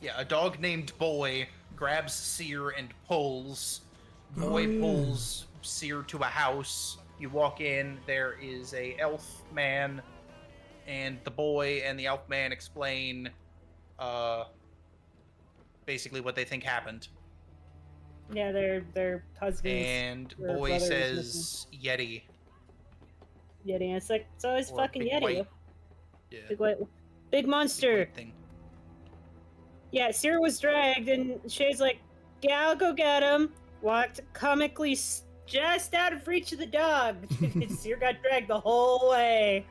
Yeah, a dog named Boy grabs Seer and pulls. Oh, Boy yeah. pulls Seer to a house. You walk in, there is a elf man, and the boy and the elf man explain basically what they think happened. Yeah, they're husbands. And or Boy brothers says Yeti. missing. Yeti. It's like it's always Or fucking big Yeti. white. Yeah. Big white, big Big monster. white thing. Yeah, Seer was dragged, and Shay's like, "Yeah, I'll go get him." Walked comically just out of reach of the dog. Seer got dragged the whole way.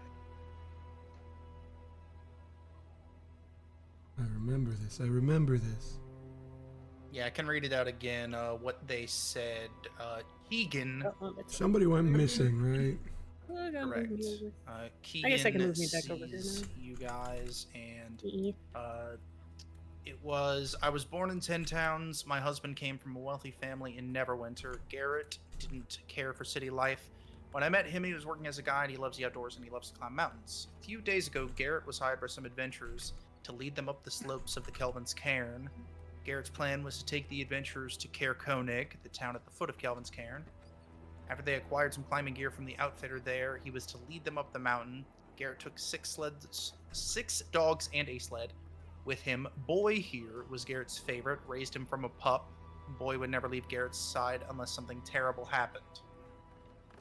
I remember this. I remember this. Yeah, I can read it out again. What they said. Keegan. Somebody went missing, right? Correct. Keegan I guess I can move me back over here sees now. you guys, and E. I was born in 10 Towns. My husband came from a wealthy family in Neverwinter. Garrett didn't care for city life. When I met him, he was working as a guide. He loves the outdoors and he loves to climb mountains. A few days ago, Garrett was hired by some adventurers to lead them up the slopes of the Kelvin's Cairn. Garrett's plan was to take the adventurers to Cair Koenig, the town at the foot of Kelvin's Cairn. After they acquired some climbing gear from the outfitter there, he was to lead them up the mountain. Garrett took 6 dogs and a sled with him. Boy here was Garrett's favorite, raised him from a pup. Boy would never leave Garrett's side unless something terrible happened.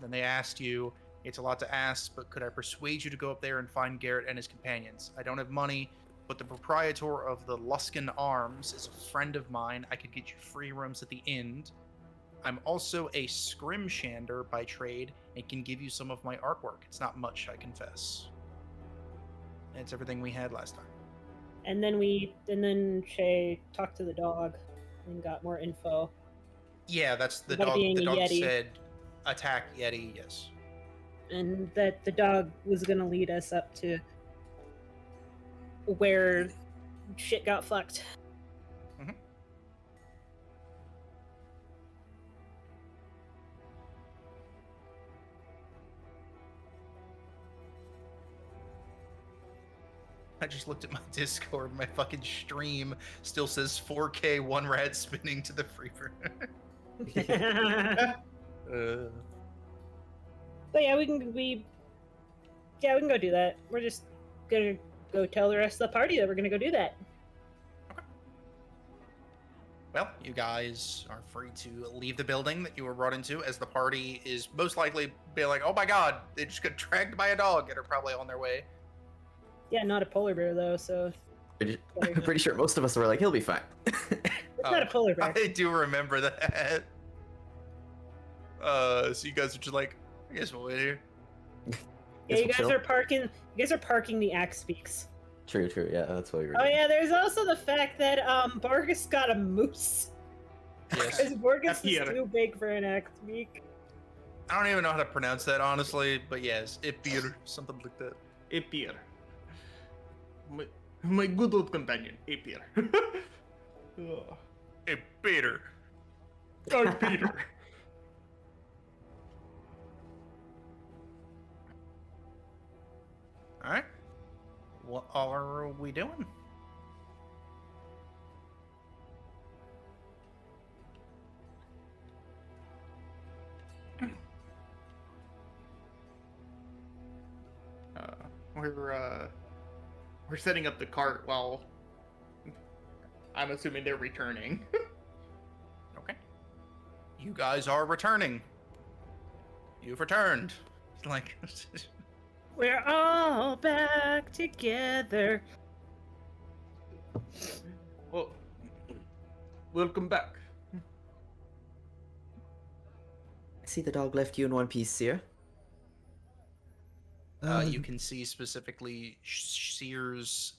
Then they asked you, it's a lot to ask, but could I persuade you to go up there and find Garrett and his companions? I don't have money, but the proprietor of the Luskan Arms is a friend of mine. I could get you free rooms at the inn. I'm also a scrimshander by trade and can give you some of my artwork. It's not much, I confess. It's everything we had last time. And then Shay talked to the dog and got more info. Yeah, that's the About dog. being The a dog Yeti. said, "Attack Yeti." Yes. And that the dog was gonna lead us up to where shit got fucked. Mhm. I just looked at my Discord. My fucking stream still says 4K one rat spinning to the freezer. But yeah, we can go do that. We're just gonna go tell the rest of the party that we're gonna go do that. Well, you guys are free to leave the building that you were brought into, as the party is most likely be like, "Oh my god, they just got dragged by a dog," and are probably on their way. Yeah, not a polar bear though, so I'm pretty sure most of us were like, he'll be fine. it's not a polar bear. I do remember that. So you guys are just like, I guess we'll wait here. Yeah, you guys are parking. You guys are parking the Axe Speaks. True, yeah, that's what we were Oh doing. yeah, there's also the fact that Borgist got a moose. Yes. Because Borgist is Here. too big for an Axe Speak. I don't even know how to pronounce that, honestly, but yes, Ipir, something like that. Appear. My good old companion, Appear. Ipir. Oh, Peter. Alright. What are we doing? We're setting up the cart while I'm assuming they're returning. Okay. You guys are returning. You've returned. Like, We're all back together. Well, welcome back. I see the dog left you in one piece here. you can see specifically Seer's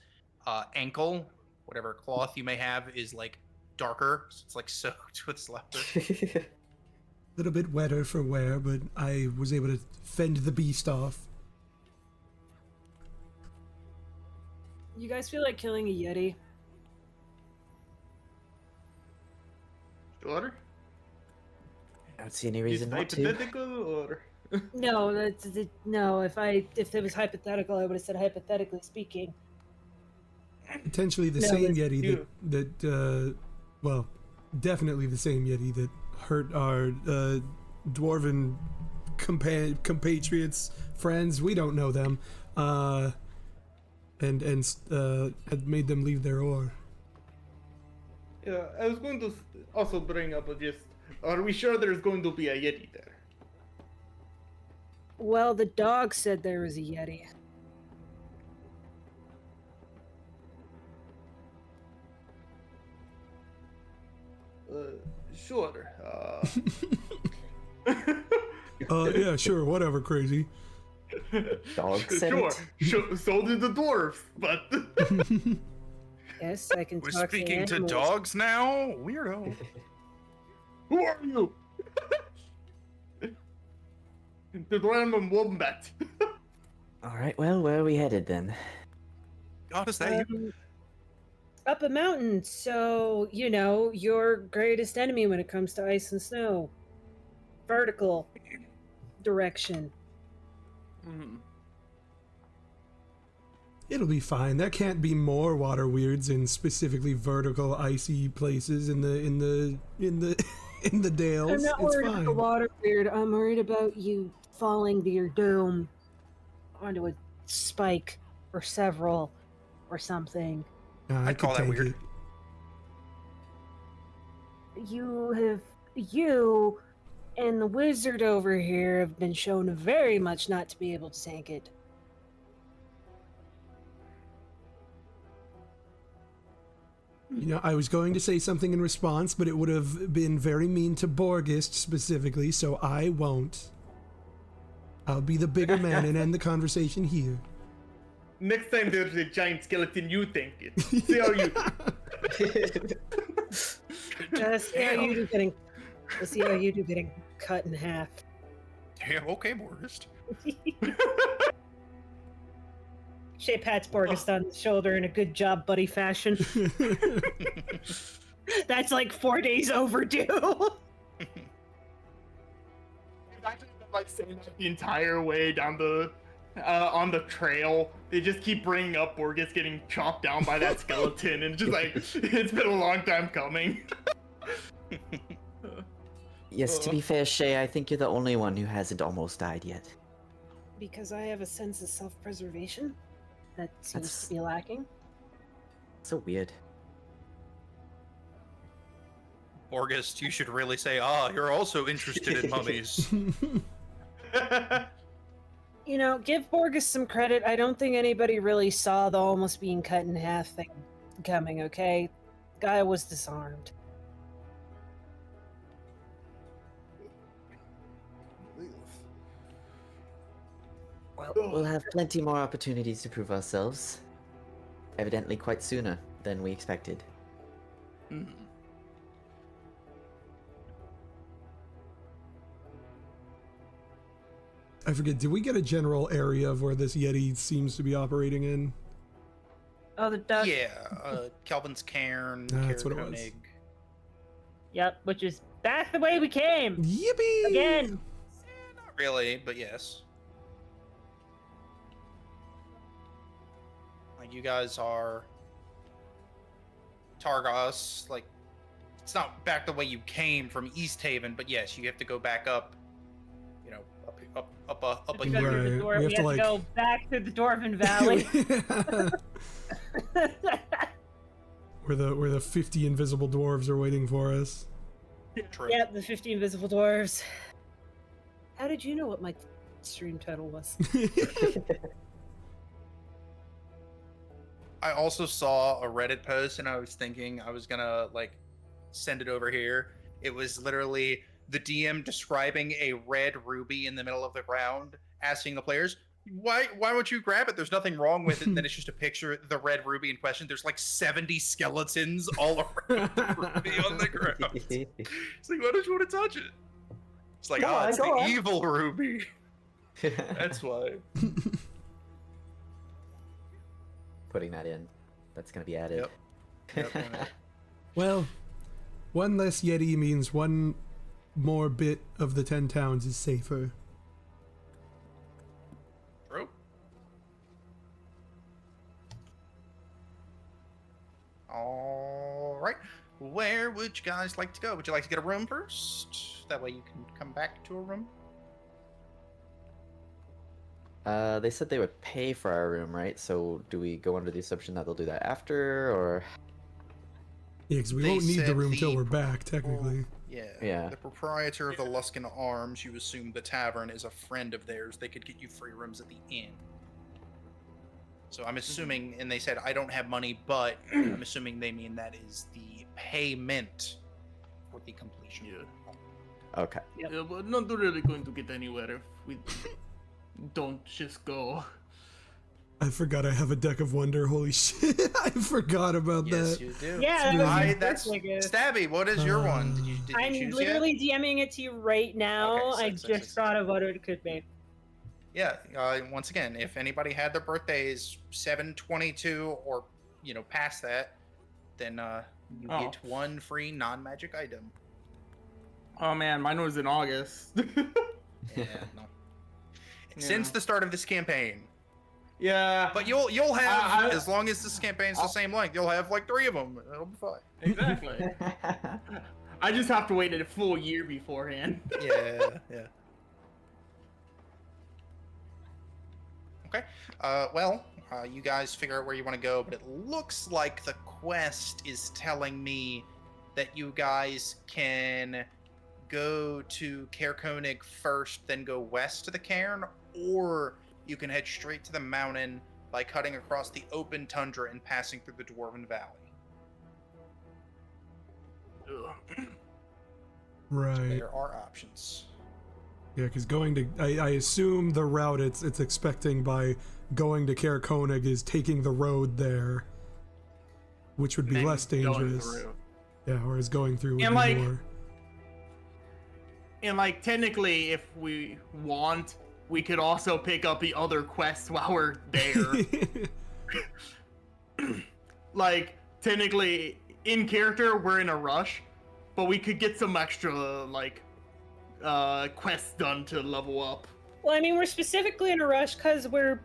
ankle, whatever cloth you may have, is like darker. So it's like soaked with slapper. A little bit wetter for wear, but I was able to fend the beast off. You guys feel like killing a Yeti? Sure. I don't see any Is reason it not to. hypothetical or? No, no. If it was hypothetical, I would have said hypothetically speaking. Potentially the No, same it's Yeti you. that well, definitely the same Yeti that hurt our dwarven compatriots, friends. We don't know them, and had made them leave their ore. Yeah, I was going to also bring up just, are we sure there's going to be a Yeti there? Well, the dog said there was a Yeti. Sure. Yeah, sure, whatever, crazy. Dog said Sure. it. Sure. So did the dwarves, but Yes, I can We're talk speaking to animals. dogs now? Weirdo. who are you? The random wombat. All right. Well, where are we headed then? God, is that you? Up a mountain, so, you know, your greatest enemy when it comes to ice and snow. Vertical direction. Mhm. It'll be fine. There can't be more water weirds in specifically vertical, icy places in the dales. I'm not It's worried about fine. the water weird. I'm worried about you falling to your doom onto a spike or several or something. I I'd call could that tank weird. You and the wizard over here have been shown very much not to be able to tank it. You know, I was going to say something in response, but it would have been very mean to Borgist specifically, so I won't. I'll be the bigger man and end the conversation here. Next time there's a giant skeleton, you think it. See how you. Just see how you do getting. Just see how you do getting cut in half. Yeah, okay, Borgist. Shay pats Borgist on the shoulder in a good job, buddy fashion. That's like 4 days overdue. I've actually been like saying that the entire way down the on the trail. They just keep bringing up Borgist getting chopped down by that skeleton, and just like it's been a long time coming. Yes, to be fair, Shay, I think you're the only one who hasn't almost died yet. Because I have a sense of self-preservation that seems That's- to be lacking. So weird. Borgist, you should really say, you're also interested in mummies. You know, give Borgist some credit. I don't think anybody really saw the almost being cut in half thing coming, okay? Guy was disarmed. Well, we'll have plenty more opportunities to prove ourselves. Evidently quite sooner than we expected. Hmm. I forget, did we get a general area of where this Yeti seems to be operating in? Oh, the duck. Yeah, Kelvin's Cairn, That's what it was. Koenig. Yep, which is back the way we came. Yippee! Again. Not really, but yes. Like, you guys are Targos, like, it's not back the way you came from East Haven, but yes, you have to go back up, you know, up a To go hill. through the Right, door, we we have to, have to like- go back through the Dwarven Valley. where the 50 invisible dwarves are waiting for us. True. Yep, the 50 invisible dwarves. How did you know what my stream title was? I also saw a Reddit post and I was thinking I was gonna like send it over here. It was literally the DM describing a red ruby in the middle of the ground, asking the players, why won't you grab it? There's nothing wrong with it. And then it's just a picture of the red ruby in question. There's like 70 skeletons all around the ruby on the ground. It's like, why don't you want to touch it? It's like, Go on, it's go the on." evil ruby. That's why. Putting that in. That's gonna be added. Yep. Well, one less Yeti means one more bit of the 10 towns is safer. True. All right. Where would you guys like to go? Would you like to get a room first? That way you can come back to a room. They said they would pay for our room, right? So do we go under the assumption that they'll do that after, or? Yeah, because we They won't need the said room till the we're back, technically. Yeah. The proprietor of the Luskin Arms, you assume the tavern, is a friend of theirs. They could get you free rooms at the inn. So I'm assuming, and they said, I don't have money, but I'm assuming they mean that is the payment for the completion. Yeah. Okay. Yeah, but not really going to get anywhere if we don't just go. I forgot I have a deck of wonder. Holy shit! I forgot about Yes, that. you do. Yeah, That's Stabby. What is your one? Did you I'm choose literally DMing it to you right now. Okay, I six, just six. thought of what it could be. yet? Yeah. Once again, if anybody had their birthdays 7/22 or past that, then you Oh. get one free non-magic item. Oh man, mine was in August. Yeah. No. Since the start of this campaign. Yeah. But you'll have, I- as long as this campaign's the same length, you'll have like 3 of them. It'll be fine. Exactly. I just have to wait a full year beforehand. Yeah. Okay. You guys figure out where you want to go, but it looks like the quest is telling me that you guys can go to Caer Konig first, then go west to the cairn, or you can head straight to the mountain by cutting across the open tundra and passing through the Dwarven Valley. Ugh. Right. There are options. Yeah, because going to, I assume the route it's expecting by going to Caer Konig is taking the road there, which would be Then less going dangerous. through. Yeah, whereas going through would And, be like, more. And like technically, if we want, we could also pick up the other quests while we're there. Like technically, in character, we're in a rush, but we could get some extra quests done to level up. Well, I mean, we're specifically in a rush because we're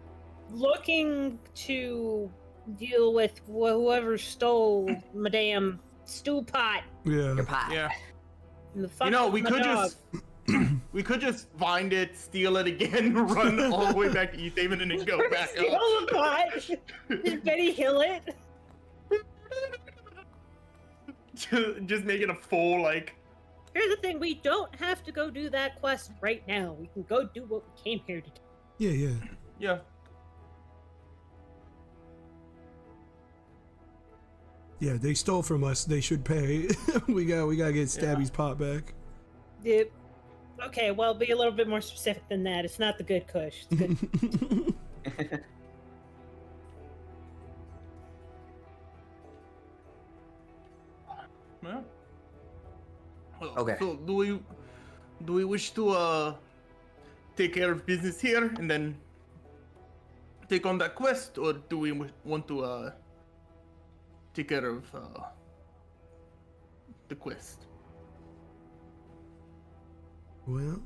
looking to deal with whoever stole my damn stew pot. Yeah. Your pie. Yeah. And the You know, fuck we my could dog. just find it, steal it again, run all the way back to East Haven, and then go back Steal up. the pot. Did Betty Hill it? Just make it a full Here's the thing: we don't have to go do that quest right now. We can go do what we came here to do. Yeah. yeah. Yeah, they stole from us. They should pay. we gotta get Stabby's pot back. Yep. Okay, well, be a little bit more specific than that. It's not the good Kush. It's good. Yeah. Well, Okay. So do we wish to take care of business here and then take on that quest, or do we want to take care of the quest? Well,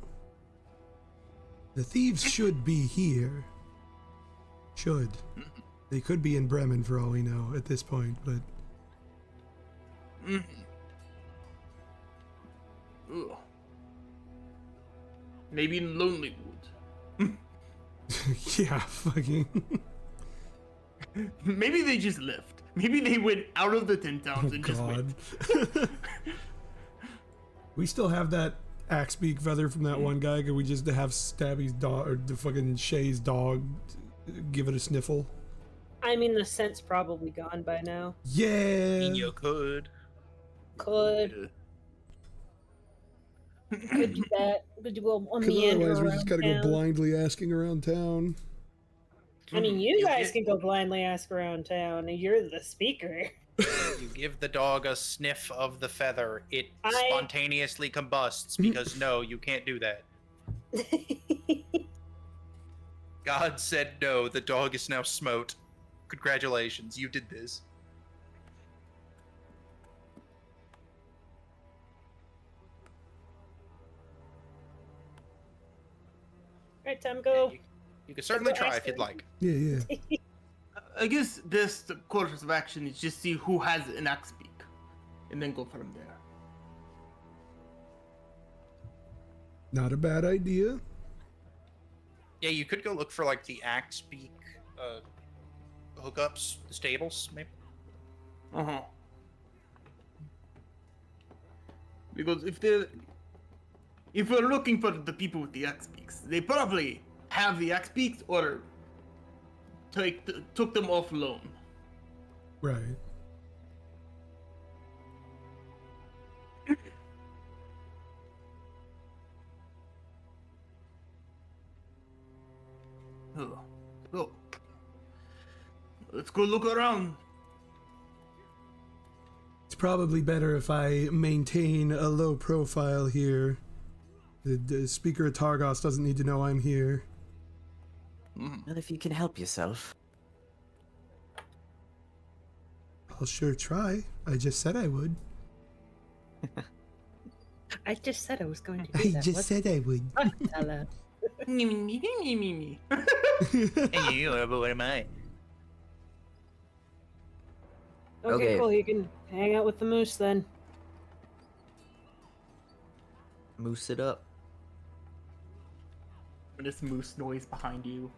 the thieves should be here. Should. They could be in Bremen for all we know at this point, but Mm. Ugh. Maybe in Lonelywood. yeah, fucking. Maybe they just left. Maybe they went out of the 10 towns Oh and just went. God. We still have that axe beak feather from that one guy. Could we just have Stabby's dog or the fucking Shay's dog give it a sniffle? I mean, the scent's probably gone by now. Yeah. You could. Could do that. Could do a Because meander otherwise we around just gotta town. go blindly asking around town. I mean, you You guys get- can go blindly ask around town. You're the speaker. You give the dog a sniff of the feather, it I- spontaneously combusts because no, you can't do that. God said no, the dog is now smote. Congratulations, you did this. Right, time to go. You can certainly Go try ask if you'd him. like. Yeah. I guess best course of action is just see who has an axe beak, and then go from there. Not a bad idea. Yeah, you could go look for like the axe beak hookups, the stables, maybe. Because if we're looking for the people with the axe beaks, they probably have the axe beaks or took them off loan. Right. So, let's go look around. It's probably better if I maintain a low profile here. The Speaker of Targos doesn't need to know I'm here. Well, if you can help yourself. I'll sure try. I just said I would. I just said I was going to do I that. just said I would. Hello. Me. And you, but what am I? Okay, Okay. cool. You can hang out with the moose then. Moose it up. This moose noise behind you.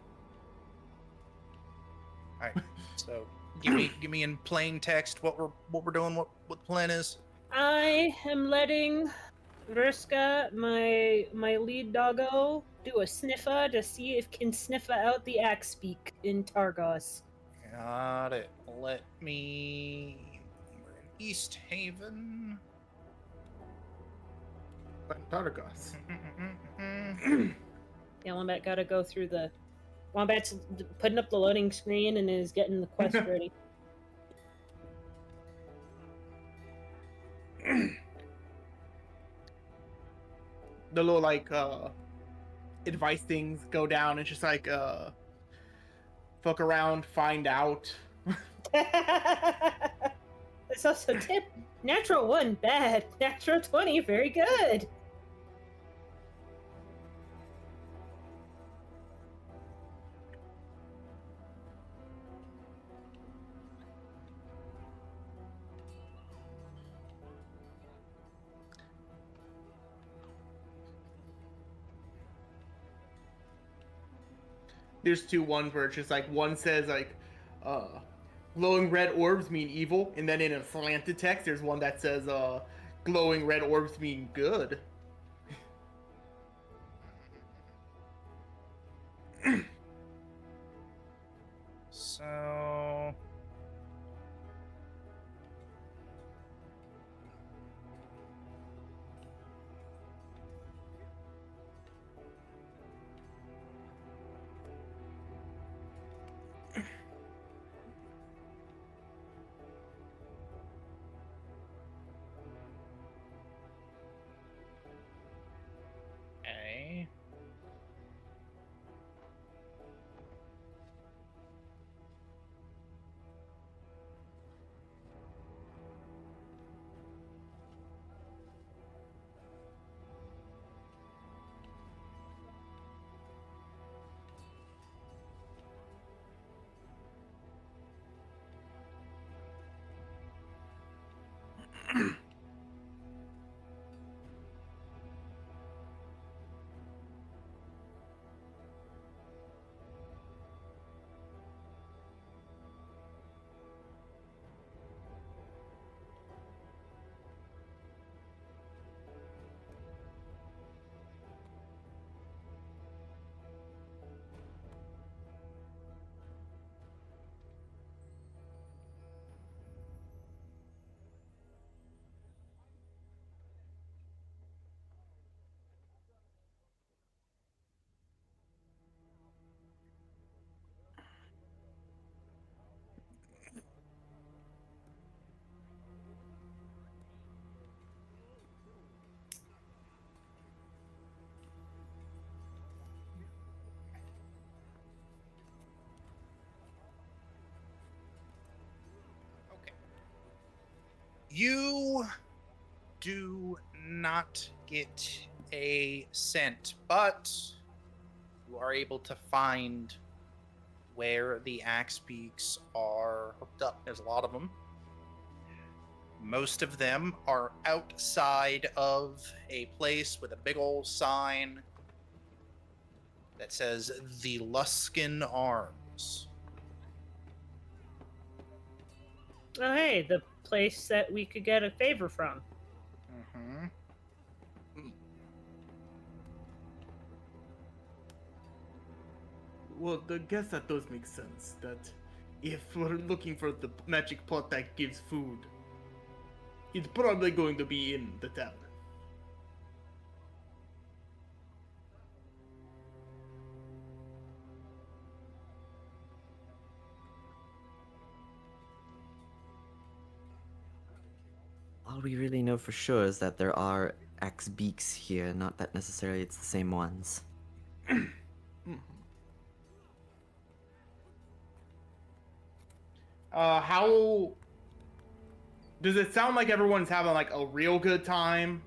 All right. So give me in plain text what we're doing, what the plan is. I am letting Vriska, my lead doggo, do a sniffer to see if can sniffer out the axe beak in Targos. Got it. Let me. We're in East Haven. Targos. Yeah, Wombat gotta go through the. Wombat's putting up the loading screen and is getting the quest ready. The little like advice things go down. It's just like fuck around, find out. It's also tip. Natural 1, bad. Natural 20, very good. There's two ones where it's just like one says like glowing red orbs mean evil, and then in a slanted text there's one that says glowing red orbs mean good. So. Okay. Okay. You do not get a scent, but you are able to find where the axe beaks are hooked up. There's a lot of them. Most of them are outside of a place with a big old sign that says the Luskin Arms. Oh, hey, the place that we could get a favor from. Mm-hmm. Well, I guess that does make sense. That if we're looking for the magic pot that gives food, it's probably going to be in the tavern. All we really know for sure is that there are axe beaks here, not that necessarily it's the same ones. How does it sound like everyone's having like a real good time?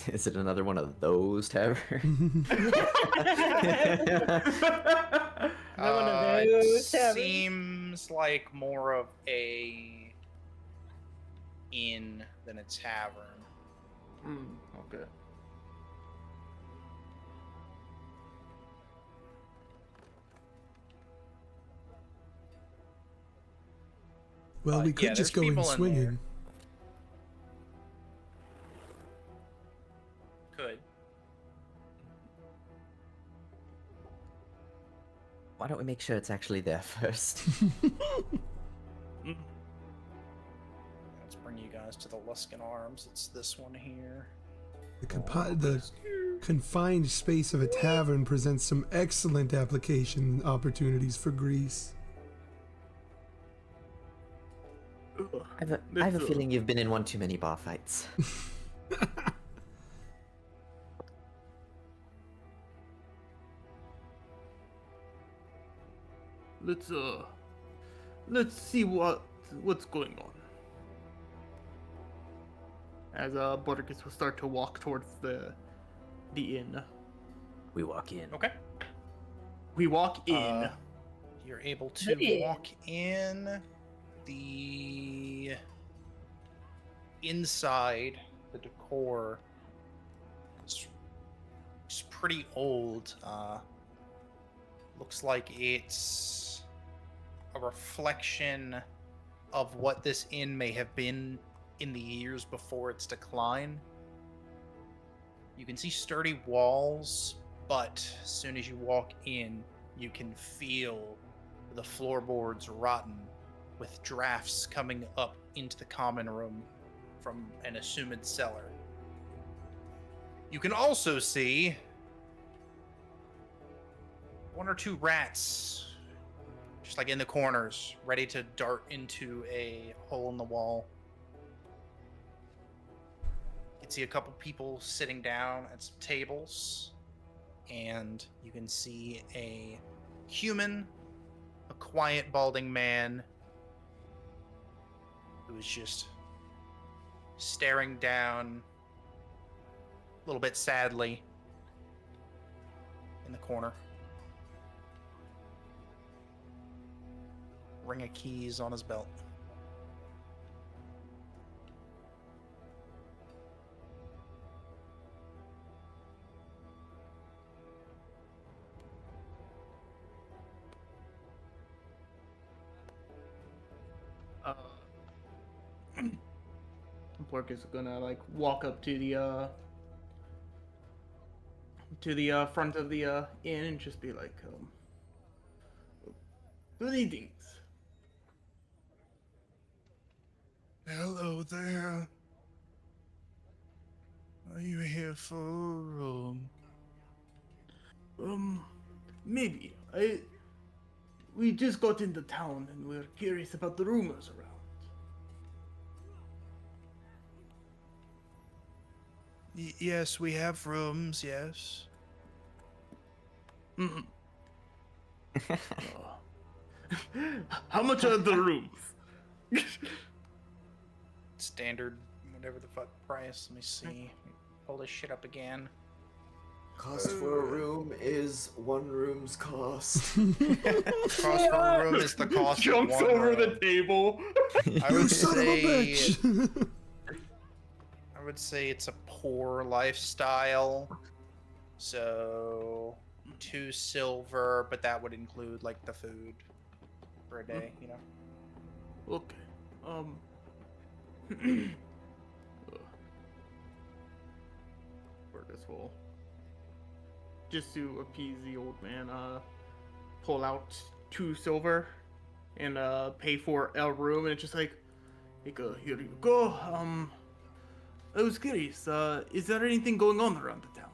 Is it another one of those taverns? One of those It taverns. seems like more of a inn than a tavern. Okay. Well, we yeah, could just there's go in people in swinging. there. Could. Why don't we make sure it's actually there first? Let's bring you guys to the Luskin Arms. It's this one here. The confined space of a tavern presents some excellent application opportunities for Greece. I have a feeling you've been in one too many bar fights. Let's see what's going on. As Borgist will start to walk towards the inn. We walk in. Okay. We walk in. You're able to Yeah. walk in. The inside, the decor is pretty old. Looks like it's a reflection of what this inn may have been in the years before its decline. You can see sturdy walls, but as soon as you walk in, you can feel the floorboards rotten, with drafts coming up into the common room from an assumed cellar. You can also see one or two rats, just like in the corners, ready to dart into a hole in the wall. You can see a couple people sitting down at some tables, and you can see a human, a quiet, balding man who is just staring down a little bit sadly in the corner. Ring of keys on his belt. Borgist is gonna like walk up to the front of the inn and just be like, greetings. Hello there. Are you here for Maybe. We just got into town and we're curious about the rumors around. Yes, we have rooms, yes. Mhm. How much are the rooms? Standard, whatever the fuck price. Let me see. Pull this shit up again. Cost for a room is one room's cost. Cost for a room is the cost of Jumps one over room. the table. I You would son of a say bitch! I would say it's a poor lifestyle. So 2 silver, but that would include like the food for a day, you know. Okay. For this hole. Just to appease the old man, pull out 2 silver and pay for a room, and it's just like, here you go. I was curious, is there anything going on around the town?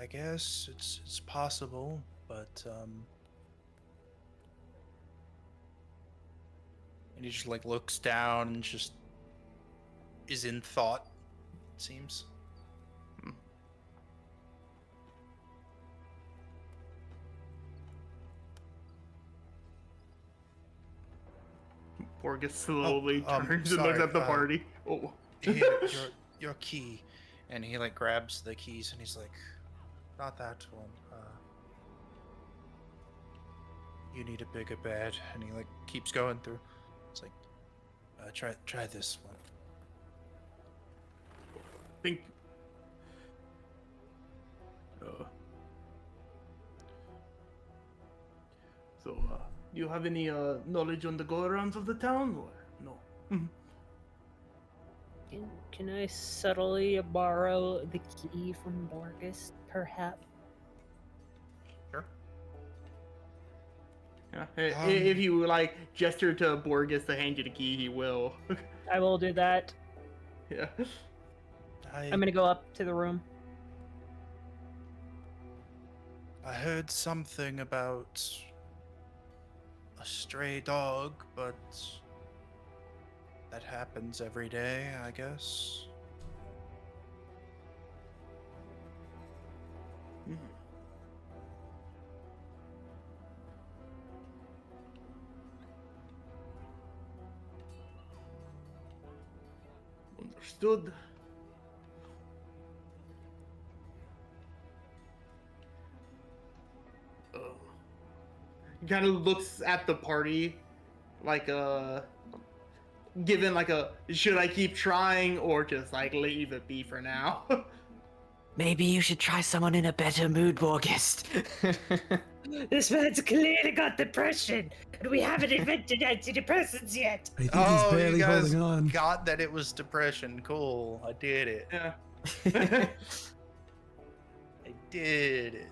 I guess it's possible, but and he just like looks down and just is in thought, it seems. Borgist slowly Oh, turns and looks sorry, at the party. Oh. Here, your key. And he like grabs the keys and he's like, not that one. You need a bigger bed. And he like keeps going through. It's like, try this one. Think. So, do you have any knowledge on the go-arounds of the town, or no? Can I subtly borrow the key from Borgist, perhaps? Sure. Yeah. If you like gesture to Borgist to hand you the key, he will. I will do that. Yeah. I'm gonna go up to the room. I heard something about a stray dog, but that happens every day, I guess. Understood. He kind of looks at the party like given like a should I keep trying or just like leave it be for now. Maybe you should try someone in a better mood, Borgist. This man's clearly got depression, and we haven't invented antidepressants yet. I think he's barely you guys holding on. got that it was depression. Cool, I did it. Yeah. I did it.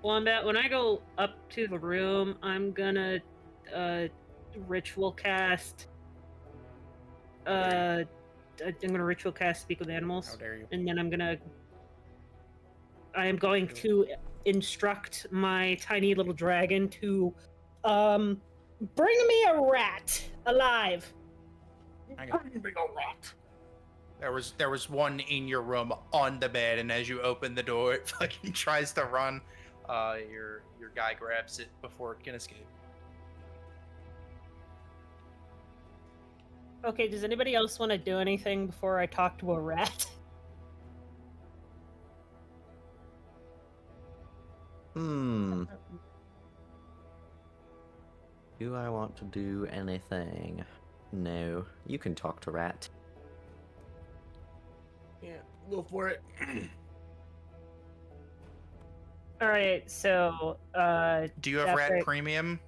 Wombat, when I go up to the room, I'm gonna ritual cast. I'm gonna ritual cast Speak with Animals. How dare you? And then I am going to instruct my tiny little dragon to bring me a rat alive. Bring a rat. There was one in your room on the bed, and as you open the door, it fucking tries to run. Your guy grabs it before it can escape. Okay, does anybody else want to do anything before I talk to a rat? Do I want to do anything? No. You can talk to Rat. Yeah, go for it. All right, so Do you have That's rat right. premium?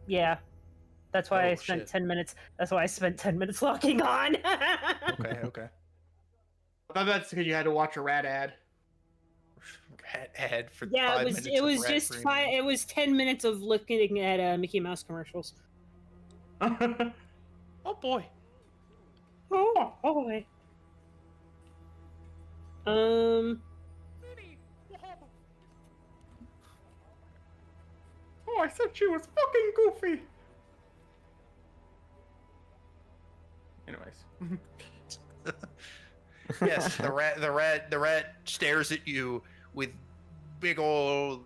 yeah, that's why Oh, I spent shit. 10 minutes. That's why I spent 10 minutes logging on. Okay. I thought that's because you had to watch a rat ad. Rat ad for Yeah, 5 it was. minutes. It of was rat just premium. fine. It was 10 minutes of looking at Mickey Mouse commercials. Oh boy. Oh boy. Oh, I said she was fucking goofy. Anyways. Yes, the rat stares at you with big old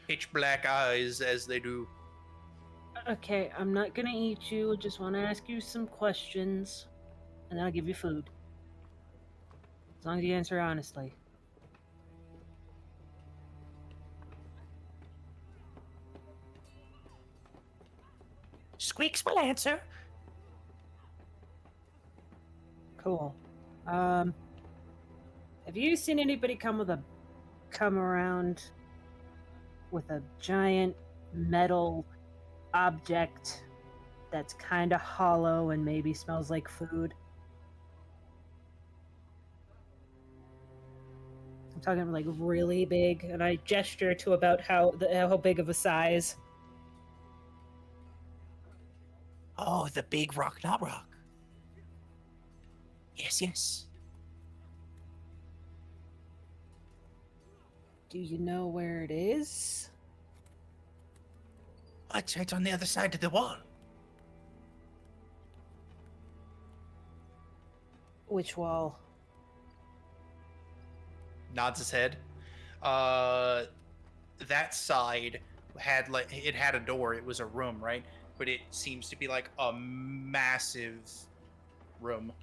pitch black eyes as they do. Okay, I'm not gonna eat you. I just want to ask you some questions, and then I'll give you food. As long as you answer honestly. Squeaks will answer. Cool. Have you seen anybody come around with a giant metal object that's kind of hollow and maybe smells like food? I'm talking like really big, and I gesture to about how big of a size. Oh, the big rock, not rock. Yes, yes. Do you know where it is? Oh, it's right on the other side of the wall. Which wall? Nods his head. That side had it had a door. It was a room, right? But it seems to be like a massive room.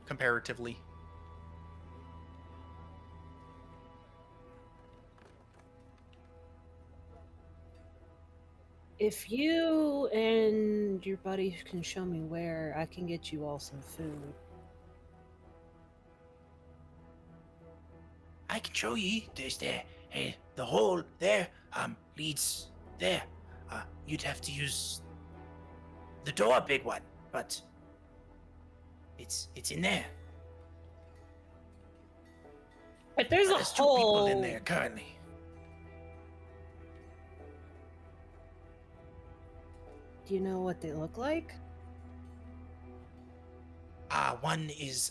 Comparatively. If you and your buddy can show me where, I can get you all some food. I can show you. There's the hole there leads there. You'd have to use the door, big one, but it's in there. If there's a There's two hole people in there currently. do you know what they look like? One is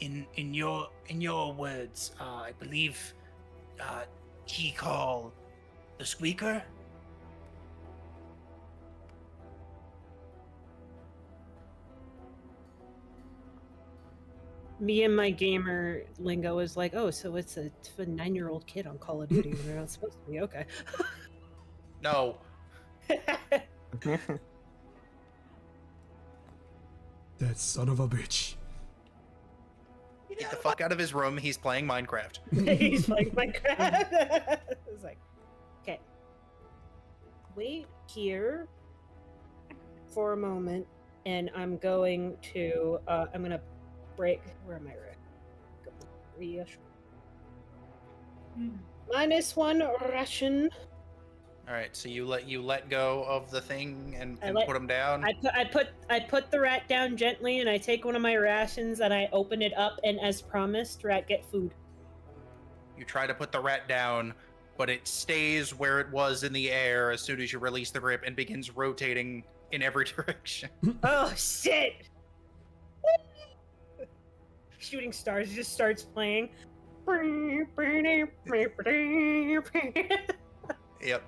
in your words, I believe he called the squeaker. Me and my gamer lingo is like, oh, so it's a 9-year-old kid on Call of Duty. They're not supposed to be okay. No. That son of a bitch. Get the fuck out of his room. He's playing Minecraft. He's like Minecraft. It's like, okay, wait here for a moment, and I'm going to break. Where am I? -1 ration. All right, so you let go of the thing and put him down. I put the rat down gently, and I take one of my rations and I open it up, and as promised, rat get food. You try to put the rat down, but it stays where it was in the air as soon as you release the grip and begins rotating in every direction. Oh shit! Shooting Stars just starts playing. Yep.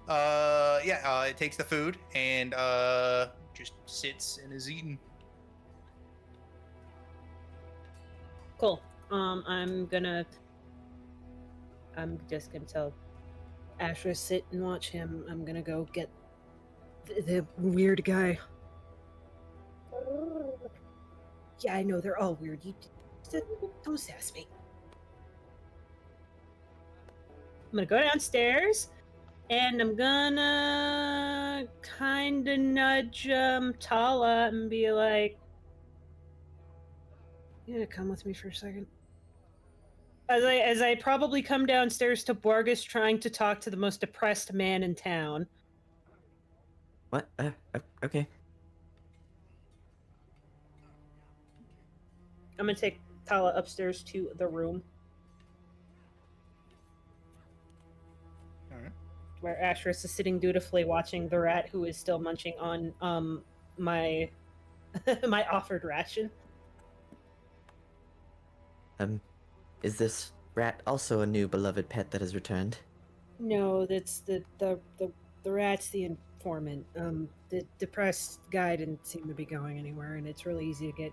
It takes the food and just sits and is eating. Cool. I'm just gonna tell Asher sit and watch him. I'm gonna go get the weird guy. Yeah, I know they're all weird. You don't sass me. I'm gonna go downstairs, and I'm gonna kind of nudge Tala and be like, "You gonna come with me for a second?" As I probably come downstairs to Borgist, trying to talk to the most depressed man in town. What? Okay. I'm gonna take Tala upstairs to the room. Alright. Where Asherus is sitting dutifully watching the rat who is still munching on my my offered ration. Is this rat also a new beloved pet that has returned? No, that's the rat's the informant. The depressed guy didn't seem to be going anywhere, and it's really easy to get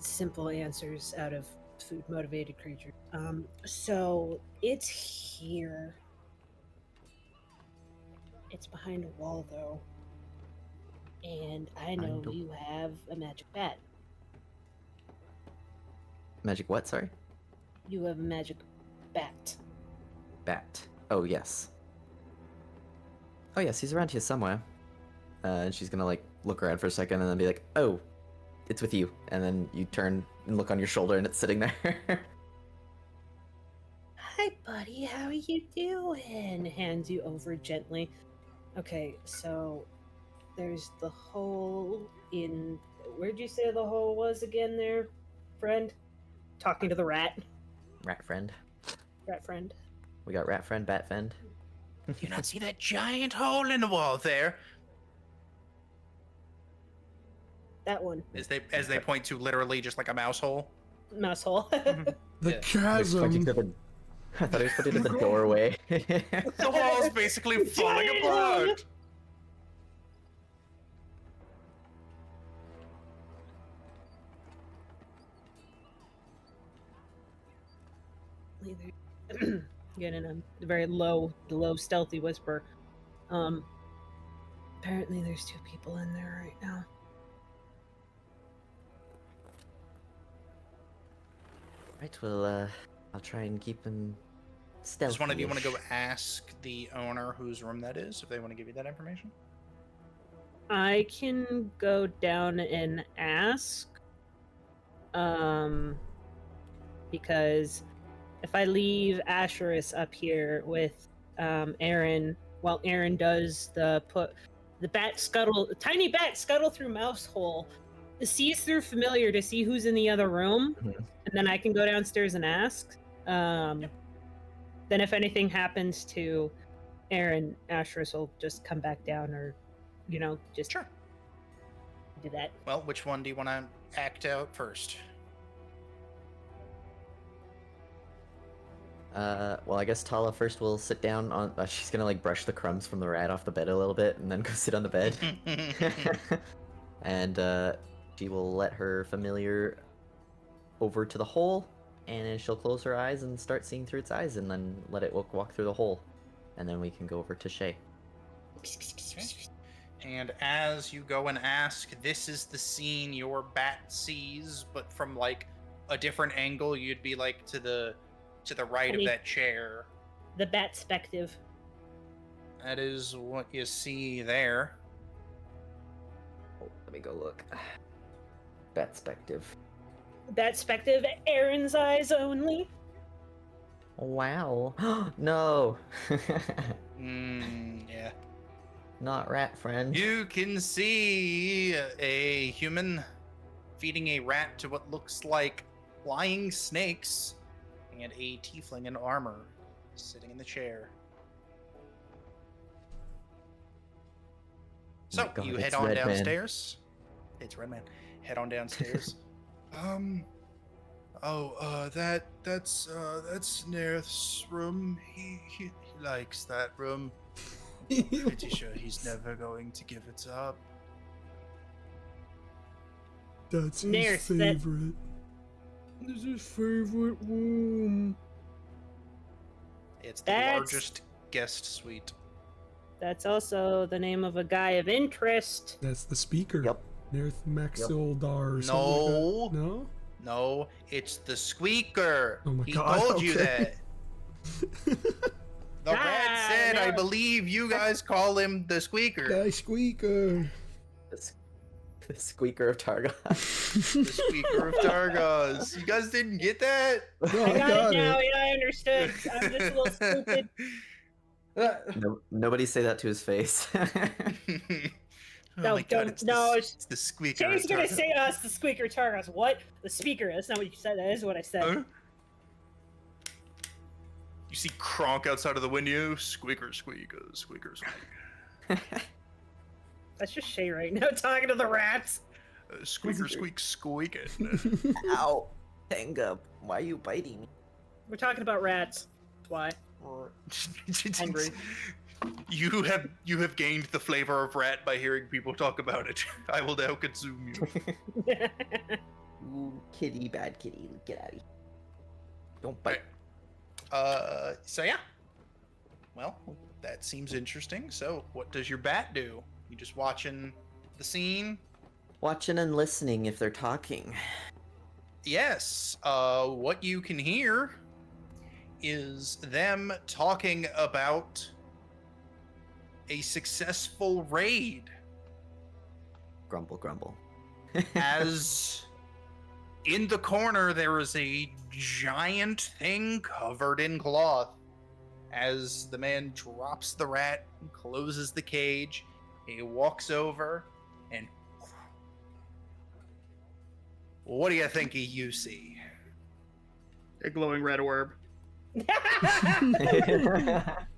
simple answers out of food motivated creature. So it's here. It's behind a wall though. And I know Behind a- you have a magic bat. Magic what? Sorry. You have a magic bat. Bat. Oh yes. Oh yes, he's around here somewhere. And she's gonna like look around for a second and then be like, "Oh, it's with you." And then you turn and look on your shoulder and it's sitting there. Hi, buddy. How are you doing? Hands you over gently. Okay, so there's the hole in. Where'd you say the hole was again, there, friend? Talking to the rat. Rat friend. Rat friend. We got rat friend, bat friend. Do you not see that giant hole in the wall there? That one. As they point to literally just like a mouse hole. Mouse hole. The Yeah. chasm. I thought he was putting it in the doorway. The wall's basically falling Giant apart. Again, in a very low, stealthy whisper. Apparently there's 2 people in there right now. Right, well, I'll try and keep him stealthy. Does one of you want to go ask the owner whose room that is, if they want to give you that information? I can go down and ask. Because if I leave Asherus up here with Airin, while Airin does the tiny bat scuttle through mouse hole, sees through familiar to see who's in the other room, Mhm. and then I can go downstairs and ask. Then if anything happens to Airin, Asherus will just come back down, or just Sure. do that. Well, which one do you want to act out first? Well, I guess Tala first will sit down on. She's gonna like brush the crumbs from the rat off the bed a little bit, and then go sit on the bed. And she will let her familiar over to the hole, and then she'll close her eyes and start seeing through its eyes, and then let it walk through the hole, and then we can go over to Shay. And as you go and ask, this is the scene your bat sees, but from like a different angle. You'd be like to the right of that chair. The bat spective. That is what you see there. Oh, let me go look. Batspective. Bat spective, Aaron's eyes only. Wow. No. Yeah. Not rat friend. You can see a human feeding a rat to what looks like flying snakes, and a tiefling in armor sitting in the chair. My So God, you it's head on Red Man. downstairs. It's Redman. Head on downstairs. That's Nerth's room. He likes that room. Pretty sure he's never going to give it up. That's his Nerth, that- favorite. This is his favorite room. It's the That's- largest guest suite. That's also the name of a guy of interest. That's the speaker. Yep. Nerth Maxildar. or something No. Like that. No. No, it's the squeaker. Oh my he God, told you okay. that. The rat said, I no. believe you guys call him the squeaker. Guy squeaker. The squeaker of Targon. The squeaker of Targos. You guys didn't get that? No, I got it now. Yeah, I understood. I'm just a little stupid. No, nobody say that to his face. Oh No, my God, don't- it's no, it's the squeaker Shay's of gonna Targos. say us, the squeaker Targos. What? The speaker. That's not what you said. That is what I said. Huh? You see Kronk outside of the window. Squeaker, squeaker, squeaker, squeaker. That's just Shay right now talking to the rats. Squeaker, squeak, squeaking. Ow. Tenga, why are you biting me? We're talking about rats. That's why. Hungry. You have gained the flavor of rat by hearing people talk about it. I will now consume you. Ooh, kitty, bad kitty, get out of here. Don't bite. So yeah. Well, that seems interesting. So, what does your bat do? You just watching the scene? Watching and listening if they're talking. Yes. What you can hear is them talking about a successful raid. Grumble, grumble. As in the corner there is a giant thing covered in cloth. As the man drops the rat and closes the cage, he walks over and what do you think you see? A glowing red orb.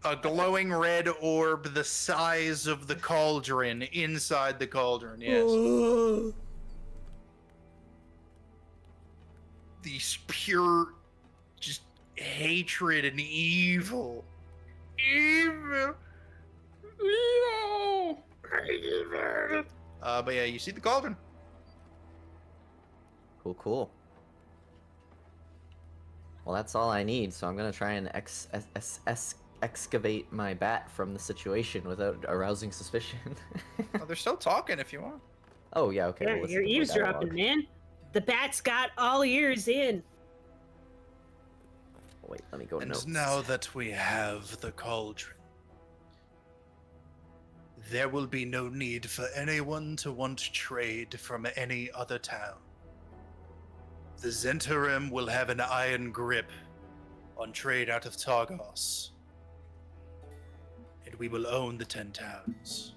A glowing red orb the size of the cauldron inside the cauldron, yes. These pure, just hatred and evil. Evil. Evil. Evil. But yeah, you see the cauldron. Cool, cool. Well, that's all I need, so I'm gonna try and excavate my bat from the situation without arousing suspicion. Oh, they're still talking if you want. Oh, yeah, okay. Yeah, we'll listen you're to the eavesdropping, dialogue. man. The bat's got all ears in. Wait, let me go And notes. now that we have the cauldron, there will be no need for anyone to want trade from any other town. The Zentarim will have an iron grip on trade out of Targos. And we will own the 10 towns.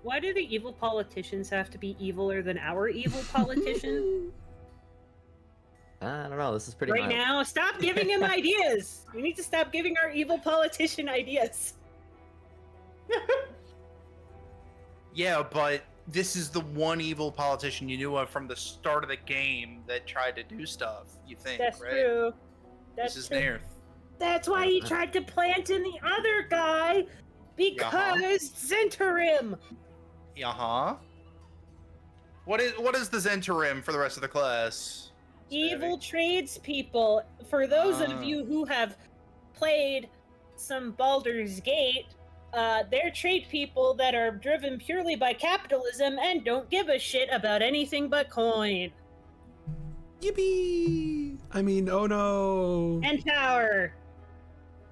Why do the evil politicians have to be eviler than our evil politician? I don't know, this is pretty Right mild. now, stop giving him ideas. We need to stop giving our evil politician ideas. Yeah, but this is the one evil politician you knew of from the start of the game that tried to do stuff, you think, That's right? true. That's This is true. Nairth. That's why he tried to plant in the other guy, because Zentarim. Uh-huh. What is the Zentarim for the rest of the class? Evil tradespeople. For those Ah. of you who have played some Baldur's Gate, they're trade people that are driven purely by capitalism and don't give a shit about anything but coin Yippee! I mean, oh no. and power.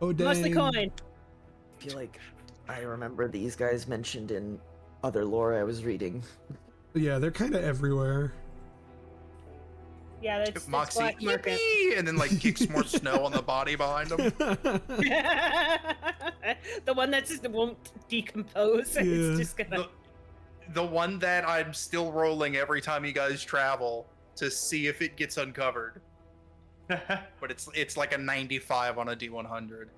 Oh dang. Mostly coin. I feel like I remember these guys mentioned in other lore I was reading. Yeah, they're kind of everywhere. Yeah, that's Moxie, black market. yippee! And then like kicks more snow on the body behind him. The one that just won't decompose. Yeah. It's just gonna. The one that I'm still rolling every time you guys travel to see if it gets uncovered. But it's like a 95 on a D100.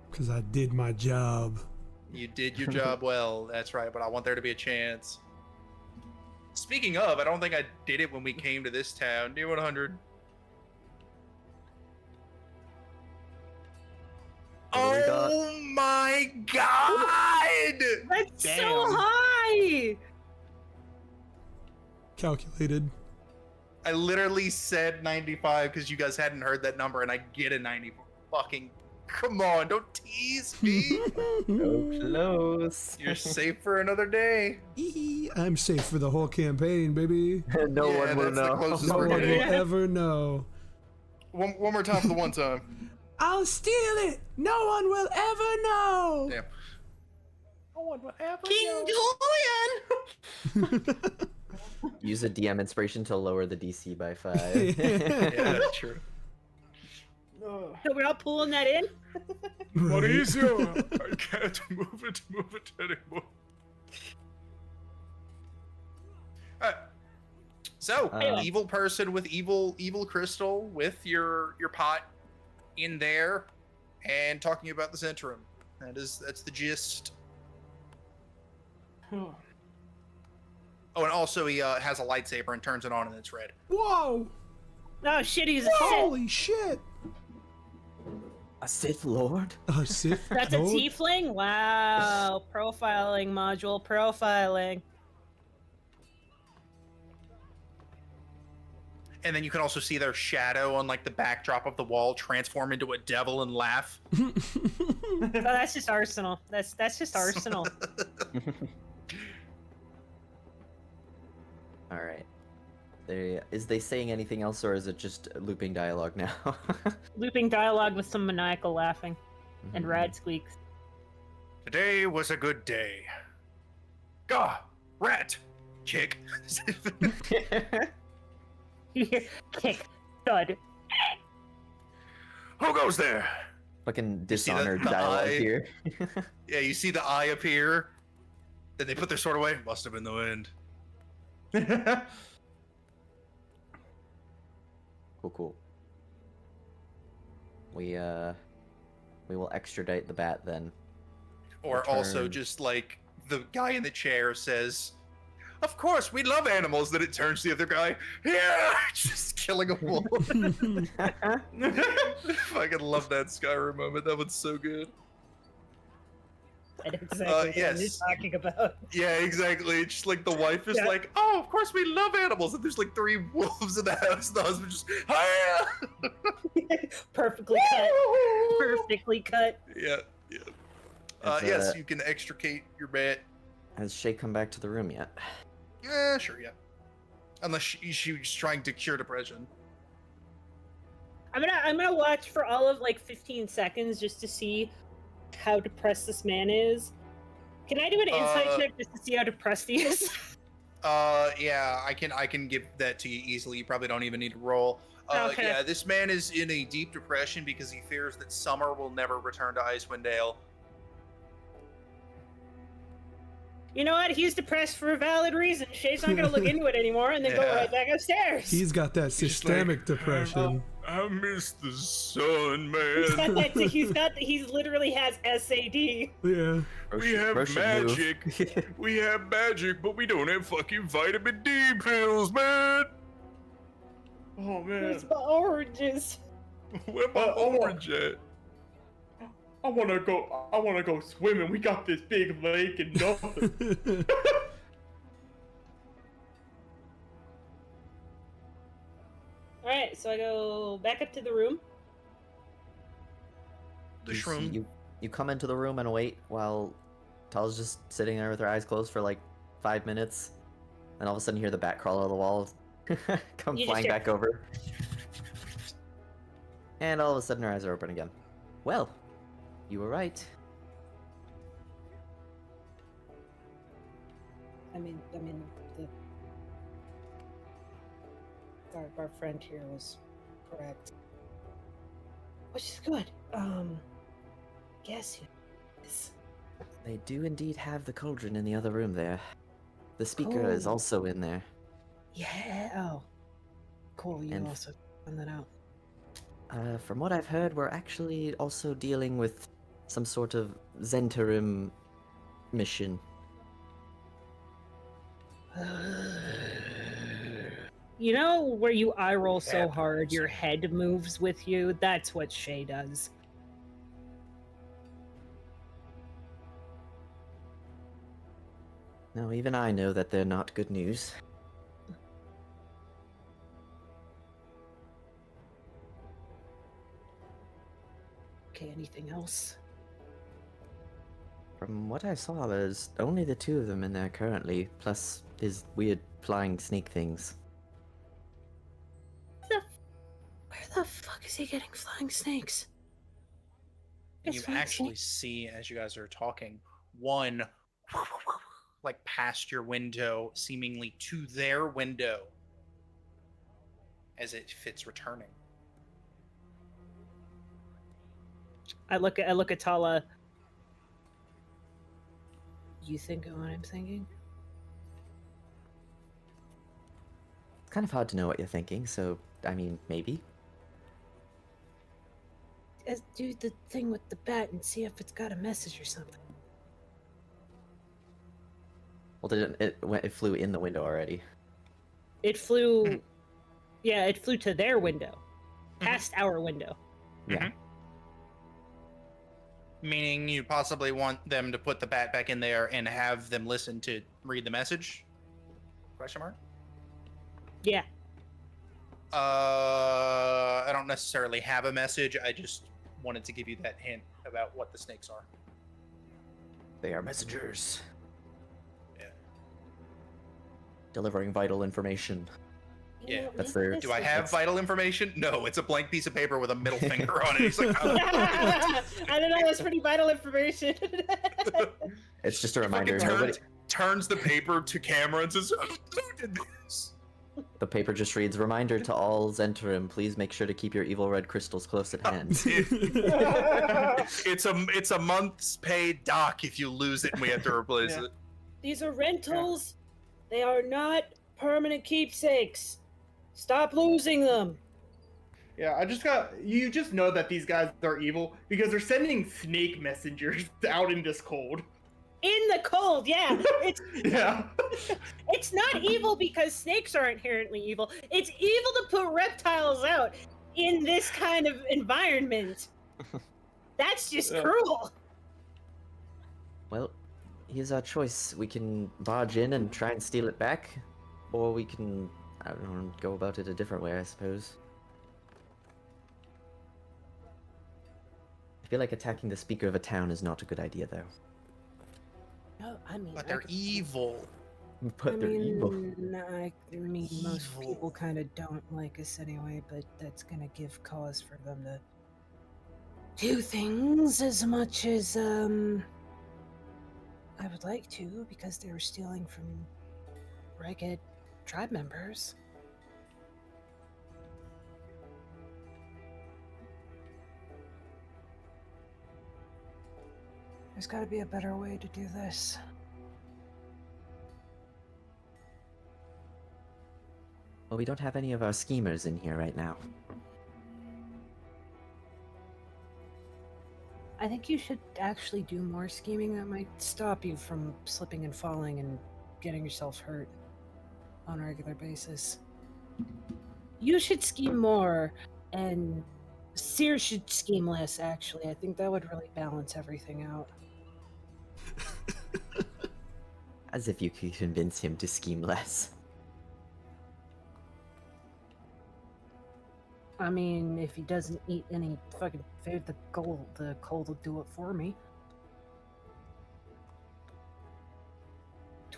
Because I did my job. You did your job well, that's right, but I want there to be a chance. Speaking of, I don't think I did it when we came to this town. D100. What do we got? Oh my god! That's so Damn. high. Calculated. I literally said 95 because you guys hadn't heard that number, and I get a 90. Fucking, come on, don't tease me. So close. You're safe for another day. I'm safe for the whole campaign, baby. No Yeah, one will that's the know. closest No we're one will getting. ever know. One more time for the one time. I'll steal it. No one will ever know. Damn. No one will ever King Julian! Use a DM inspiration to lower the DC by 5. Yeah, that's true. So we're all pulling that in. Right? I can't move it anymore. Alright. So, Anyway. evil person with evil crystal with your pot in there and talking about the Zentarim. That's the gist. Oh, and also he has a lightsaber and turns it on and it's red. Whoa! Oh shit, he's a Sith. Holy shit! A Sith Lord? A Sith That's a Lord? tiefling? Wow. Profiling module, profiling. And then you can also see their shadow on like the backdrop of the wall transform into a devil and laugh. Oh, that's just Arsenal. That's just Arsenal. All right. Is they saying anything else, or is it just looping dialogue now? Looping dialogue with some maniacal laughing and rad squeaks. Today was a good day. Gah! Rat! Kick. Kick. Thud. Who goes there? Fucking You see the- dishonored the dialogue eye? here. Yeah, you see the eye appear. Then they put their sword away. Must have been the wind. Cool. We will extradite the bat then. Or also Return. just like the guy in the chair says, "Of course, we love animals." Then it turns to the other guy, "Yeah!" Just killing a wolf. Fucking love that Skyrim moment. That one's so good. I know exactly what you're yes. talking about. Yeah, exactly. It's just like the wife is Yeah. like, "Oh, of course we love animals." And there's like 3 wolves in the house. And the husband just, "Hiya!" Perfectly cut. Perfectly cut. Yeah. Has, Yes, you can extricate your bat. Has Shay come back to the room yet? Yeah, sure, yeah. Unless she's trying to cure depression. I'm gonna watch for all of like 15 seconds just to see how depressed this man is. Can I do an insight check just to see how depressed he is? Yeah, I can give that to you easily. You probably don't even need to roll. Okay. Yeah, this man is in a deep depression because he fears that summer will never return to Icewind Dale. You know what? He's depressed for a valid reason. Shay's not gonna look into it anymore and then go Yeah. right back upstairs. He's got that just systemic like, depression. I miss the sun, He's got man. that. He literally has SAD. Yeah. We have Roshan move. magic. We have magic, but we don't have fucking vitamin D pills, man. Oh man. Where's my oranges? Where my orange at? I wanna go swimming. We got this big lake and nothing. All right, so I go back up to the room. The You see- shroom. You come into the room and wait while Tal's just sitting there with her eyes closed for like 5 minutes, and all of a sudden you hear the bat crawl out of the wall, come You just flying hear- back over, and all of a sudden her eyes are open again. Well, you were right. I mean, our friend here was correct, which is good. Guess yes. They do indeed have the cauldron in the other room there. The speaker is Oh. also in there. Yeah. Oh, cool. You And- also found that out. From what I've heard, we're actually also dealing with some sort of Zentarim mission. You know where you eye roll so Happens. hard your head moves with you? That's what Shay does. Now, even I know that they're not good news. Okay, anything else? From what I saw, there's only the 2 of them in there currently, plus his weird flying snake things. Where the fuck is he getting flying snakes? And It's you flying actually snakes. see, as you guys are talking, one like past your window, seemingly to their window, as it fits returning. I look at Tala. You think of what I'm thinking? It's kind of hard to know what you're thinking, so, I mean, maybe. Do the thing with the bat and see if it's got a message or something. Well, it flew in the window already. It flew. Yeah, it flew to their window, past our window. Yeah. Meaning you possibly want them to put the bat back in there and have them listen to read the message? Question mark? Yeah. I don't necessarily have a message. I just wanted to give you that hint about what the snakes are. They are messengers. Yeah. Delivering vital information. Yeah, that's their- Do I have vital information? No, it's a blank piece of paper with a middle finger on it. He's like, oh. I don't know. That's pretty vital information. It's just a He fucking reminder. turns the paper to camera and says, "Who did this?" The paper just reads, "Reminder to all Zentrum, please make sure to keep your evil red crystals close at hand." It's a month's paid doc if you lose it and we have to replace it. These are rentals. They are not permanent keepsakes. Stop losing them. Yeah, you just know that these guys are evil because they're sending snake messengers out in this cold. In the cold, yeah. Yeah. It's not evil because snakes are inherently evil. It's evil to put reptiles out in this kind of environment. That's just cruel. Well, here's our choice. We can barge in and try and steal it back, or we can, I don't know, go about it a different way, I suppose. I feel like attacking the speaker of a town is not a good idea, though. No, I mean, But they're evil. But they're evil. I mean, most Evil. people kind of don't like us anyway, but that's gonna give cause for them to do things as much as, I would like to, because they were stealing from ragged tribe members. There's gotta be a better way to do this. Well, we don't have any of our schemers in here right now. I think you should actually do more scheming that might stop you from slipping and falling and getting yourself hurt on a regular basis. You should scheme more, and Seer should scheme less, actually. I think that would really balance everything out. As if you could convince him to scheme less. I mean, if he doesn't eat any fucking food, the cold will do it for me.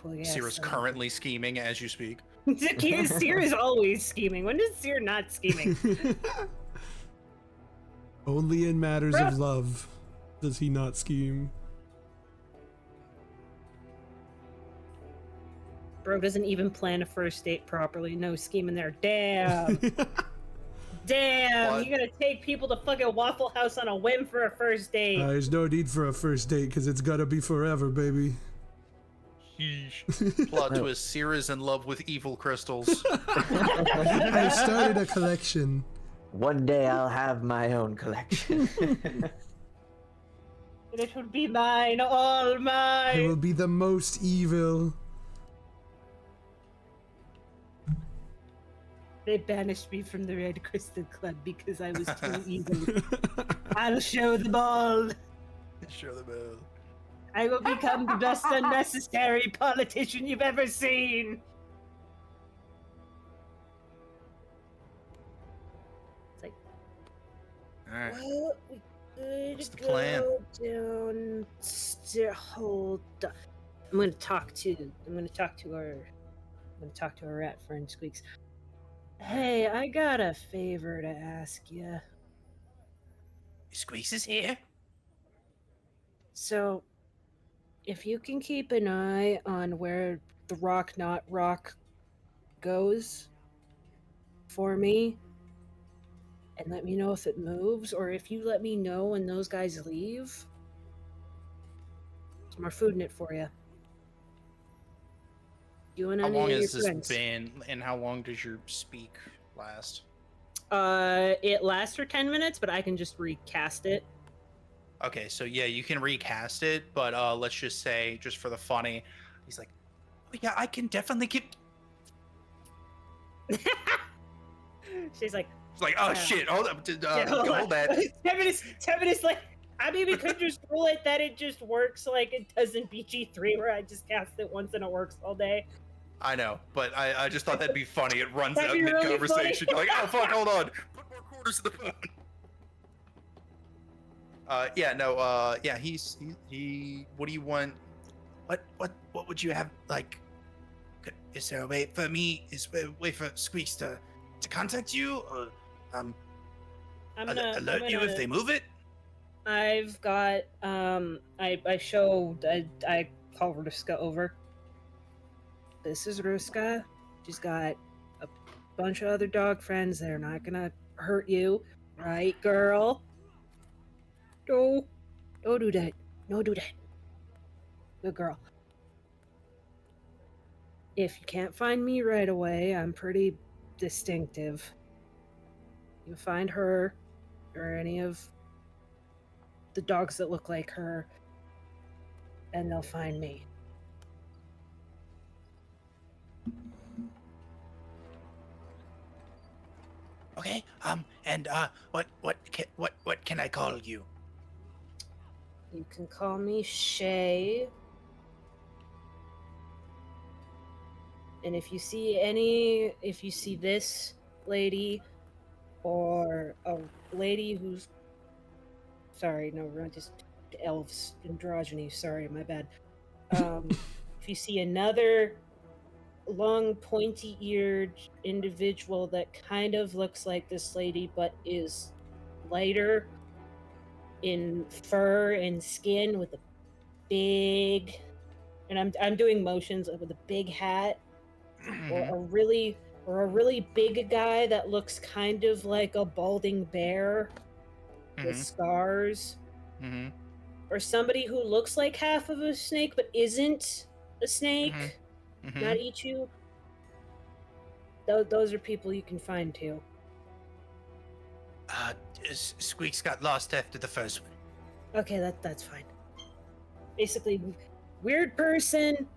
Syr'Aviss currently scheming as you speak. Seer is always scheming. When is Seer not scheming? Only in matters of love does he not scheme. Bro doesn't even plan a first date properly. No scheming there. Damn. Damn. What? You're gonna take people to fucking Waffle House on a whim for a first date. There's no need for a first date because it's gotta be forever, baby. Plot twist: Syr'Aviss in love with evil crystals. I started a collection. One day I'll have my own collection. It would be mine, all I mine. will be the most evil. They banished me from the Red Crystal Club because I was too evil. I'll show them all. Show the bell. I will become the best unnecessary politician you've ever seen. It's like, All right. well, we could What's the go plan? down. Hold on. I'm gonna talk to our rat friend Squeaks. Hey, I got a favor to ask you. Squeaks is here. So, if you can keep an eye on where the rock not rock goes for me, and let me know if it moves, or if you let me know when those guys leave, some more food in it for you. You and How any long of your has this friends. been, and how long does your speak last? It lasts for 10 minutes, but I can just recast it. Okay, so yeah, you can recast it, but let's just say, just for the funny, he's like, oh, yeah, I can definitely get. She's like, It's like, oh Yeah. shit, hold up, yeah, hold on. hold that. 10 minutes like, I mean, we could just rule it that it just works like it does in BG3, where I just cast it once and it works all day. I know, but I just thought that'd be funny. It runs That'd out be really mid-conversation. funny. You're like, oh, fuck, hold on. Put more quarters in the phone. He, what do you want? What would you have, like, is there a way for me, is there a way for Squeaks to contact you? Or, I'm gonna alert you if they move it? I've got I call Ruska over. This is Ruska. She's got a bunch of other dog friends that are not gonna hurt you, right, girl? No, don't do that. No, do that. Good girl. If you can't find me right away, I'm pretty distinctive. You find her or any of the dogs that look like her, and they'll find me. Okay. What can I call you? You can call me Shay. And if you see this lady, or a lady who's, sorry, no, we're not just elves, androgyny, sorry, my bad. If you see another long, pointy-eared individual that kind of looks like this lady, but is lighter in fur and skin with a big, and I'm doing motions with a big hat, or a really big guy that looks kind of like a balding bear with scars, or somebody who looks like half of a snake but isn't a snake, not eat you. Those are people you can find too. Squeaks got lost after the first one. Okay, that's fine. Basically, weird person,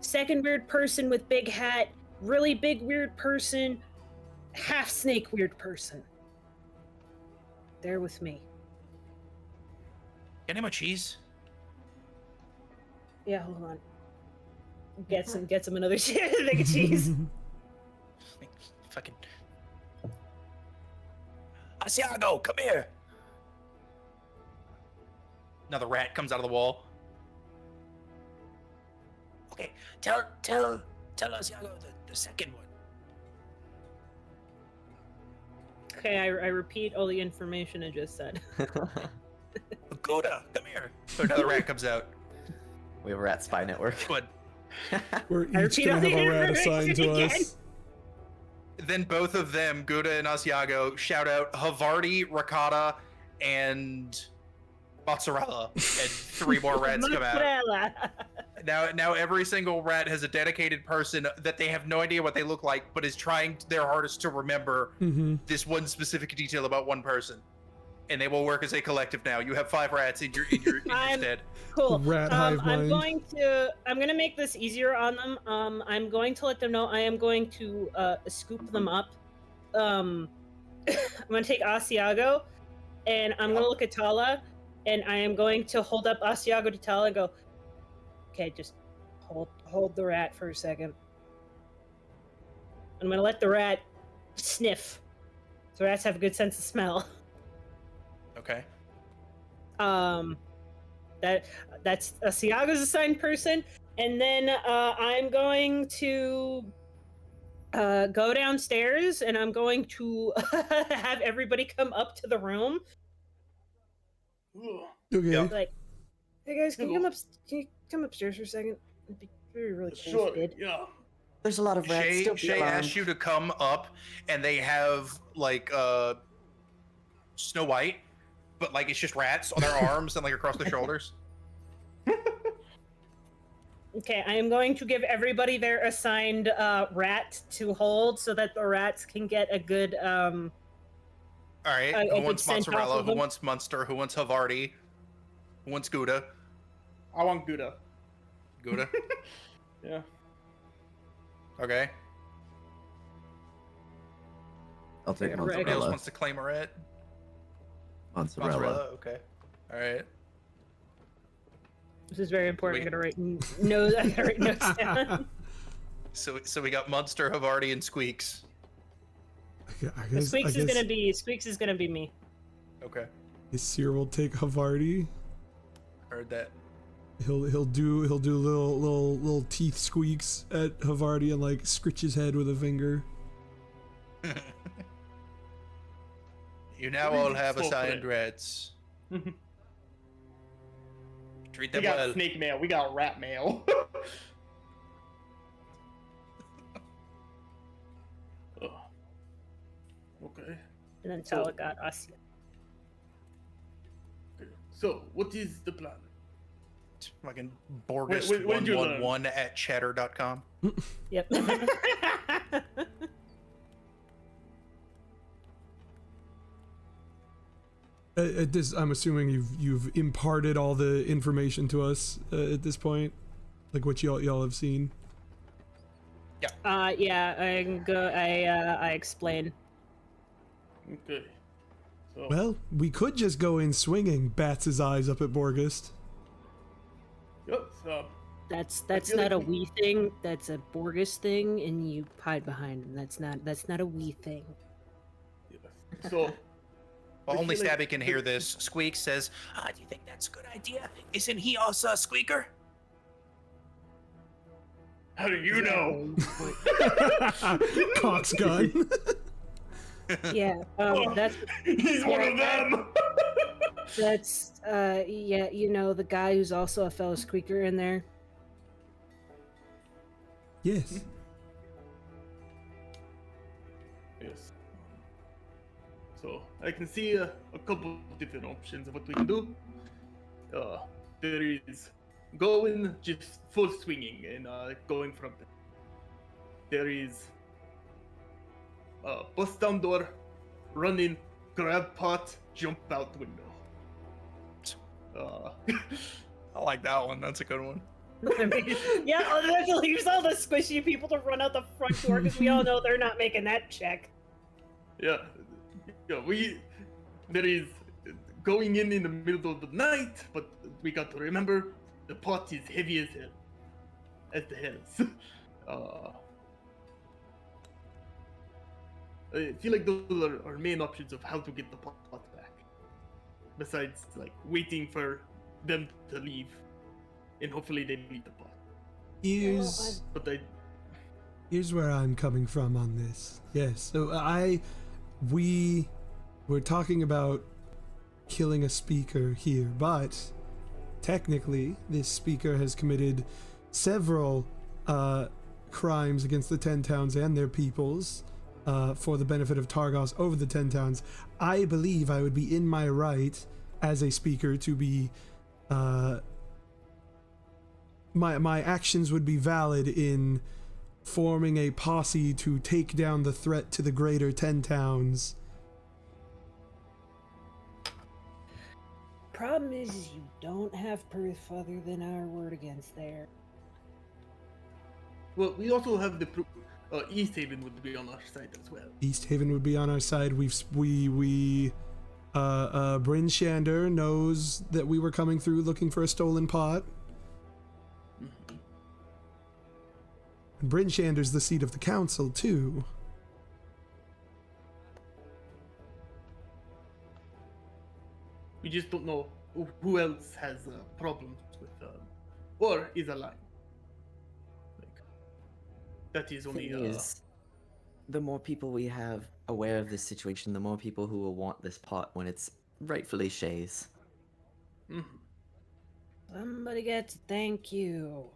second weird person with big hat, really big weird person, half snake weird person. They're with me. Get him a cheese. Yeah, hold on. Get some another thing of cheese. Fucking Asiago, come here. Another rat comes out of the wall. Okay, tell Asiago the second one. Okay, I repeat all the information I just said. Gouda, come here. So another rat comes out. We have a rat spy network. But We're I each repeat gonna all have the a rat assigned to information us. then both of them, Gouda and Asiago, shout out Havarti, Ricotta, and Mozzarella, and 3 more rats come out. Mozzarella. Now every single rat has a dedicated person that they have no idea what they look like, but is trying their hardest to remember this one specific detail about one person. And they will work as a collective now. You have 5 rats in your stead. Cool. Rat hive I'm mind. I'm gonna make this easier on them. I'm going to let them know I am going to scoop them up. I'm gonna take Asiago, and I'm gonna look at Tala, and I am going to hold up Asiago to Tala and go, okay, just hold the rat for a second. I'm gonna let the rat sniff. So rats have a good sense of smell. Okay. That's Asiago's assigned person, and then I'm going to go downstairs, and I'm going to have everybody come up to the room. Okay. Like, hey guys, can you come upstairs for a second? It'd be really cool. Sure. if you did. Yeah. There's a lot of rats. Still be Shay alarmed. asked you to come up, and they have like Snow White, but like it's just rats on their arms and like across their shoulders. Okay, I am going to give everybody their assigned rat to hold, so that the rats can get a good. All right. A Who good wants scent off Mozzarella? of Who them. wants Munster? Who wants Havarti? Who wants Gouda? I want Gouda. Gouda. Yeah. Okay. I'll take Yeah, Somebody else mozzarella. wants to claim a rat? Mozzarella. Mozzarella. Okay. All right. This is very important. Wait. I gotta write notes down. So we got Munster, Havarti, and Squeaks. Squeaks is gonna be me. Okay, Seer will take Havarti. heard that. He'll do little teeth squeaks at Havarti and like scritch his head with a finger. You now all have assigned reds. Treat them We got well. snake mail. We got rat mail. Oh. Okay. And then Tala got us. Okay. So, what is the plan? Fucking What did you Borgist111 at cheddar.com. Yep. At this, I'm assuming you've imparted all the information to us at this point, like what y'all have seen. Yeah, I explain. Okay. So, Well, we could just go in swinging. Bats his eyes up at Borgist. yes, That's feel not a like we thing. That's a Borgist thing, and you hide behind him. That's not a we thing. yes. So, Well, I only feel like Stabi can hear this. Squeak says, do you think that's a good idea? Isn't he also a squeaker? how do you know? Cock's gun. Yeah, that's He's one of them. that's yeah, you know, the guy who's also a fellow squeaker in there. Yes. Yes. So I can see a couple of different options of what we can do. There is going just full swinging and going from there. There is bust down door, run in, grab pot, jump out the window. I like that one. That's a good one. Yeah, that leaves all the squishy people to run out the front door because we all know they're not making that check. Yeah, there is going in the middle of the night, but we got to remember the pot is heavy as hell, as the hells. I feel like those are our main options of how to get the pot back. Besides, like, waiting for them to leave, and hopefully they leave the pot. Here's where I'm coming from on this. Yes, so we were talking about killing a speaker here, but technically this speaker has committed several crimes against the 10 towns and their peoples for the benefit of Targos over the 10 towns. I believe I would be in my right as a speaker to be my actions would be valid in forming a posse to take down the threat to the greater 10 towns. Problem is you don't have proof other than our word against there. Well, we also have the East Haven would be on our side as well. East Haven would be on our side. Bryn Shander knows that we were coming through looking for a stolen pot. Mm-hmm. And Bryn Shander's the seat of the council too. We just don't know who else has problems with, or is aligned. Like, that is only. Thing is, the more people we have aware of this situation, the more people who will want this pot when it's rightfully Shay's. Mhm. Somebody gets thank you.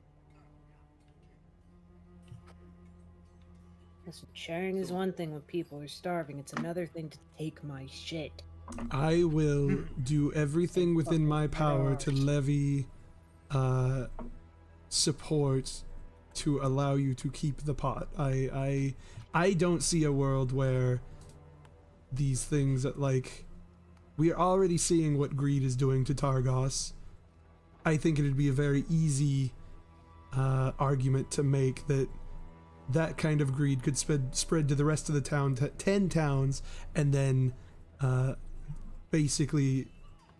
Listen, sharing is one thing when people are starving. It's another thing to take my shit. I will do everything within my power to levy support to allow you to keep the pot. I don't see a world where these things that, like, we are already seeing what greed is doing to Targos. I think it'd be a very easy argument to make that kind of greed could spread to the rest of the town, 10 towns, and then basically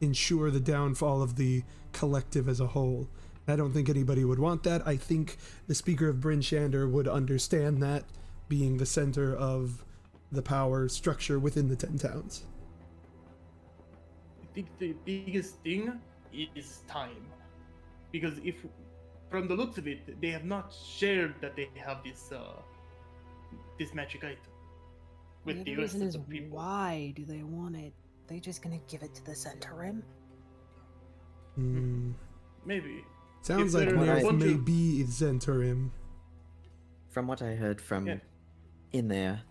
ensure the downfall of the collective as a whole. I don't think anybody would want that. I think the Speaker of Bryn Shander would understand that, being the center of the power structure within the 10 towns. I think the biggest thing is time. Because if, from the looks of it, they have not shared that they have this this magic item with the rest reason of is the people. why do they want it? They just gonna give it to the Centarim? Maybe. Sounds If like they're- Nerf want may to- be Zentarim. From what I heard from Yeah. in there,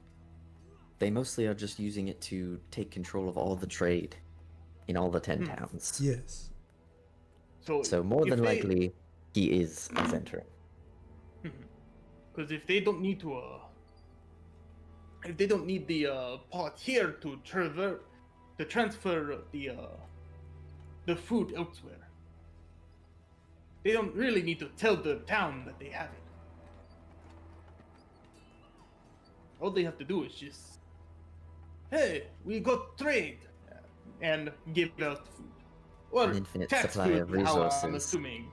they mostly are just using it to take control of all the trade in all the 10 towns. Yes. So more if than they- likely, he is a Zentarim. Because if they don't need to, if they don't need the pot here to transfer the food elsewhere, they don't really need to tell the town that they have it. All they have to do is just, hey, we got trade, and give out food. Or An infinite tax supply food, of how I'm resources. assuming.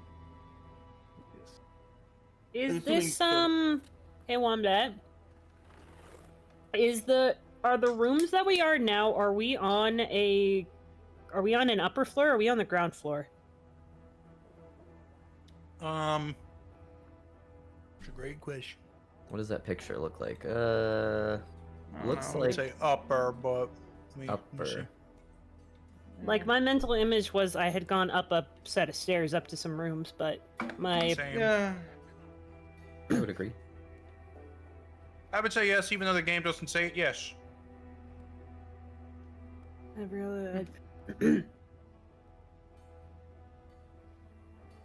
Is I'm this assuming hey Wombat? Are the rooms that we are now, are we on an upper floor or are we on the ground floor? It's a great question. What does that picture look like? I don't Looks know. I would like say upper, but let me see. upper. Like my mental image was I had gone up a set of stairs up to some rooms, but my Same. Yeah. I would agree. I would say yes, even though the game doesn't say it. Yes.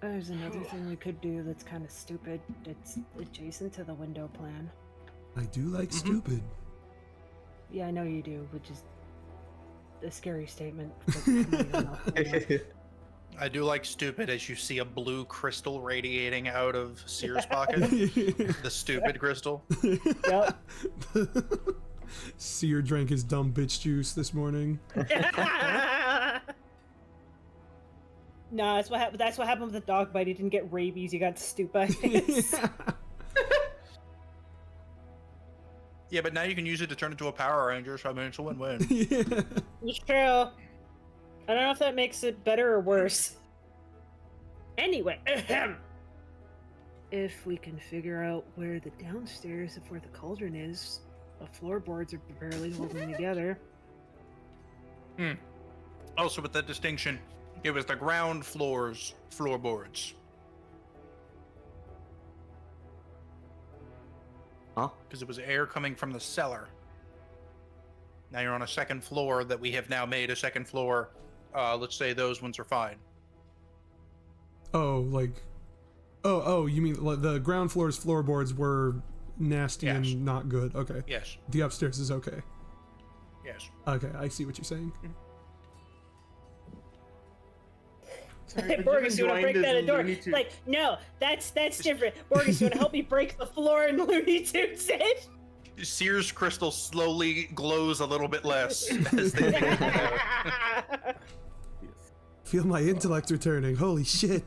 There's another thing we could do that's kind of stupid. It's adjacent to the window plan. I do like stupid. Yeah, I know you do, which is a scary statement. But I'm not even know. I do like stupid as you see a blue crystal radiating out of Seer's pocket. The stupid crystal. Yep. Seer drank his dumb bitch juice this morning. No, that's what happened. That's what happened with the dog bite. He didn't get rabies. He got stupitis. Yeah, but now you can use it to turn into a Power Ranger, so I mean, it's a win-win. Yeah. It's true. I don't know if that makes it better or worse. Anyway, If we can figure out where the downstairs of where the cauldron is, the floorboards are barely holding together. Also, with that distinction, it was the ground floor's floorboards. Huh? Because it was air coming from the cellar. Now you're on a second floor that we have now made a second floor. Let's say those ones are fine. Oh, like, oh, you mean like the ground floor's floorboards were nasty Yes. and not good? Okay. Yes. The upstairs is okay. Yes. Okay, I see what you're saying. Sorry, but Borgist, you want to joined break as that a in door? Looney Tunes. Like, no, that's different. Borgist, you want to help me break the floor in Looney Tunes? Seer's crystal slowly glows a little bit less as they begin to go. Feel my intellect returning. Holy shit.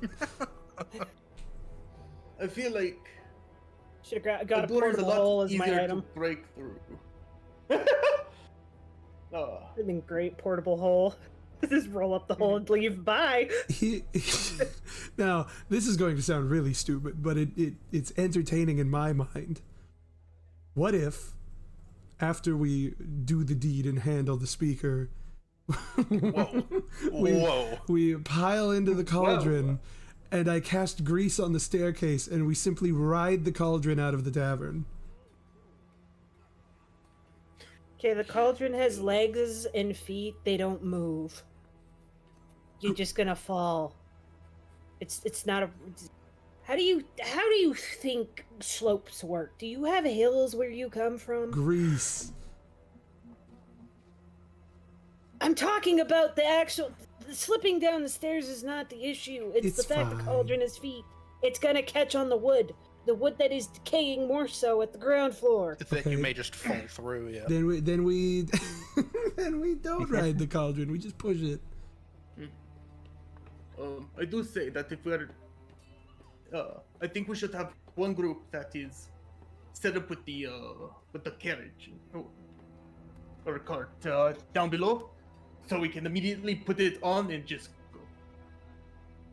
I feel like Should have got a the door is a portable hole lot as my easier to item. break through. Oh. Would have been great portable hole. Just roll up the hole and leave. Bye. Now, this is going to sound really stupid, but it's entertaining in my mind. What if, after we do the deed and handle the speaker, Whoa. we pile into the cauldron, and I cast grease on the staircase, and we simply ride the cauldron out of the tavern? Okay, the cauldron has legs and feet. They don't move. You're just gonna fall. It's not a. How do you think slopes work? Do you have hills where you come from? Grease. I'm talking about the actual. Slipping down the stairs is not the issue. It's the It's fact fine. the cauldron has feet. It's gonna catch on the wood. The wood that is decaying more so at the ground floor. That Okay. you may just fall through, yeah. Then we then we don't ride the cauldron. We just push it. I do say that if we're I think we should have one group that is set up with the carriage or cart down below, so we can immediately put it on and just go.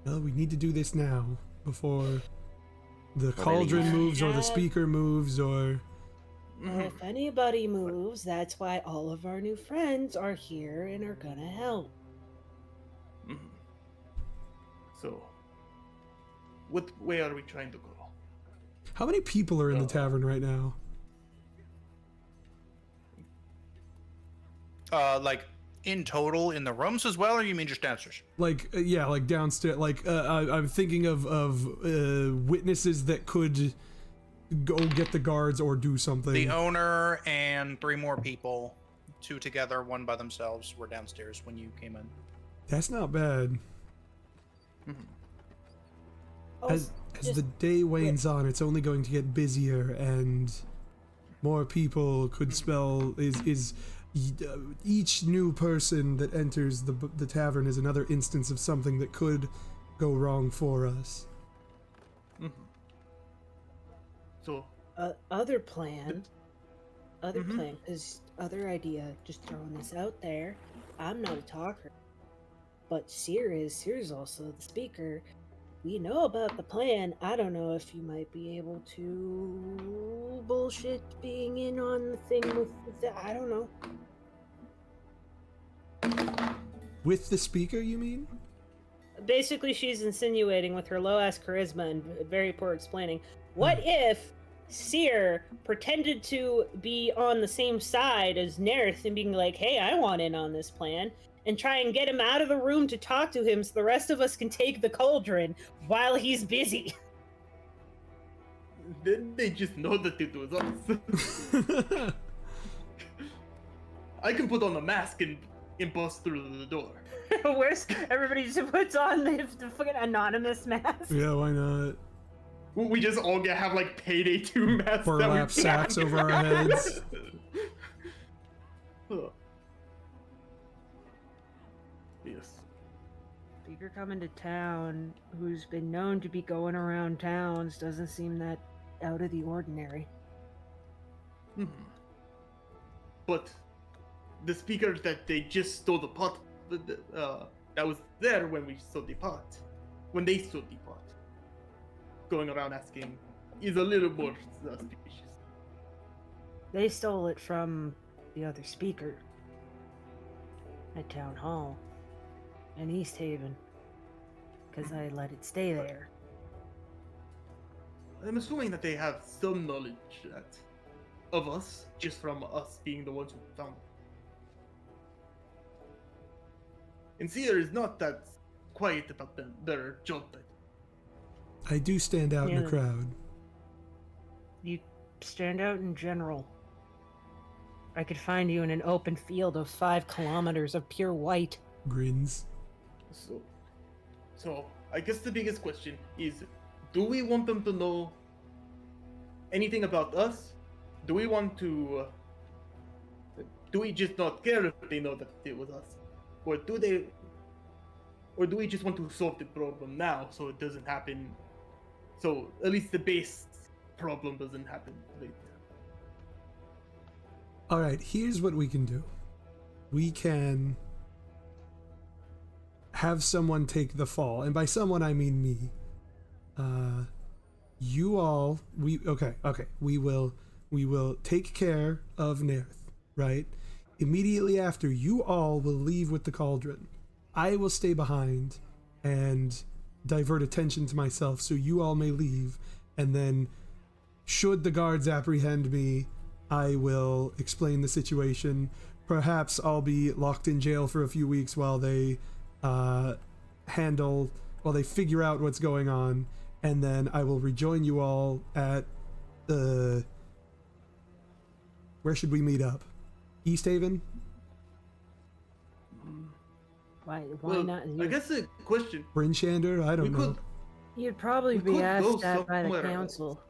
Well, we need to do this now before the they cauldron leave. moves or the Yeah. speaker moves or. Well, if anybody moves, that's why all of our new friends are here and are gonna help. Mhm. So, what way are we trying to go? How many people are in the Oh. tavern right now? Like in total in the rooms as well, or you mean just downstairs? Like, yeah, like downstairs. Like, I'm thinking of witnesses that could go get the guards or do something. The owner and 3 more people, 2 together, 1 by themselves, were downstairs when you came in. That's not bad. As just- the day wanes on, it's only going to get busier, and more people could spell each new person that enters the tavern is another instance of something that could go wrong for us. So, other plan, Mhm. is other idea. Just throwing this out there. I'm not a talker, but Syr's also the speaker. We know about the plan. I don't know if you might be able to bullshit being in on the thing with the, I don't know. With the speaker, you mean? Basically, she's insinuating with her low ass charisma and very poor explaining. What if Syr pretended to be on the same side as Nerith and being like, hey, I want in on this plan, and try and get him out of the room to talk to him so the rest of us can take the cauldron while he's busy? then they just know that it was us. I can put on a mask and bust through the door. Where's everybody just puts on the fucking anonymous mask? Yeah, why not? We just all have like Payday 2 masks. Burlap sacks over our heads. Huh. Yes. Speaker coming to town, who's been known to be going around towns, doesn't seem that out of the ordinary. But the speaker that they just stole the pot, that was there when we stole the pot, when they stole the pot, going around asking, is a little more suspicious. They stole it from the other speaker at Town Hall in East Haven, because I let it stay there. I'm assuming that they have some knowledge of us, just from us being the ones who found it. And Seer is not that quiet about their job title. I do stand out in Yeah. the crowd. You stand out in general. I could find you in an open field of 5 kilometers of pure white. Grins. So I guess the biggest question is, do we want them to know anything about us? Do we want to? Do we just not care if they know that it was us, or do they? Or do we just want to solve the problem now so it doesn't happen? So at least the base problem doesn't happen later. All right, here's what we can do. We can have someone take the fall, and by someone I mean me. You all, we will take care of Nerith, right? Immediately after, you all will leave with the cauldron. I will stay behind and divert attention to myself so you all may leave, and then should the guards apprehend me, I will explain the situation. Perhaps I'll be locked in jail for a few weeks while they figure out what's going on, and then I will rejoin you all at the... Where should we meet up? East Haven? Why Well, not? I guess the question. Brinchander? I don't We know. could. You'd probably we be could go asked that by the somewhere else. council.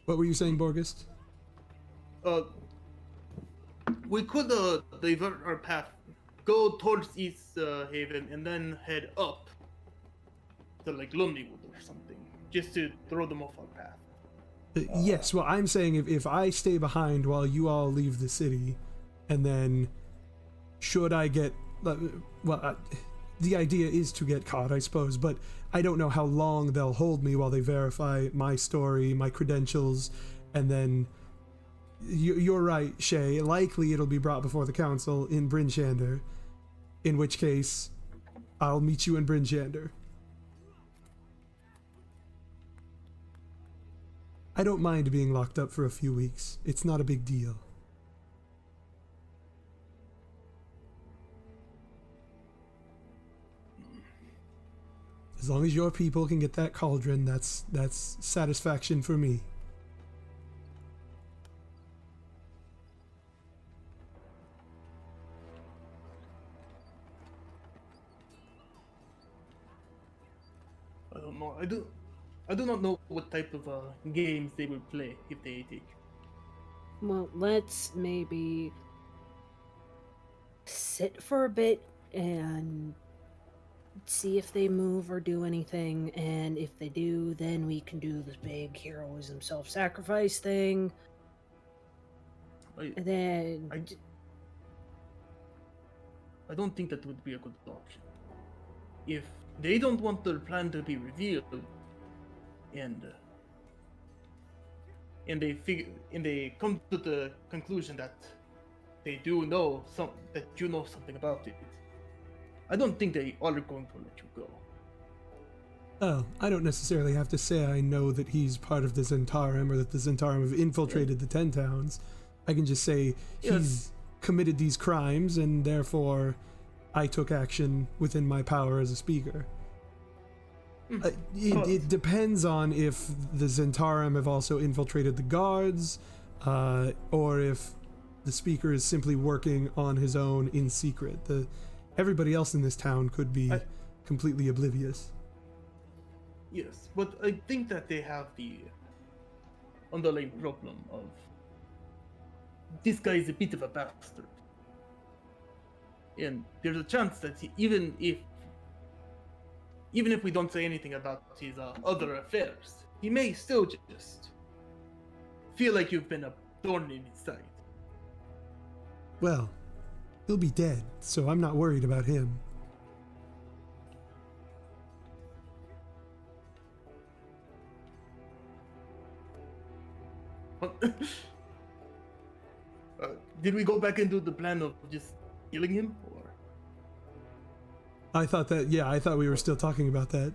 What were you saying, Borgist? We could divert our path go towards East Haven and then head up to like Lonelywood or something, just to throw them off our path. Yes, well, I'm saying if I stay behind while you all leave the city, and then should I get, the idea is to get caught, I suppose, but I don't know how long they'll hold me while they verify my story, my credentials, and then you're right, Shay, likely it'll be brought before the council in Bryn Shander, in which case I'll meet you in Bryn Shander. I don't mind being locked up for a few weeks. It's not a big deal. As long as your people can get that cauldron, that's satisfaction for me. I don't know. I do not know what type of games they will play if they take. Well, let's maybe sit for a bit and see if they move or do anything, and if they do, then we can do this big heroism self-sacrifice thing. And then I don't think that would be a good option. If they don't want their plan to be revealed, and they come to the conclusion that they do know that you know something about it, I don't think they are going to let you go. Oh, I don't necessarily have to say I know that he's part of the Zentarum or that the Zentarum have infiltrated the 10 towns. I can just say he's committed these crimes and therefore I took action within my power as a speaker. It depends on if the Zentarum have also infiltrated the guards, or if the speaker is simply working on his own in secret. Everybody else in this town could be completely oblivious. Yes, but I think that they have the underlying problem of this guy is a bit of a bastard. And there's a chance that even if we don't say anything about his other affairs, he may still just feel like you've been a thorn in his side. Well, he'll be dead, so I'm not worried about him. Did we go back into the plan of just killing him, or? I thought we were still talking about that.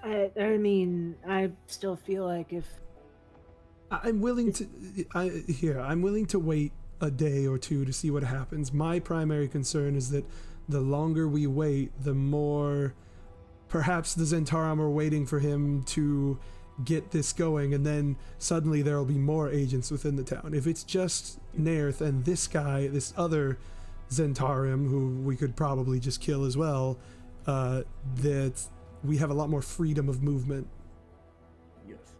I mean, I still feel like if I'm willing to wait a day or two to see what happens. My primary concern is that the longer we wait, the more perhaps the Zentarum are waiting for him to get this going, and then suddenly there will be more agents within the town. If it's just Nairth and this guy, this other Zentarum, who we could probably just kill as well, that we have a lot more freedom of movement. Yes,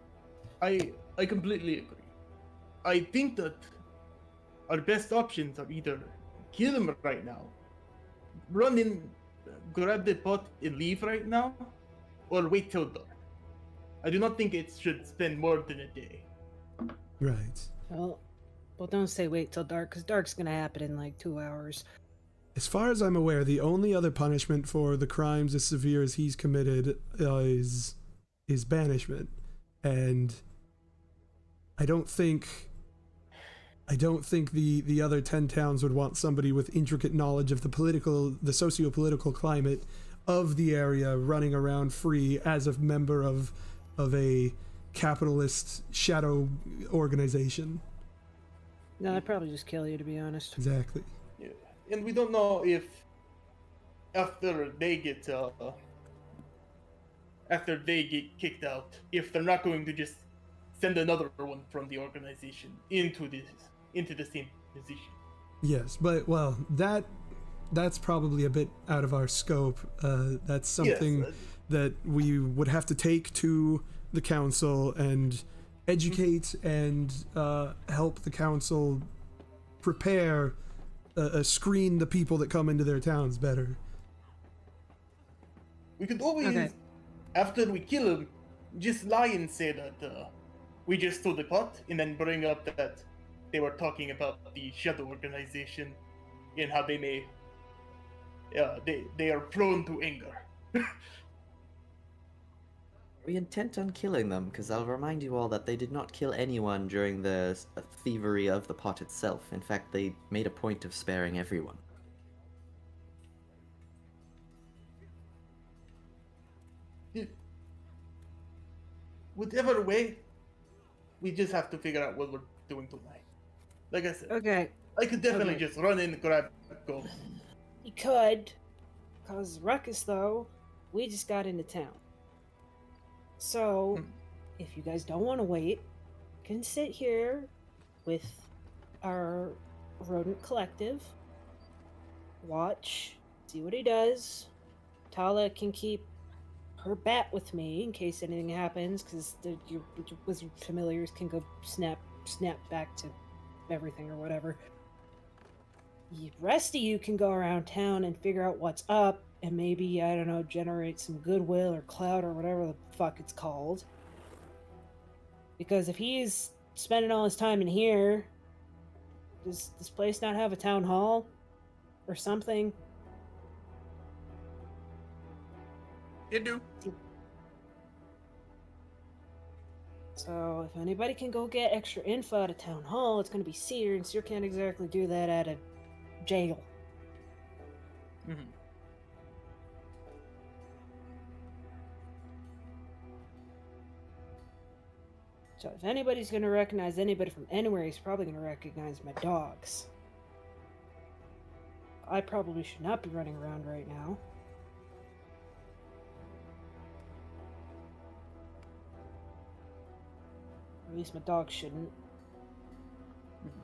I completely agree. I think that our best options are either kill him right now, run in, grab the pot and leave right now, or wait till dark. I do not think it should spend more than a day. Right. well, don't say wait till dark, because dark's gonna happen in like 2 hours. As far as I'm aware, the only other punishment for the crimes as severe as he's committed is banishment, and I don't think the other 10 towns would want somebody with intricate knowledge of the socio-political climate of the area running around free as a member of a capitalist shadow organization. No, I'd probably just kill you, to be honest. Exactly. Yeah. And we don't know if after they get kicked out, if they're not going to just send another one from the organization into the same position. Yes, but well, that's probably a bit out of our scope. That's something that we would have to take to the council and educate and help the council prepare screen the people that come into their towns better. We could always, Okay. after we kill him, just lie and say that we just stole the pot, and then bring up that they were talking about the shadow organization and how they may, they are prone to anger. We intent on killing them, because I'll remind you all that they did not kill anyone during the thievery of the pot itself. In fact, they made a point of sparing everyone. Whatever way, we just have to figure out what we're doing tonight. Like I said, Okay. I could definitely Okay. just run in, grab, go. You could cause ruckus, though. We just got into town. So, if you guys don't want to wait, you can sit here with our rodent collective, watch, see what he does. Tala can keep her bat with me in case anything happens, because your wizard familiars can go snap back to everything or whatever. The rest of you can go around town and figure out what's up, and maybe, I don't know, generate some goodwill or clout or whatever the fuck it's called. Because if he's spending all his time in here, does this place not have a town hall or something? You do. So if anybody can go get extra info at a town hall, it's going to be Seer, and Seer can't exactly do that at a jail. Mm-hmm. So if anybody's going to recognize anybody from anywhere, he's probably going to recognize my dogs. I probably should not be running around right now. Or at least my dogs shouldn't.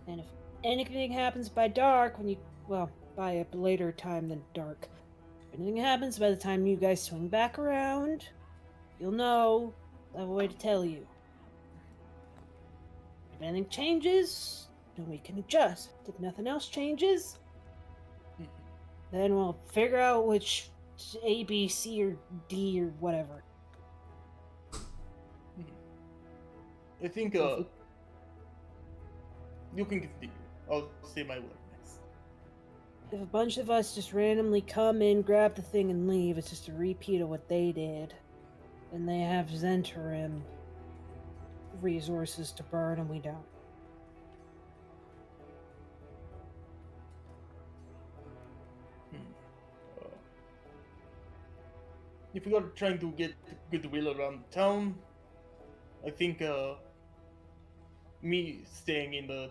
And if anything happens by dark, by a later time than dark, if anything happens by the time you guys swing back around, you'll know. I have a way to tell you. If anything changes, then we can adjust. If nothing else changes, then we'll figure out which A, B, C, or D, or whatever. I think, you can continue. I'll say my word next. If a bunch of us just randomly come in, grab the thing, and leave, it's just a repeat of what they did. And they have Zentarim resources to burn, and we don't. If we are trying to get goodwill around town, I think me staying in the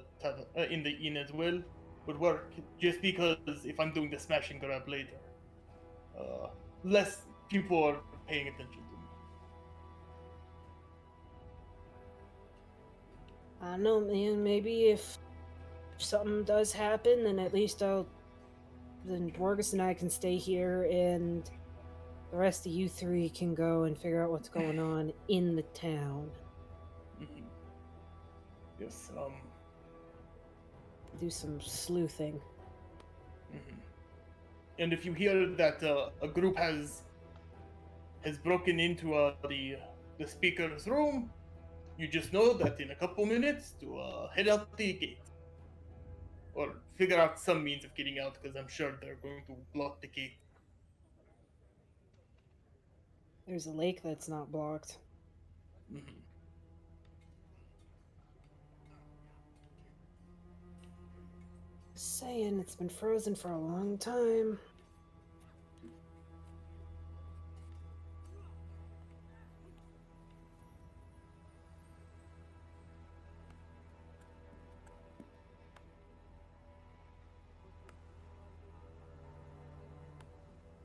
inn as well would work. Just because if I'm doing the smash and grab later, less people are paying attention to me. I don't know, man. Maybe if something does happen, then at least then Borgist and I can stay here, and the rest of you three can go and figure out what's going on in the town. Mm-hmm. Yes. Do some sleuthing. Mm-hmm. And if you hear that a group has broken into the speaker's room, you just know that in a couple minutes to head out the gate. Or figure out some means of getting out, because I'm sure they're going to block the gate. There's a lake that's not blocked. Mm-hmm. Saying it's been frozen for a long time.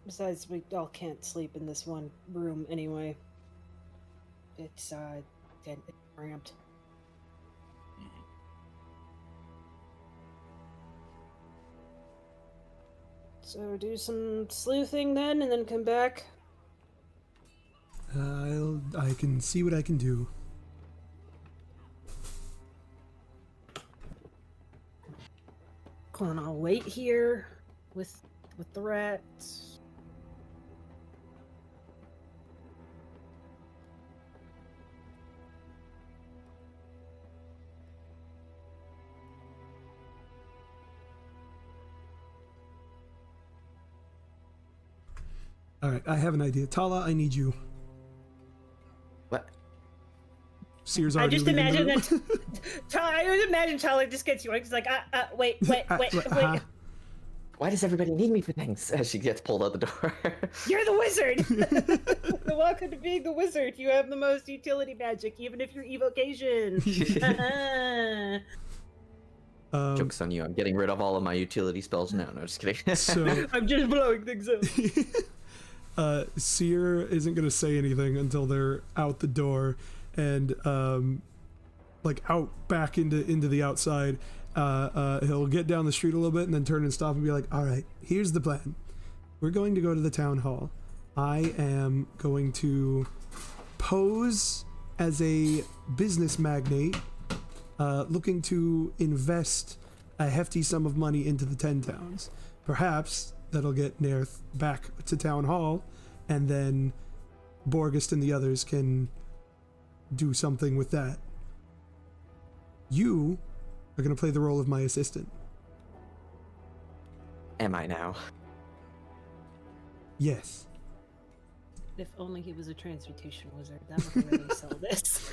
Besides, we all can't sleep in this one room anyway. It's cramped. So do some sleuthing then, and then come back. I can see what I can do. Gonna wait here with the rats. All right, I have an idea. Tala, I need you. What? Sears I already just leaving the imagine room. that. I would imagine Charlie just gets you. He's like, wait. Why does everybody need me for things? As she gets pulled out the door. You're the wizard. Welcome to being the wizard. You have the most utility magic, even if you're evocation. Joke's on you. I'm getting rid of all of my utility spells now. No, just kidding. So I'm just blowing things up. Sear isn't gonna say anything until they're out the door and like out back into the outside. He'll get down the street a little bit and then turn and stop and be like, all right, here's the plan. We're going to go to the town hall. I am going to pose as a business magnate looking to invest a hefty sum of money into the 10 towns. Perhaps that'll get Nerth back to town hall, and then Borgist and the others can do something with that. You are going to play the role of my assistant. Am I now? Yes. If only he was a transmutation wizard, that would really sell this.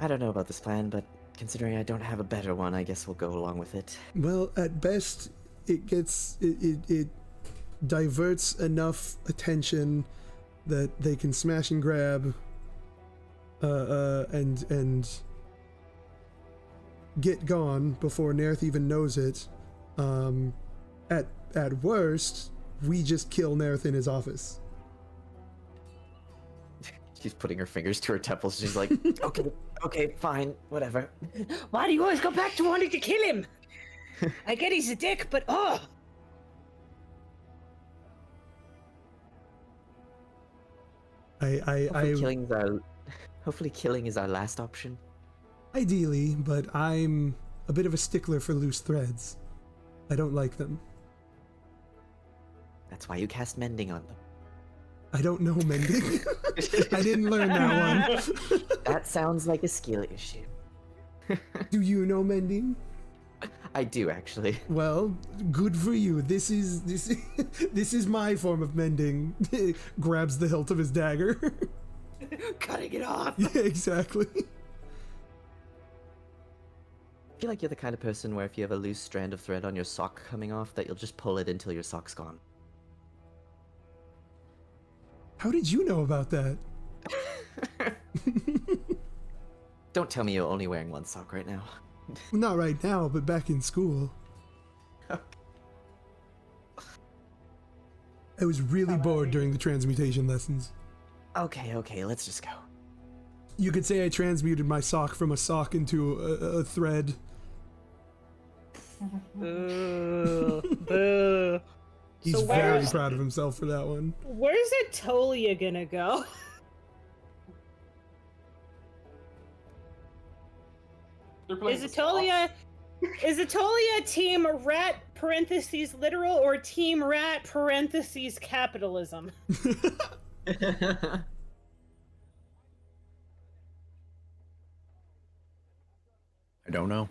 I don't know about this plan, but considering I don't have a better one, I guess we'll go along with it. Well, at best, it diverts enough attention that they can smash and grab and get gone before Nerth even knows it. At worst, we just kill Nerth in his office. She's putting her fingers to her temples. She's like, okay, fine, whatever. Why do you always go back to wanting to kill him? I get he's a dick, but oh. Hopefully killing is our last option. Ideally, but I'm a bit of a stickler for loose threads. I don't like them. That's why you cast mending on them. I don't know mending. I didn't learn that one. That sounds like a skill issue. Do you know mending? I do, actually. Well, good for you. This is my form of mending. Grabs the hilt of his dagger. Cutting it off. Yeah, exactly. I feel like you're the kind of person where if you have a loose strand of thread on your sock coming off, that you'll just pull it until your sock's gone. How did you know about that? Don't tell me you're only wearing one sock right now. Not right now, but back in school. I was really bored during the transmutation lessons. Okay, let's just go. You could say I transmuted my sock from a sock into a thread. Boo. He's So very where's- proud of himself for that one. Where's Atolia gonna go? Is Atolia team rat parentheses literal or team rat parentheses capitalism? I don't know.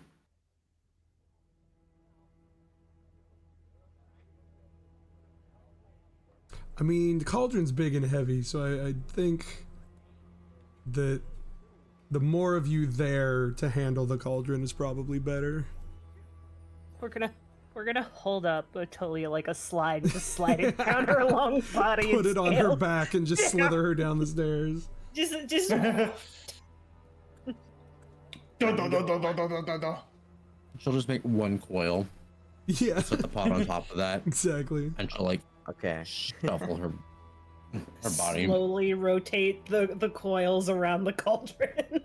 I mean, the cauldron's big and heavy, so I think that the more of you there to handle the cauldron is probably better. We're gonna hold up Atolia like a slide, just slide it down her long body. Put and it on her scale. back and just slither her down the stairs. Just She'll just make one coil, Yeah, set the pot on top of that, exactly. and she'll like Okay. shuffle her body. slowly rotate the coils around the cauldron.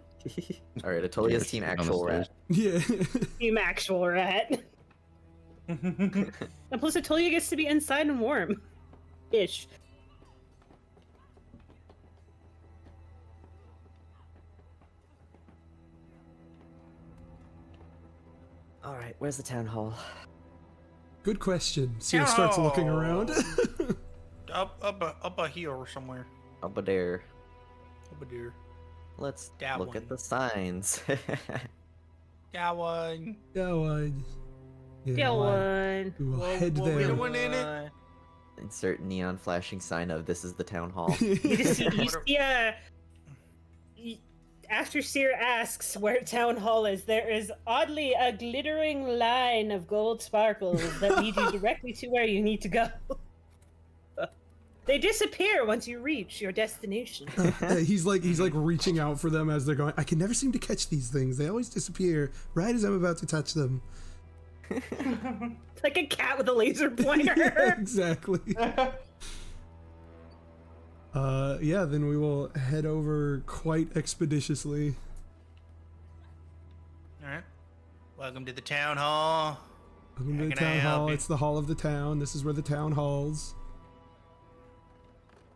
Alright, Atolia's team Down the actual rat. stairs. Yeah. Team actual rat. And plus Atolia gets to be inside and warm. Ish. All right, where's the town hall? Good question. Seer starts looking around. Up a hill or somewhere. Over there. Over there. Let's That look one. at the signs. That one. Go on. Yeah, Go on. we will Whoa, head whoa, there. we don't want in it. Insert neon flashing sign of this is the town hall. You see, after Seer asks where town hall is, there is oddly a glittering line of gold sparkles that lead you directly to where you need to go. They disappear once you reach your destination. He's like reaching out for them as they're going. I can never seem to catch these things. They always disappear right as I'm about to touch them. Like a cat with a laser pointer. Yeah, exactly. Yeah, then we will head over quite expeditiously. All right. Welcome to the town hall. Welcome to How the can I town help hall. you? It's the hall of the town. This is where the town halls.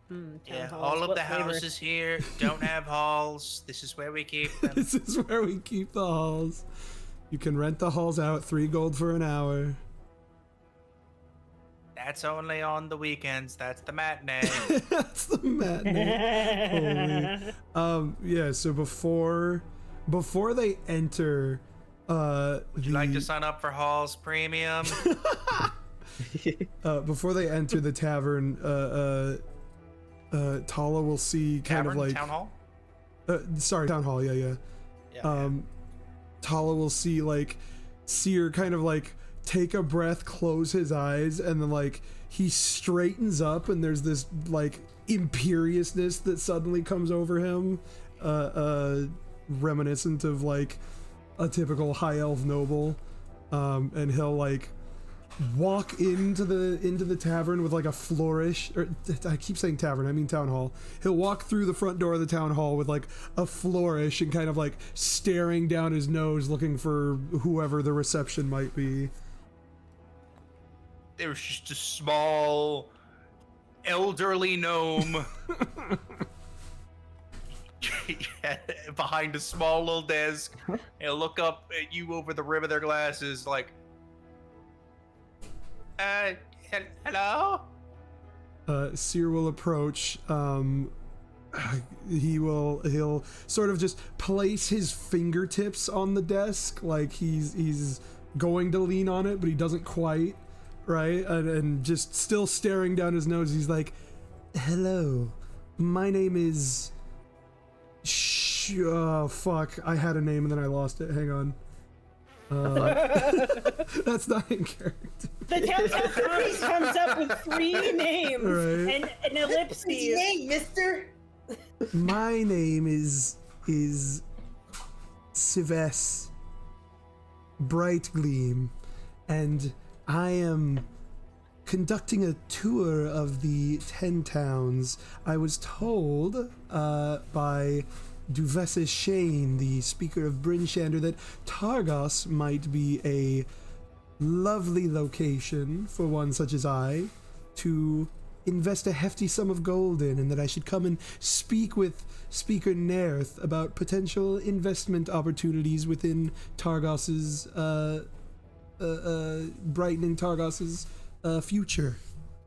Town Yeah, halls, all of what the flavor? houses here don't have halls. This is where we keep them. This is where we keep the halls. You can rent the halls out, 3 gold for an hour. That's only on the weekends. That's the matinee. That's the matinee. Holy. Yeah, so before they enter Would you like to sign up for Halls Premium? before they enter the tavern, Tala will see kind of Tavern? like Town hall? sorry, town hall, yeah. Yeah. Tala will see like Seer kind of like take a breath, close his eyes, and then like he straightens up and there's this like imperiousness that suddenly comes over him, reminiscent of like a typical high elf noble, and he'll like walk into the tavern with like a flourish, or I keep saying tavern, I mean town hall. He'll walk through the front door of the town hall with like a flourish and kind of like staring down his nose looking for whoever the reception might be. There was just a small, elderly gnome behind a small little desk. He'll look up at you over the rim of their glasses like, hello? Seer will approach. He'll sort of just place his fingertips on the desk like he's going to lean on it, but he doesn't quite, right? And just still staring down his nose, he's like, hello, my name is oh fuck, I had a name and then I lost it, hang on. That's not in character. The town priest comes up with 3 names Right. and an ellipses. Hey, mister! My name is Syr'Aviss Bright Gleam, and I am conducting a tour of the 10 towns. I was told by Duvessa Shane, the speaker of Brinchander, that Targos might be a lovely location for one such as I to invest a hefty sum of gold in, and that I should come and speak with Speaker Nerth about potential investment opportunities within Targos's brightening Targos's future.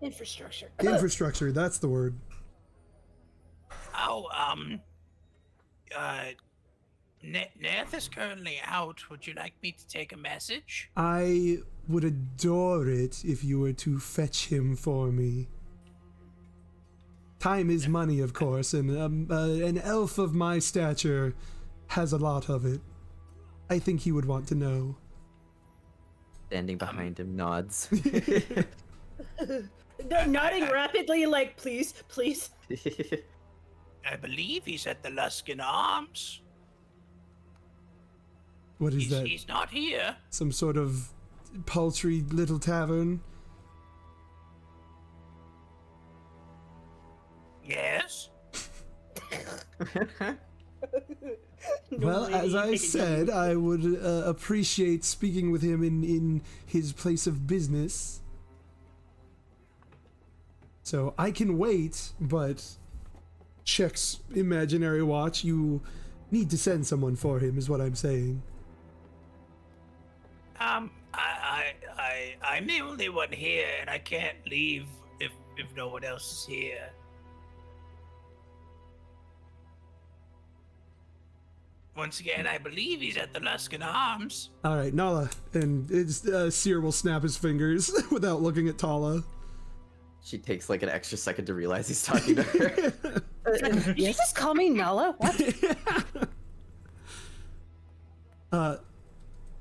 Infrastructure. Infrastructure, that's the word. Oh, Nath is currently out. Would you like me to take a message? I would adore it if you were to fetch him for me. Time is money, of course, and an elf of my stature has a lot of it. I think he would want to know. Standing behind him nods. Nodding rapidly, like, please, please. I believe he's at the Luskin Arms. What is that? He's not here. Some sort of paltry little tavern? Yes. Well, as I said, I would appreciate speaking with him in his place of business. So I can wait, but checks imaginary watch. You need to send someone for him, is what I'm saying. I'm the only one here, and I can't leave if no one else is here. Once again, I believe he's at the Luskan Arms. All right, Nala, and Seer will snap his fingers without looking at Tala. She takes like an extra second to realize he's talking to her. Did you just call me Nala? What?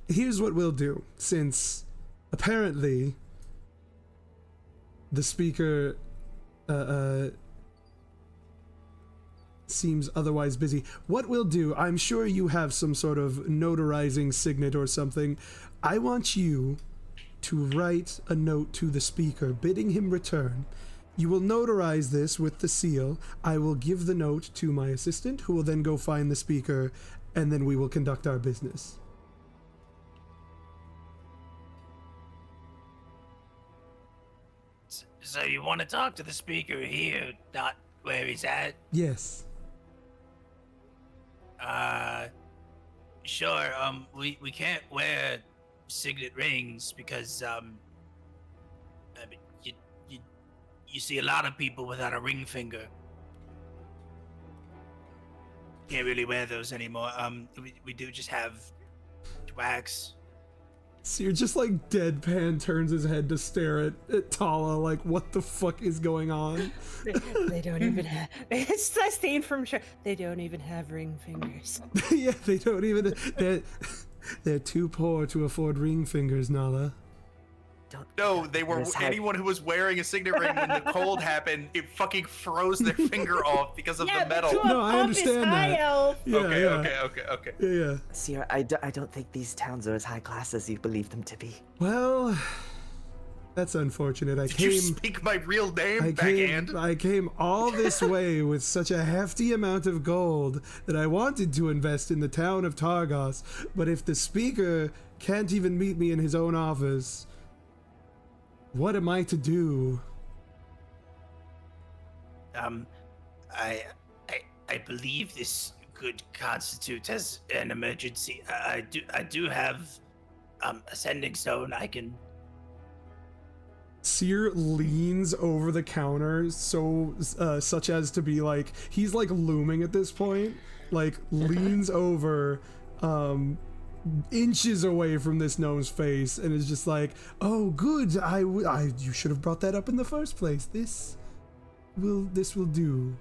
Here's what we'll do, since apparently the speaker seems otherwise busy. What we'll do, I'm sure you have some sort of notarizing signet or something. I want you to write a note to the speaker bidding him return. You will notarize this with the seal. I will give the note to my assistant, who will then go find the speaker, and then we will conduct our business. So you want to talk to the speaker here, not where he's at? Yes. Sure. We can't wear signet rings because I mean, you see a lot of people without a ring finger. Can't really wear those anymore. We do just have wax. Seer just like deadpan turns his head to stare at Tala like, what the fuck is going on? They don't even have. It's that scene from sure. They don't even have ring fingers. Yeah, they don't even. They're too poor to afford ring fingers, Nala. No, they were. Anyone who was wearing a signet ring when the cold happened, it fucking froze their finger off because of the metal. No, I understand that. Yeah, Okay. Yeah. Sierra, I don't think these towns are as high class as you believe them to be. Well, that's unfortunate. Did you speak my real name, backhand? I came all this way with such a hefty amount of gold that I wanted to invest in the town of Targos, but if the speaker can't even meet me in his own office, what am I to do? I believe this could constitute as an emergency. I do have a sending stone. I can. Seer leans over the counter such as to be like, he's like looming at this point, like leans over inches away from this gnome's face and is just like, oh good, you should have brought that up in the first place. This will do.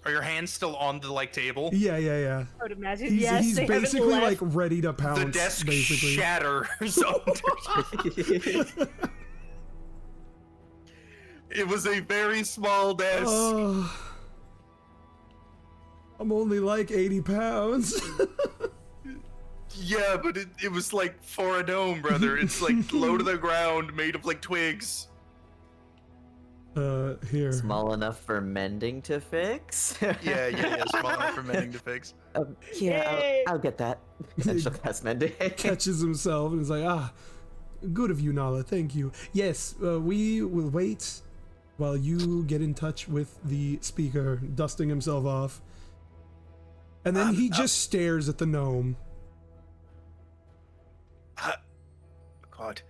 Are your hands still on the table? Yeah. I would imagine. He's basically like ready to pounce. The desk basically shatters. It was a very small desk. I'm only like 80 pounds. Yeah, but it was like for a gnome, brother. It's like low to the ground, made of like twigs. Here. Small enough for mending to fix? Yeah, small enough for mending to fix. I'll get that. And she'll cast mending. Catches himself and is like, good of you, Nala, thank you. Yes, we will wait while you get in touch with the speaker, dusting himself off. And then he just stares at the gnome. God.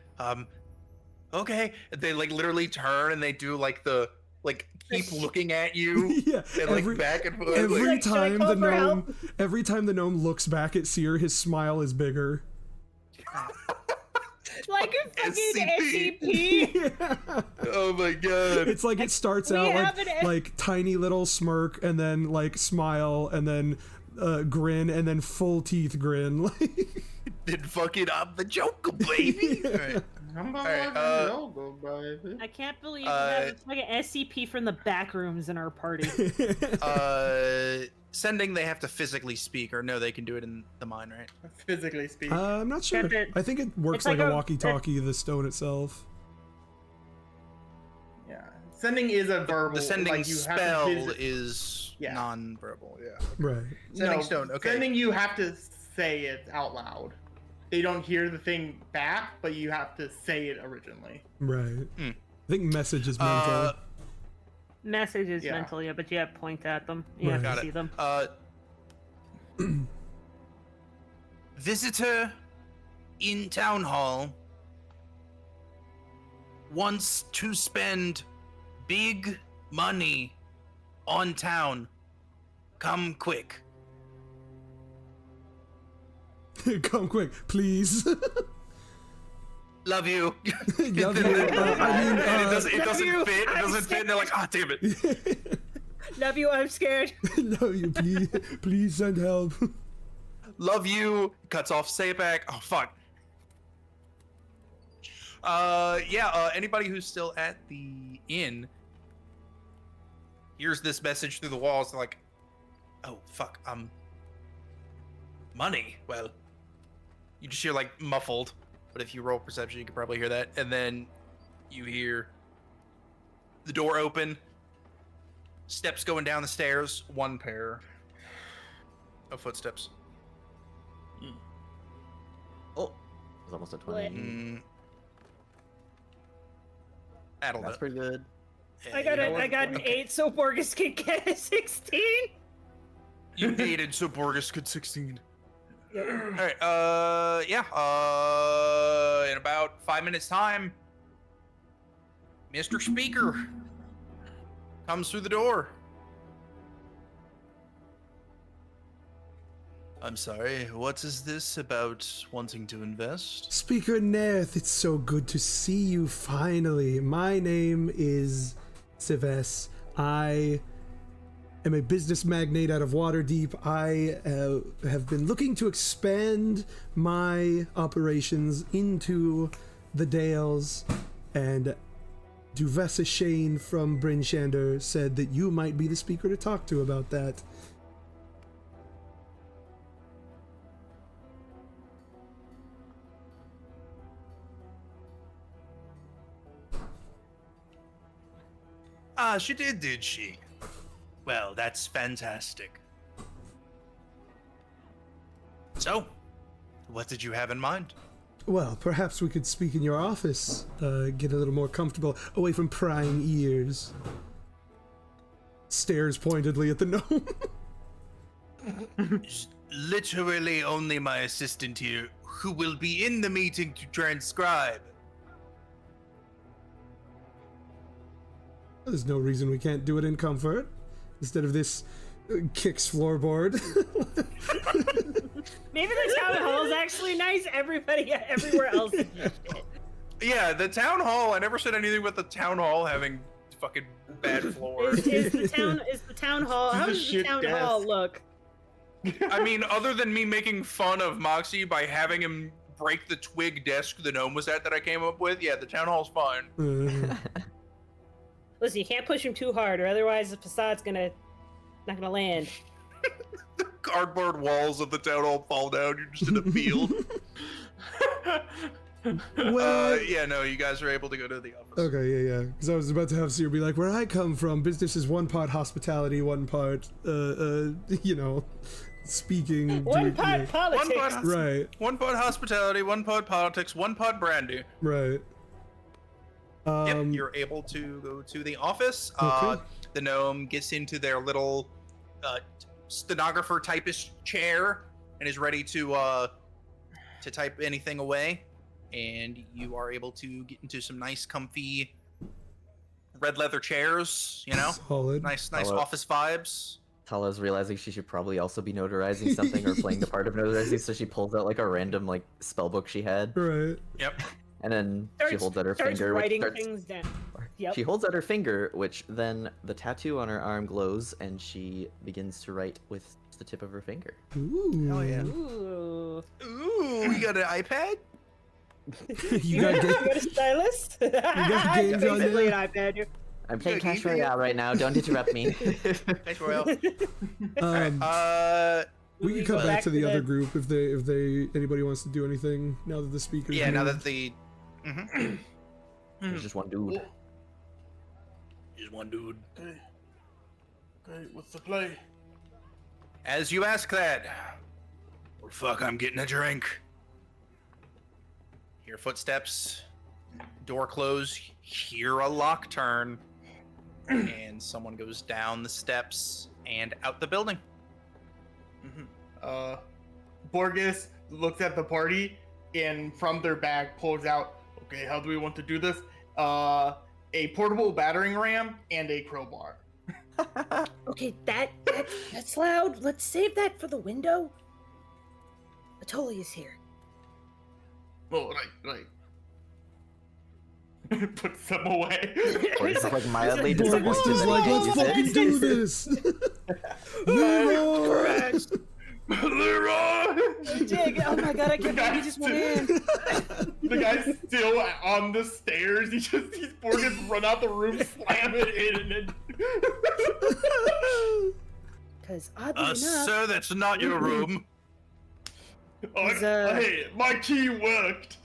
Okay. They like literally turn and they do like the keep looking at you. Yeah. And back and forth. Every time the gnome looks back at Seer, his smile is bigger. Like a fucking SCP. Yeah. Oh my god. It's like it starts out like tiny little smirk and then like smile and then grin and then full teeth grin. Then fucking I'm the Joker, baby. Alright. I can't believe we have a fucking SCP from the back rooms in our party. Sending, they have to physically speak, or no, they can do it in the mind, right? Physically speak. I'm not sure. I think it works like a walkie-talkie, the stone itself. Yeah. Sending is a verbal. The sending like you spell have to is non-verbal, yeah. Right. Sending stone, okay. Sending, you have to say it out loud. They don't hear the thing back, but you have to say it originally. Right. I think message is mental. Message is mental, yeah, but you have to point at them. You have to see them. Visitor, in town hall wants to spend big money on town. Come quick. Come quick, please. Love you. Love you. And it doesn't Love you. fit. It I'm doesn't fit. And they're like, ah, damn it. Love you, I'm scared. Love you, please. Please send help. Love you. Cuts off say back. Oh, fuck. Anybody who's still at the inn hears this message through the walls. They're like, oh, fuck, money. Well, you just hear, like, muffled. But if you roll perception, you can probably hear that. And then you hear the door open, steps going down the stairs, one pair of footsteps. Oh, it was almost a 20. That'll That's do. pretty good. Yeah, I got you know I got an okay. 8, so Borgist can get a 16. You aided, so Borgist could 16. Yeah. Alright, in about 5 minutes' time, Mr. Speaker comes through the door. I'm sorry, what is this about wanting to invest? Speaker Nerth, it's so good to see you finally. My name is Syr'Aviss. I am a business magnate out of Waterdeep. I have been looking to expand my operations into the Dales, and Duvessa Shane from Bryn Shander said that you might be the speaker to talk to about that. Ah, she did she? Well, that's fantastic. So, what did you have in mind? Well, perhaps we could speak in your office, get a little more comfortable, away from prying ears. Stares pointedly at the gnome. Literally only my assistant here, who will be in the meeting to transcribe. There's no reason we can't do it in comfort, instead of this kicks floorboard. Maybe the town hall is actually nice. Everybody everywhere else is just shit. Yeah, the town hall. I never said anything about the town hall having fucking bad floors. Is the town hall? How It's a does the shit town hall desk. look? I mean, other than me making fun of Moxie by having him break the twig desk the gnome was at that I came up with, yeah, the town hall's fine. Listen, you can't push him too hard, or otherwise the facade's not gonna land. The cardboard walls of the town hall fall down. You're just in a field. Well, Yeah, no, you guys are able to go to the office. okay, yeah. Because I was about to have Seer be like, where I come from, business is one part hospitality, one part, speaking. One part yeah. politics. One part, Right, one part hospitality, one part politics, one part brandy. right. Yep, you're able to go to the office. Okay. The gnome gets into their little stenographer typist chair and is ready to type anything away. And you are able to get into some nice, comfy red leather chairs. You know, Solid. nice Hello. office vibes. Tala's realizing she should probably also be notarizing something or playing the part of notarizing, so she pulls out like a random like spell book she had, Right. Yep. and then she holds out her starts finger, which writing starts. things down. Yep. She holds out her finger, which then the tattoo on her arm glows, and she begins to write with the tip of her finger. Ooh. Hell yeah. Ooh. Ooh, you got an iPad? You got You ga- got a stylist? got games on Basically there? an iPad. I'm playing Yeah, Clash you- Royale right now. Don't interrupt me. Thanks, Royale. We can come go back to the other the- group if anybody wants to do anything now that the speakers. Yeah, now moved. that the There's just one dude. just one dude. Okay, what's the play? As you ask that, well, fuck, I'm getting a drink. Hear footsteps, door close, hear a lock turn, and someone goes down the steps and out the building. Borgist looks at the party and from their bag pulls out, okay, how do we want to do this? A portable battering ram and a crowbar. Okay, that's loud. Let's save that for the window. Atolia's here. Oh, right. Put some away. Or he's like mildly Borgist is like, let's Use it. fucking do this. Leroy! Leroy! Dig! Oh my god, I can't believe he just went in. The guy's still on the stairs. He's Borgist run out the room, slam it in, and then. Because oddly enough, Sir, that's not your room. Hey, my key worked.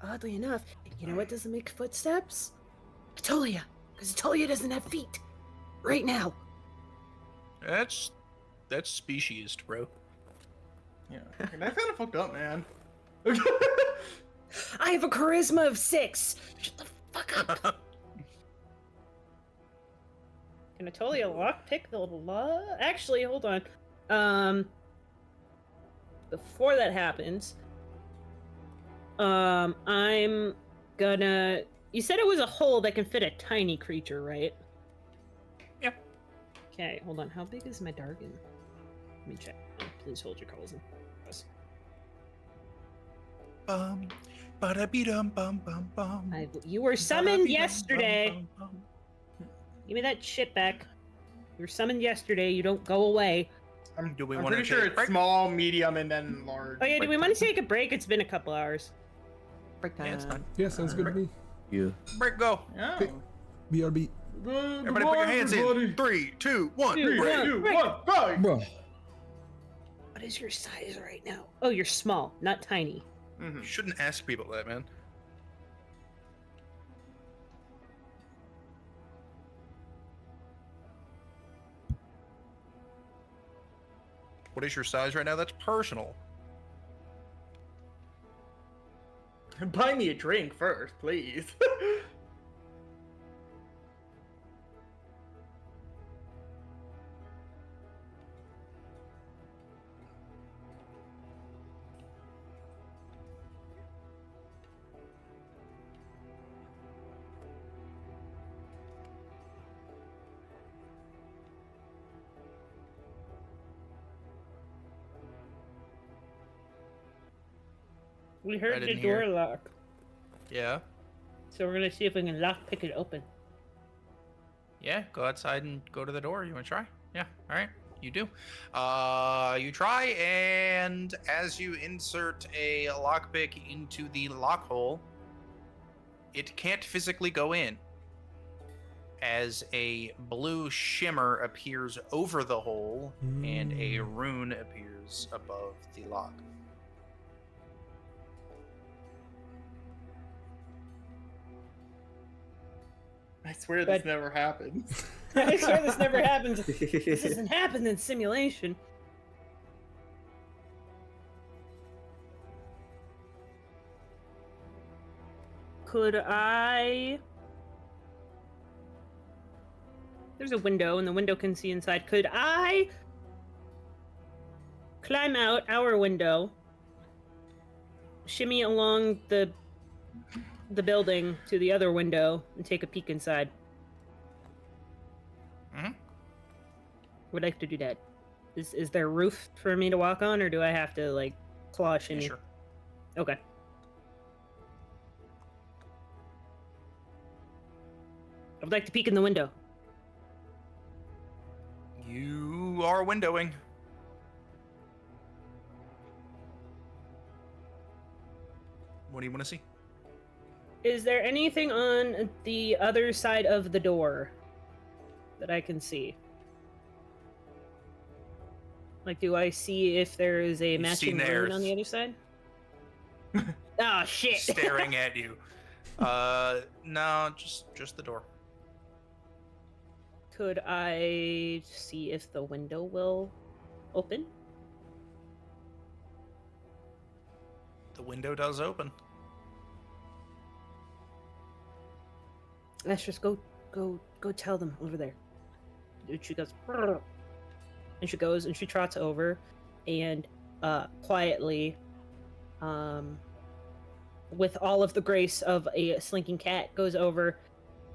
oddly enough, you know what doesn't make footsteps? Atolia, because Atolia doesn't have feet. Right now. That's speciesist, bro. Yeah, that's kind of fucked up, man. I have a charisma of 6. Shut the fuck up. Can Atolia lockpick the Actually, hold on. Before that happens, I'm gonna. You said it was a hole that can fit a tiny creature, right? Yeah. Okay, hold on. How big is my Dargan? Let me check. Oh, please hold your calls. Ba-da-be-dum, bum, bum, bum. You were summoned Ba-da-be-dum, yesterday. bum, bum, bum. Give me that shit back. You were summoned yesterday. You don't go away. Do we I'm want to pretty sure take a it's break? small, medium, and then large. Oh yeah, do we want to take a break? It's been a couple hours. Break Yeah, it's fine. Yeah, sounds good to me. You. Break, go. Yeah. Okay. BRB. Everybody put your hands in. 3, 2, 1. Two, break. one. 2, break. 1, go! Bro, What is your size right now? Oh, you're small, not tiny. You shouldn't ask people that, man. What is your size right now? That's personal. Buy me a drink first, please. We heard the didn't door hear. lock, Yeah. so we're gonna see if we can lock pick it open. Yeah, go outside and go to the door. You want to try? Yeah, all right. You do. You try, and as you insert a lockpick into the lock hole, it can't physically go in. As a blue shimmer appears over the hole, and a rune appears above the lock. I swear this never happens. I swear this never happens. This doesn't happen in simulation. Could I... There's a window, and the window can see inside. Could I climb out our window, shimmy along the building to the other window, and take a peek inside? Would like to do that. Is there a roof for me to walk on, or do I have to, like, claw shimmy? Yeah, sure. Okay. I would like to peek in the window. You are windowing. What do you want to see? Is there anything on the other side of the door that I can see? Like, do I see if there is a You see matching rune theirs. on the other side? Oh, shit. Staring at you. No, just the door. Could I see if the window will open? The window does open. Let's just go tell them over there. Dude, she goes, "Brr." And she goes and she trots over and quietly, with all of the grace of a slinking cat, goes over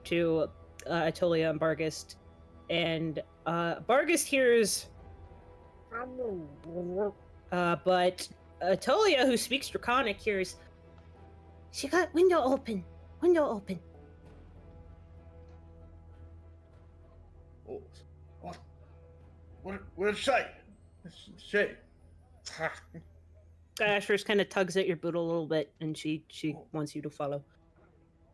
to Atolia and Borgist. And Borgist hears, but Atolia, who speaks Draconic, hears, "She got window open. Window open." Oh, where's Shay? Shay. Asher's kind of tugs at your boot a little bit, and she wants you to follow.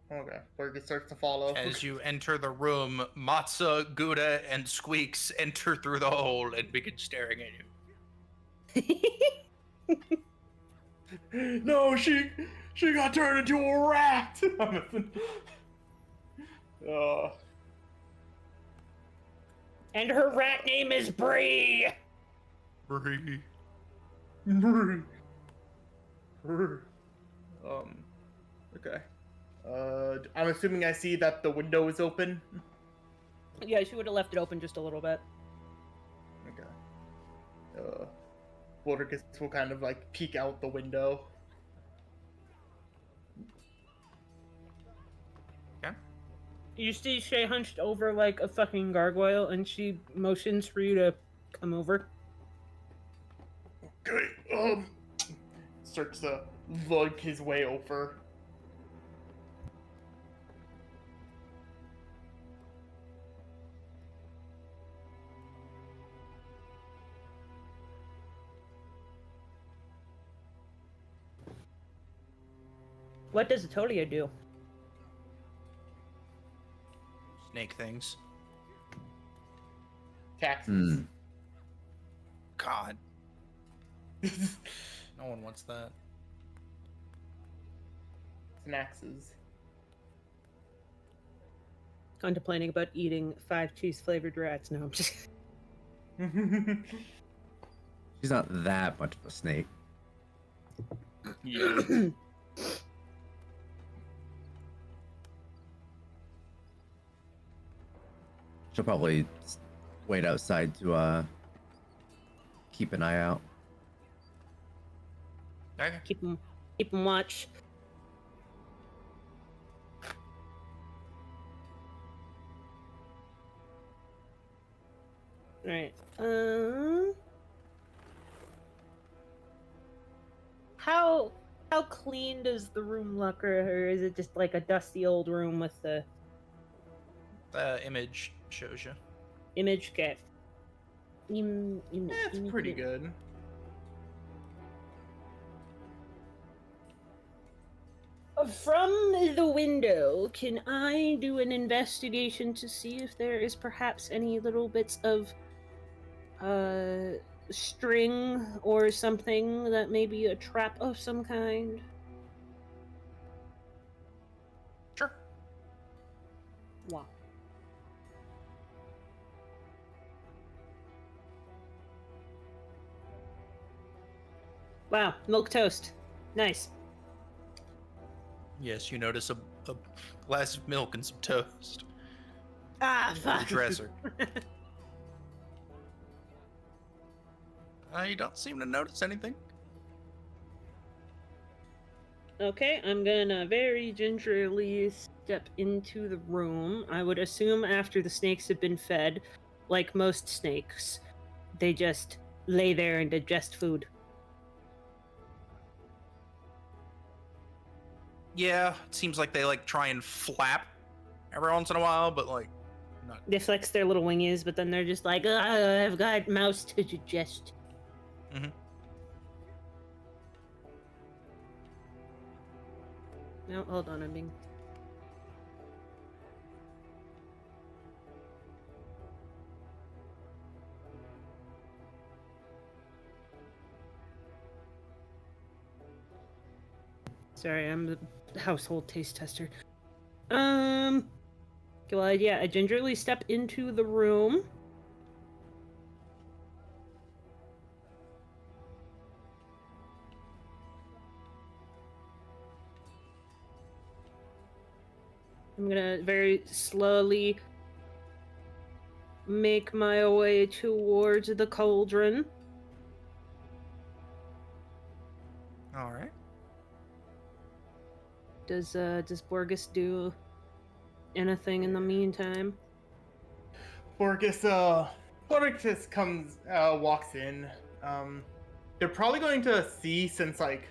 Okay, Borgist starts to follow. As you enter the room, Matza, Gouda, and Squeaks enter through the hole and begin staring at you. No, she got turned into a rat. And her rat name is Bree. Bree. Okay. I'm assuming I see that the window is open. Yeah, she would have left it open just a little bit. Okay. Borgist will kind of like peek out the window. Okay. You see Shay hunched over like a fucking gargoyle, and she motions for you to come over. Okay. Starts to lug his way over. What does Atolia do? Snake things. Taxes. God. No one wants that. Snaxes. Contemplating about eating 5 cheese-flavored rats. No, I'm just... She's not that much of a snake. Yeah. She'll probably wait outside to keep an eye out. Okay. keep them watch. Right. How clean does the room look, or is it just like a dusty old room with the Image shows you. image? Okay. It's pretty good. From the window, can I do an investigation to see if there is perhaps any little bits of string or something that may be a trap of some kind? Sure. Wow. Wow, milk toast. Nice. Yes, you notice a glass of milk and some toast. Ah, The fuck. dresser. You don't seem to notice anything. Okay, I'm gonna very gingerly step into the room. I would assume after the snakes have been fed, like most snakes, they just lay there and digest food. Yeah, it seems like they like try and flap every once in a while, but like not. They flex their little wingies, but then they're just like, I've got mouse to digest. Mm-hmm. No, hold on, I'm being... Sorry, I'm the household taste tester. Okay, well, yeah, I gingerly step into the room. I'm gonna very slowly make my way towards the cauldron. All right. Does Borgist do anything in the meantime? Borgist comes, walks in. They're probably going to see, since like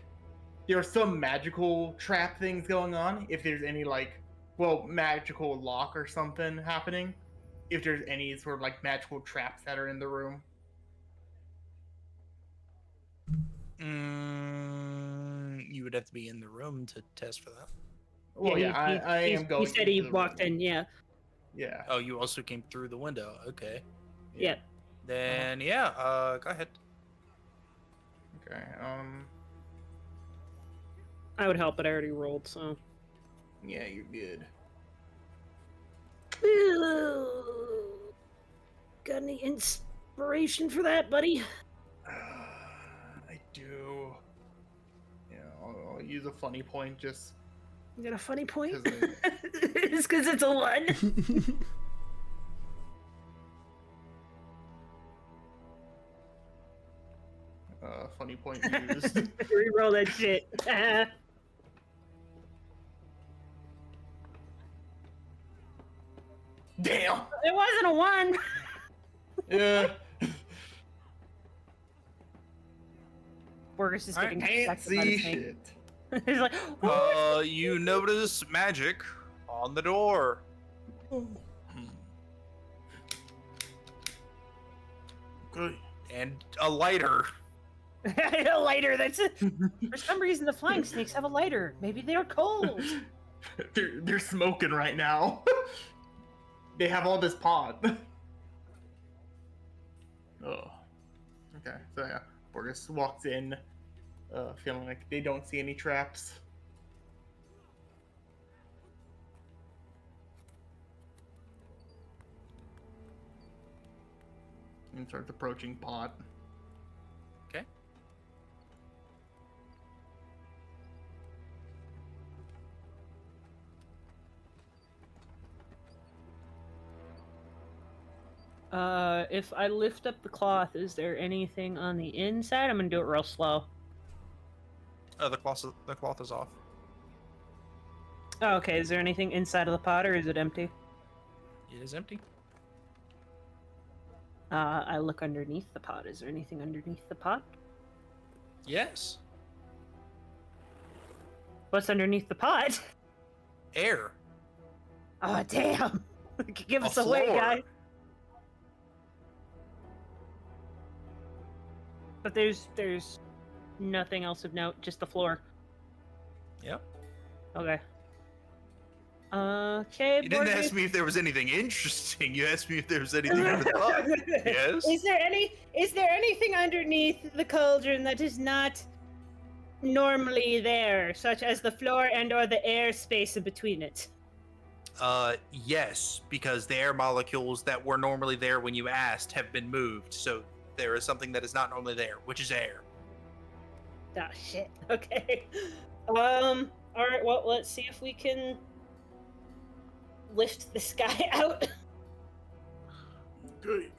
there are some magical trap things going on, if there's any magical lock or something happening. If there's any sort of like magical traps that are in the room. You would have to be in the room to test for that. Well, Yeah, I am going. He said he walked in. Yeah. Yeah. Oh, you also came through the window. Okay. Yeah. Then go ahead. Okay. I would help, but I already rolled, so. Yeah, you did. Got any inspiration for that, buddy? I do. Yeah, I'll use a funny point just. You got a funny point? 'Cause It's because it's a 1. Funny point used. Reroll that shit. Damn. It wasn't a 1. Yeah. Borgist is I getting can't distracted by see this thing. shit. He's like, what? You notice magic on the door. Good. And a lighter. A lighter. That's it. For some reason, the flying snakes have a lighter. Maybe they're cold. They're smoking right now. They have all this pot. Oh. Okay, so yeah. Borgist walks in, feeling like they don't see any traps. And starts approaching pot. Okay. If I lift up the cloth, is there anything on the inside? I'm gonna do it real slow. The cloth is off. Oh, okay, is there anything inside of the pot, or is it empty? It is empty. I look underneath the pot. Is there anything underneath the pot? Yes. What's underneath the pot? Air. Oh, damn! Give A us away, floor. guy. But there's nothing else of note, just the floor. Yep. Okay. Okay, You didn't Borgist. ask me if there was anything interesting. You asked me if there was anything under the pot. Yes. Is there anything underneath the cauldron that is not normally there, such as the floor and or the air space in between it? Yes, because the air molecules that were normally there when you asked have been moved. So there is something that is not normally there, which is air. Oh shit. Okay. All right. Well, let's see if we can lift this guy out. Good.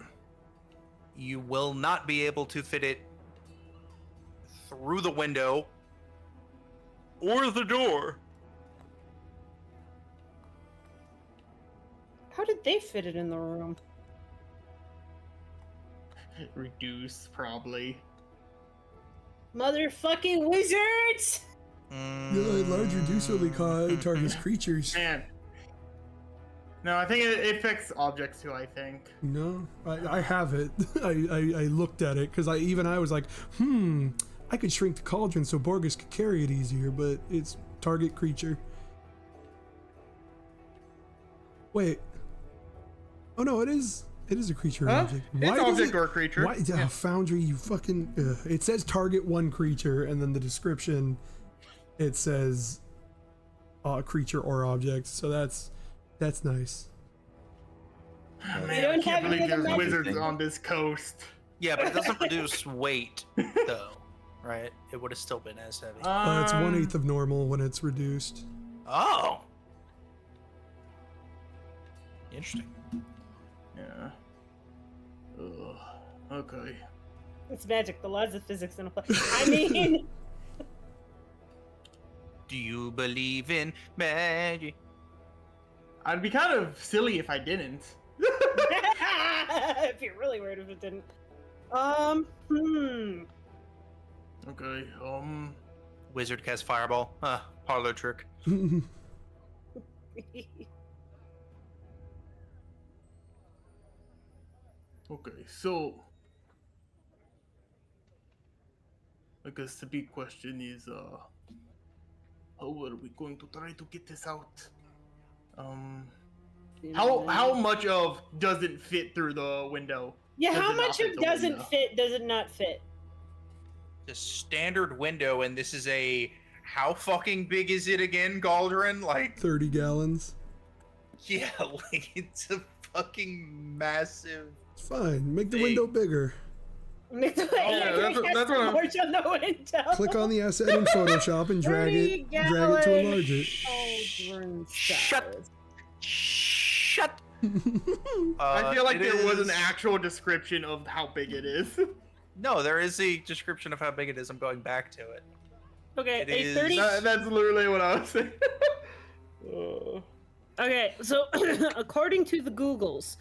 You will not be able to fit it through the window or the door. How did they fit it in the room? Reduce, probably. Motherfucking wizards! Yeah, large reduce only targets creatures. Man. No, I think it affects objects too, I think. No, I have it. I looked at it because I was like, I could shrink the cauldron so Borgist could carry it easier, but it's target creature. Wait. Oh no, it is a creature or Huh? object. It's does object or creature. Why, Yeah. Foundry, you fucking. It says target one creature, and then the description, it says, creature or object. So that's nice. Man, We don't I can't have any believe of the there's magic wizards thing. on this coast. Yeah, but it doesn't produce weight, though, right? It would have still been as heavy. It's 1/8 of normal when it's reduced. Oh! Interesting. Yeah. Okay. It's magic. The laws of physics in a play. I mean, Do you believe in magic? I'd be kind of silly if I didn't. if you're really weird if it didn't. Okay, Wizard cast fireball. Parlor trick. okay, so I guess the big question is, how are we going to try to get this out? How much of doesn't fit through the window? Yeah, Does how it not much fit of the doesn't window? fit does it not fit? The standard window, and this is a how fucking big is it again, Galdrin? Like 30 gallons. yeah, like it's a fucking massive. It's fine. Make the Big. window bigger. that's what I'm- On the window. Click on the asset in Photoshop and drag it to enlarge it. Shut. I feel like it there was an is- actual description of how big it is. No, there is a description of how big it is. I'm going back to it. Okay, It a is- 30. That's literally what I was saying. Okay, so according to the Googles,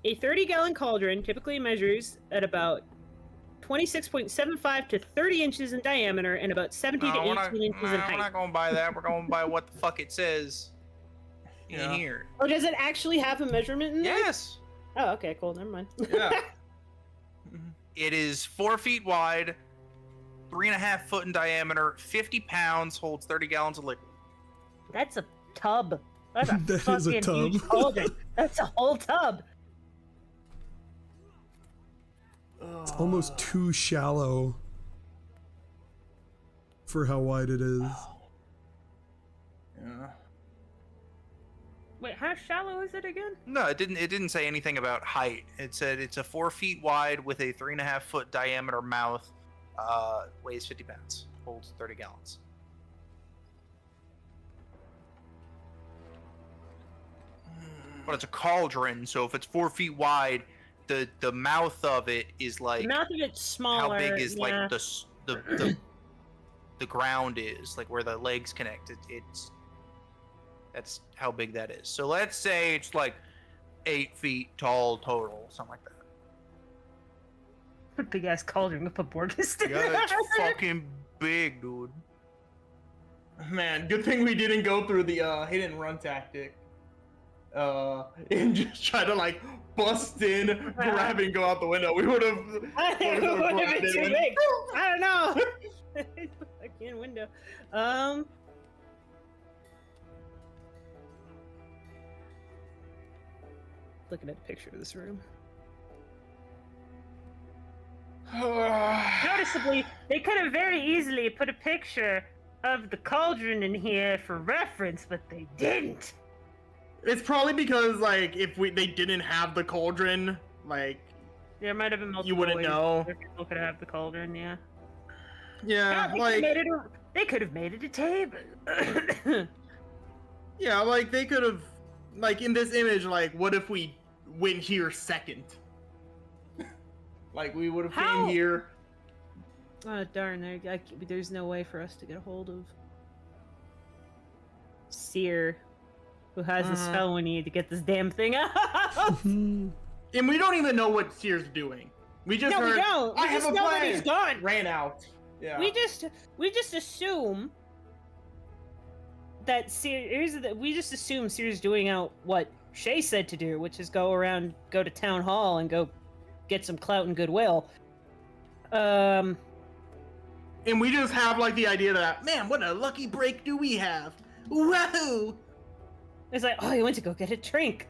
a 30-gallon cauldron typically measures at about 26.75 to 30 inches in diameter and about 17 to 18 inches in We're height. not gonna buy that. We're going by what the fuck it says in Yeah. here. Oh, does it actually have a measurement in there? Yes. Oh, okay, cool. Never mind. Yeah. It is 4 feet wide, 3.5 foot in diameter, 50 pounds, holds 30 gallons of liquid. That's a tub. That's a That is a fucking huge tub. cauldron. That's a whole tub. It's almost too shallow for how wide it is. Yeah. Wait, how shallow is it again? No, it didn't say anything about height. It said it's a 4 feet wide with a 3.5 foot diameter mouth, weighs 50 pounds, holds 30 gallons. But it's a cauldron, so if it's 4 feet wide, the mouth of it is like The mouth of it's smaller. how big is yeah. like the ground is, like where the legs connect. That's how big that is. So let's say it's like 8 feet tall total, something like that. Big ass cauldron with a Borgist in Yeah, it's it. fucking big, dude. Man, good thing we didn't go through the hit and run tactic. And just try to like bust in, grab and go out the window. We would have. It would have been too big. I don't know. Again, window. Looking at a picture of this room. Noticeably, they could have very easily put a picture of the cauldron in here for reference, but they didn't. It's probably because like if they didn't have the cauldron, like There might have been multiple you wouldn't ways know. where people could have the cauldron, yeah. Yeah, They could have made it a table. yeah, like they could have, like in this image, like what if we went here second? Like we would have How? came here. Oh darn! There's no way for us to get a hold of Seer, who has a spell we need to get this damn thing out. And we don't even know what Seer's doing. We just No, we heard, don't. We I have just a know that plan. he's gone. Ran out. Yeah. We just assume that we just assume Seer's doing out what Shay said to do, which is go to town hall and go get some clout and goodwill. And we just have like the idea that, man, what a lucky break do we have? Wahoo! It's like, oh, he went to go get a drink.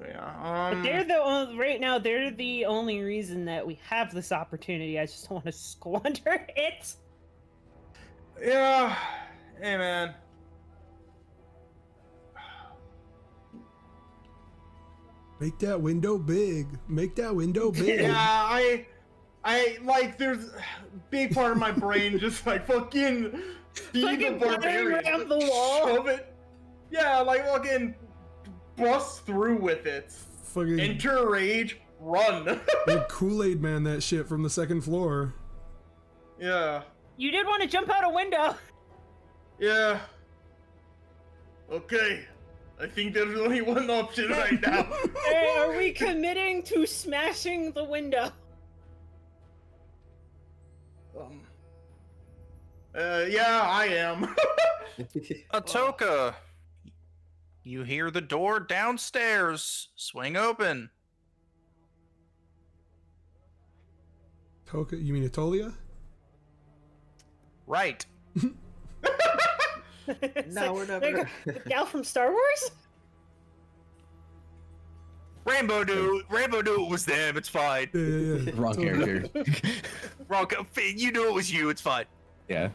Yeah. But they're right now. They're the only reason that we have this opportunity. I just don't want to squander it. Yeah. Hey, man. Make that window big. Make that window big. Yeah, I like. There's a big part of my brain just like fucking Steve the Fucking battering Barbarian. around the wall. Shove it. Yeah, like fucking bust through with it. Fucking Enter a rage, run. Kool-Aid man that shit from the second floor. Yeah. You did want to jump out a window. Yeah. Okay. I think there's only one option right now. Hey, are we committing to smashing the window? Yeah, I am. Atoka, you hear the door downstairs swing open. Toka, you mean Atolia? Right. No, we're never. The gal from Star Wars? Rainbow knew it was them. It's fine. Yeah. Wrong character. Wrong. You knew it was you. It's fine. Yeah.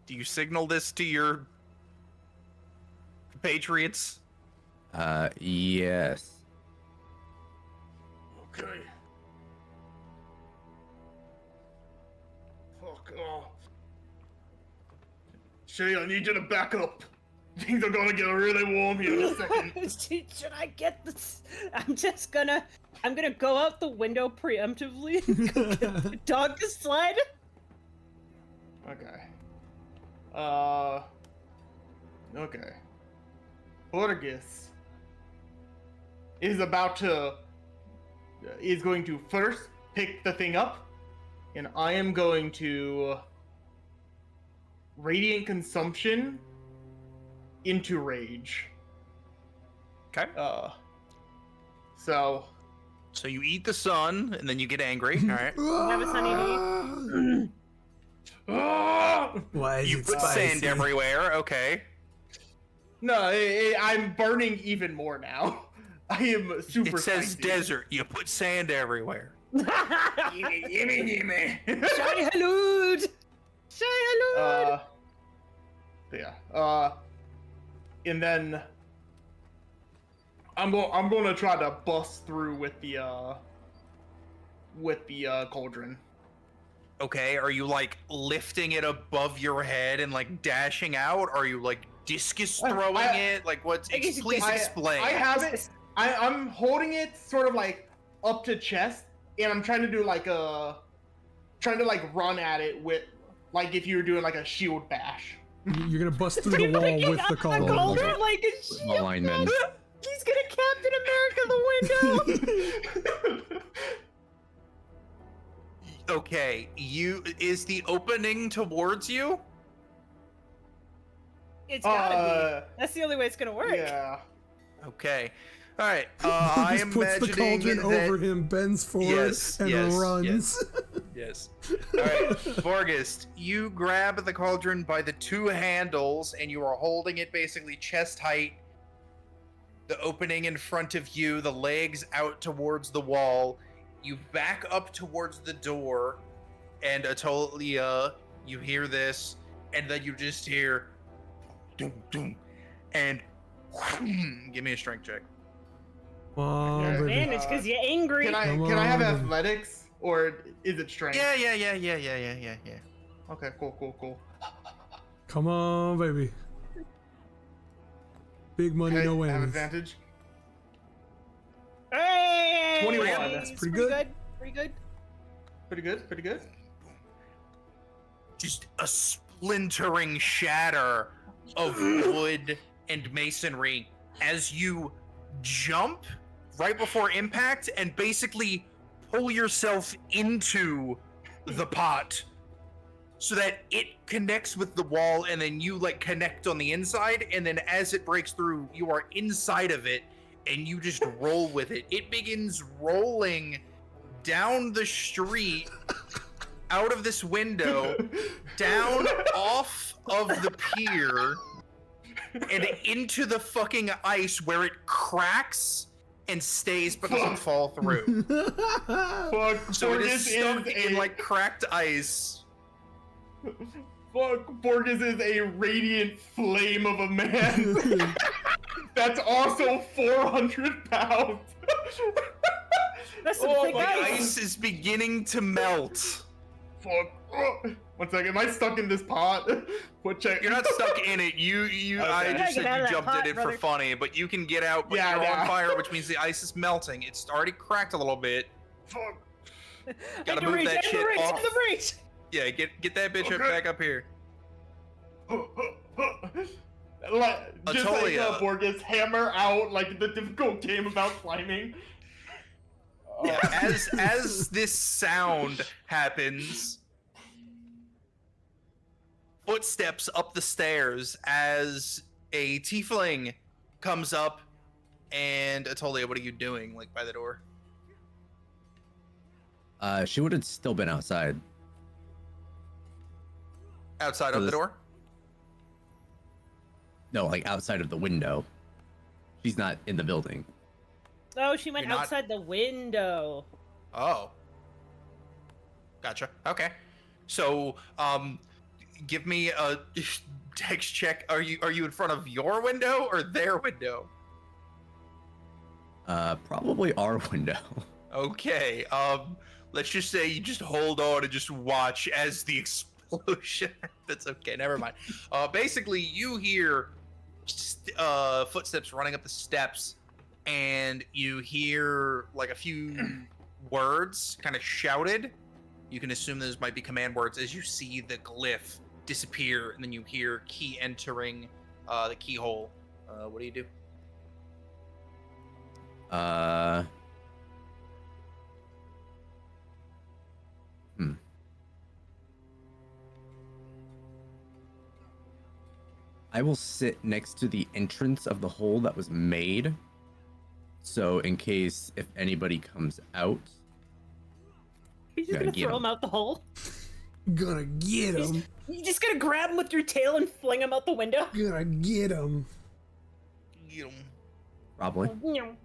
Do you signal this to your patriots? Yes. Okay. Fuck off. Shay, I need you to back up. Things are gonna get really warm here in a second. Should I get this? I'm gonna go out the window preemptively and go get the dog to slide. Okay. Okay. Borgist is going to first pick the thing up, and I am going to radiant consumption into rage. Okay. So you eat the sun, and then you get angry. All right. Have a sunny day. Why is You it put spicy? sand everywhere. Okay. No, I'm burning even more now. I am super. It says spicy. desert. You put sand everywhere. Gimme. Shy halud! Shy halud! Yeah. And then I'm gonna try to bust through with the cauldron. Okay. Are you like lifting it above your head and like dashing out? Or are you like discus throwing it? Like what? Please explain. I have it. I'm holding it sort of like up to chest, and I'm trying to do like run at it with like if you were doing like a shield bash. You're gonna bust through the wall with the cauldron. Cauldron like a shield. Alignment. He's gonna Captain America the window. Okay. Is the opening towards you? It's gotta be. That's the only way it's gonna work. Yeah. Okay. All right. I Just am puts the imagining cauldron that... over him, bends forward, and runs. Yes. All right, Borgist, you grab the cauldron by the two handles, and you are holding it basically chest height. The opening in front of you, the legs out towards the wall. You back up towards the door, and Atolia, you hear this, and then you just hear, doom, doom, and give me a strength check. Oh, Yeah. baby. Man, it's because you're angry. Can I Come have on. athletics or is it strength? Yeah. Okay, cool. Come on, baby. Big money, Okay, no I have whammies. advantage. Hey! 21. That's pretty good. Pretty good. Pretty good. Just a splintering shatter of wood and masonry as you jump right before impact and basically pull yourself into the pot so that it connects with the wall, and then you like connect on the inside, and then as it breaks through, you are inside of it and you just roll with it. It begins rolling down the street, out of this window, down off of the pier, and into the fucking ice where it cracks and stays but doesn't fall through. Fuck, So it is Borgist stuck is in like cracked ice. Fuck, Borgist is a radiant flame of a man. That's also 400 pounds. That's some Oh thick my The ice. ice is beginning to melt. Fuck. One second, am I stuck in this pot? What check? You're not stuck in it. I Okay. just Get out said of you that jumped pot, in it brother. for funny, but you can get out, but Yeah, you're yeah. on fire, which means the ice is melting. It's already cracked a little bit. Fuck. Gotta move that shit off. the reach. Yeah, get that bitch up Okay. back up here. Just like Atolia. Borgist, hammer out like the difficult game about climbing. Yeah, as this sound happens, footsteps up the stairs as a tiefling comes up, and Atolia, what are you doing, like, by the door? She would have still been outside. Outside So of the this- door? No, like outside of the window. She's not in the building. Oh, she went You're not- outside the window. Oh. Gotcha. Okay. So, give me a dex check. Are you in front of your window or their window? Probably our window. Okay. Let's just say you just hold on and just watch as the explosion. That's okay. Never mind. Basically, you hear footsteps running up the steps, and you hear like a few words kind of shouted. You can assume those might be command words as you see the glyph disappear, and then you hear key entering the keyhole. What do you do? I will sit next to the entrance of the hole that was made. So in case if anybody comes out, You're just Gotta gonna get throw him. him out the hole. Gonna get him. You just gonna grab him with your tail and fling him out the window. Gonna get him. probably You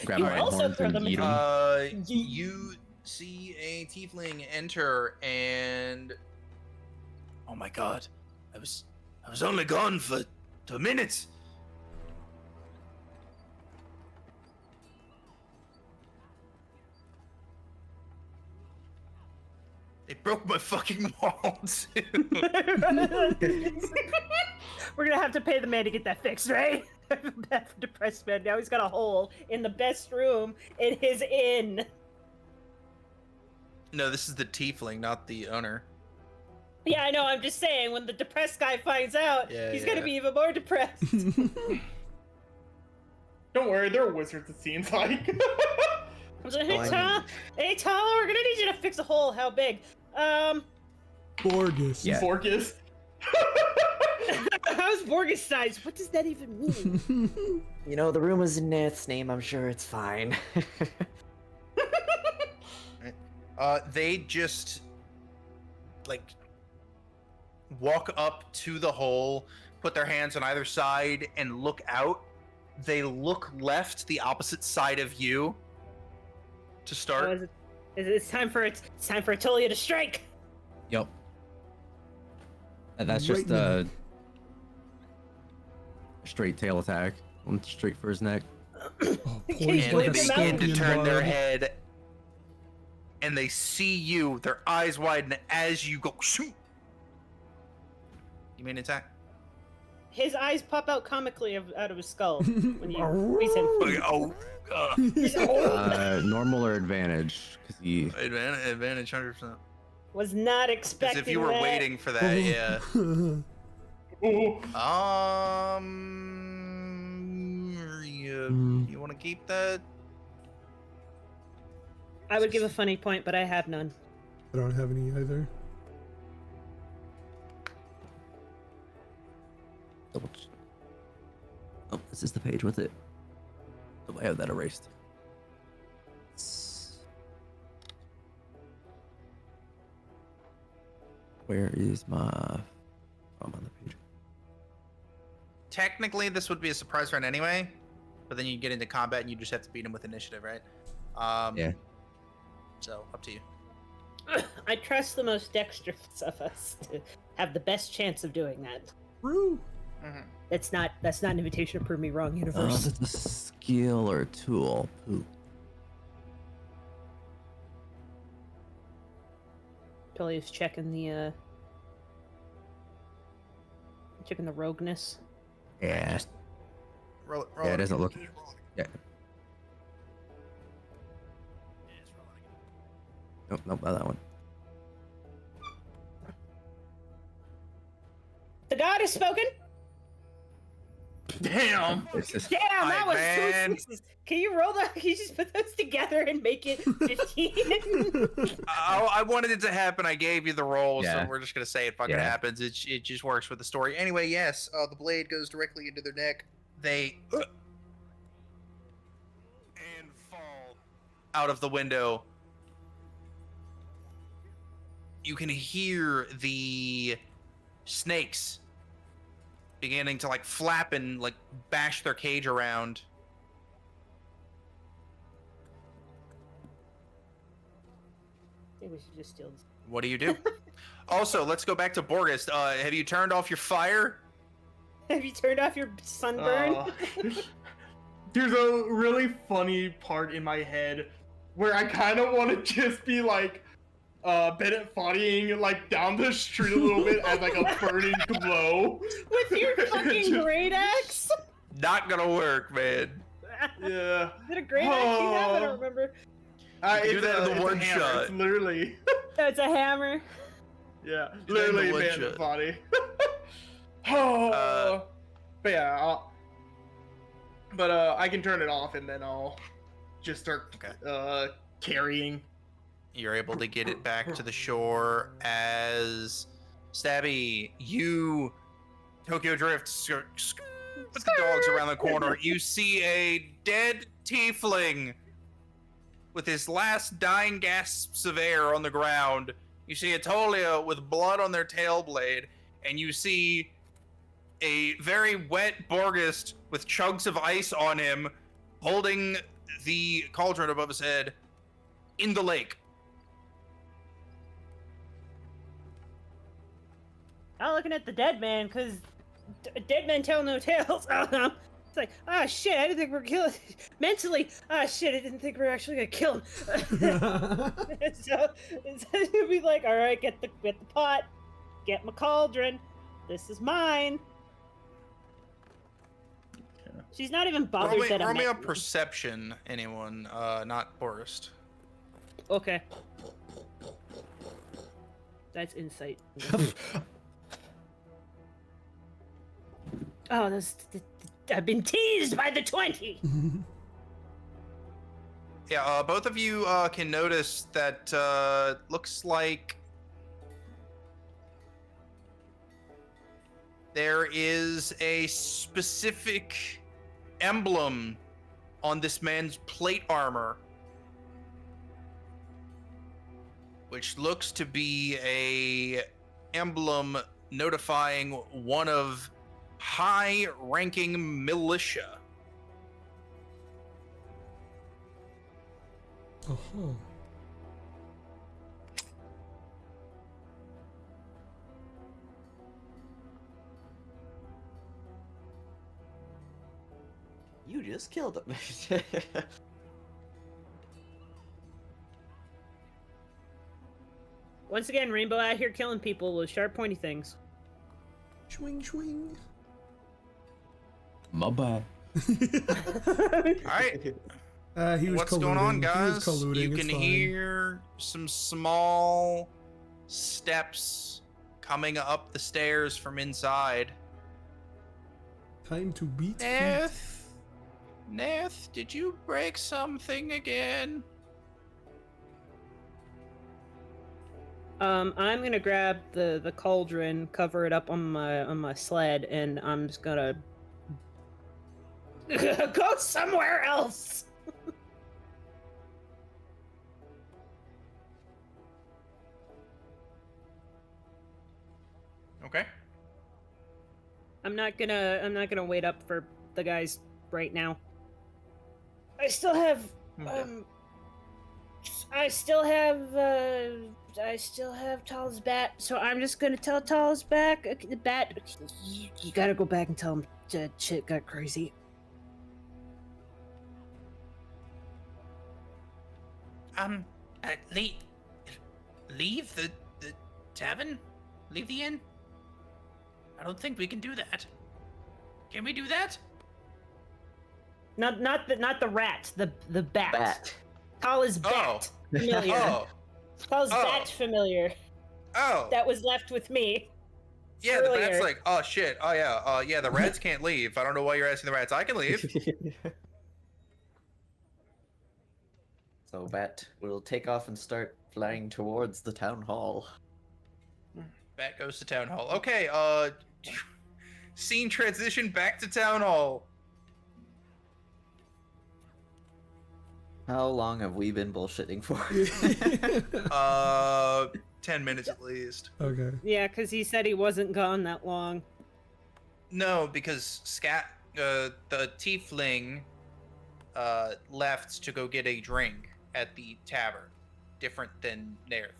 grab you my also horns throw and them eat in. 'em. You see a tiefling enter, and Oh my god. I was only gone for 2 minutes. they broke my fucking wall too. We're gonna have to pay the man to get that fixed, right? Bad for depressed man. Now he's got a hole in the best room in his inn. No, this is the tiefling, not the owner. Yeah, I know. I'm just saying, when the depressed guy finds out, Yeah, he's yeah. gonna be even more depressed. Don't worry, they're wizards, it seems like. I was like, hey, Tyler, we're gonna need you to fix a hole. How big? Borgist. Yeah. Borgist. How's Borgist size? What does that even mean? You know, the room was in Neth's name. I'm sure it's fine. They just like walk up to the hole, put their hands on either side, and look out. They look left, the opposite side of you, to Oh, start. it's time for Atolia to strike. Yep. And that's Right just in the a straight tail attack. One straight for his neck. Oh, Can poised you And like they blink a them out? begin to scorpion turn their bug. head, and they see you. Their eyes widen as you go. Shoot! You made an attack. His eyes pop out comically out of his skull when you freeze him. Normal or advantage? Because he. Advantage 100%. Was not Because expecting if you were that. waiting for that, yeah. Ooh. You want to keep that? I would give a funny point, but I have none. I don't have any either. Oh, this is the page with it. Oh, I have that erased. Where is my? I'm on the page. Technically, this would be a surprise round anyway, but then you get into combat and you just have to beat him with initiative, right? Yeah. So, up to you. I trust the most dexterous of us to have the best chance of doing that. True. That's not an invitation to prove me wrong, Oh, universe. that's a skill or a tool. Ooh. Atolia's checking the rogueness. Yeah. Roll Yeah, it it doesn't again. look. Yeah. Nope, nope, not that one. The god has spoken. Damn. It's just, Damn, that Hi, was man. two sixes. Can you roll that? Can you just put those together and make it 15? I wanted it to happen. I gave you the roll, Yeah. so we're just gonna say it fucking Yeah. happens. It just works with the story. Anyway, yes, the blade goes directly into their neck. They and fall out of the window. You can hear the snakes beginning to like flap and like bash their cage around. I think we should just steal this. What do you do? Also, let's go back to Borgist. Have you turned off your fire? Have you turned off your sunburn? There's a really funny part in my head where I kind of want to just be like Bennett Foddying like down the street a little bit as like a burning glow. With your fucking Just- great axe? Not gonna work, man. Yeah. Is it a great axe you have? I Oh. don't remember. You can do It's that in the it's one hammer, shot. It's literally. No, it's a hammer. Yeah, Do that in the literally one Bennett shot. Foddy. Oh. But yeah, I can turn it off and then I'll just start carrying. You're able to get it back to the shore as Stabi, you Tokyo Drift with the dogs around the corner. You see a dead tiefling with his last dying gasps of air on the ground. You see Atolia with blood on their tail blade, and you see a very wet Borgist with chunks of ice on him, holding the cauldron above his head in the lake. Not looking at the dead man, because dead men tell no tales. It's like, ah, shit, I didn't think we were killing. Mentally, ah, shit, I didn't think we were actually gonna kill him. so it'd be like, all right, get the pot, get my cauldron. This is mine. She's not even bothered that Roll I'm me a perception, anyone, not Borgist. Okay. That's insight. Oh, I've been teased by the 20. Yeah, both of you can notice that looks like there is a specific emblem on this man's plate armor, which looks to be a emblem notifying one of high-ranking militia. Oh. You just killed him. Once again, Rainbow out here killing people with sharp, pointy things. Swing, swing. my bad. Alright, He was what's colluding. going on, He guys? was colluding. You It's can fine. hear some small steps coming up the stairs from inside. Time to beat feet. Neth, did you break something again? I'm gonna grab the cauldron, cover it up on my sled, and I'm just gonna go somewhere else. Okay. I'm not gonna wait up for the guys right now. I still have I still have Tal's bat, so I'm just gonna tell Tal's bat. You gotta go back and tell him that shit got crazy. Leave the tavern? Leave the inn? I don't think we can do that. Can we do that? Not the rat, the bat. Bat. Call his bat familiar. Oh. Call his Oh. bat familiar. Oh. That was left with me. Yeah, the bat's earlier. like, oh shit. Oh yeah. Yeah, the rats can't leave. I don't know why you're asking the rats. I can leave. So Bat will take off and start flying towards the town hall. Bat goes to town hall. Okay, scene transition back to town hall. How long have we been bullshitting for? 10 minutes at least. Okay. Yeah, because he said he wasn't gone that long. No, because the tiefling, left to go get a drink at the tavern. Different than Nerth.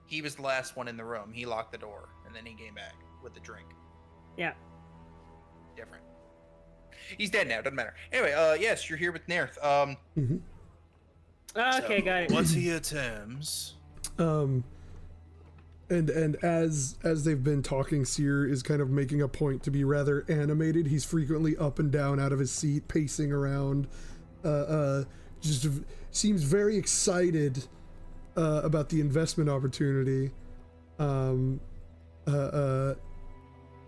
He was the last one in the room. He locked the door, and then he came back with the drink. Yeah. Different. He's dead now. Doesn't matter. Anyway, yes, you're here with Nerth. Mhm. Okay, so, got it. What's your terms? And as they've been talking, Syr is kind of making a point to be rather animated. He's frequently up and down out of his seat, pacing around. Just seems very excited about the investment opportunity.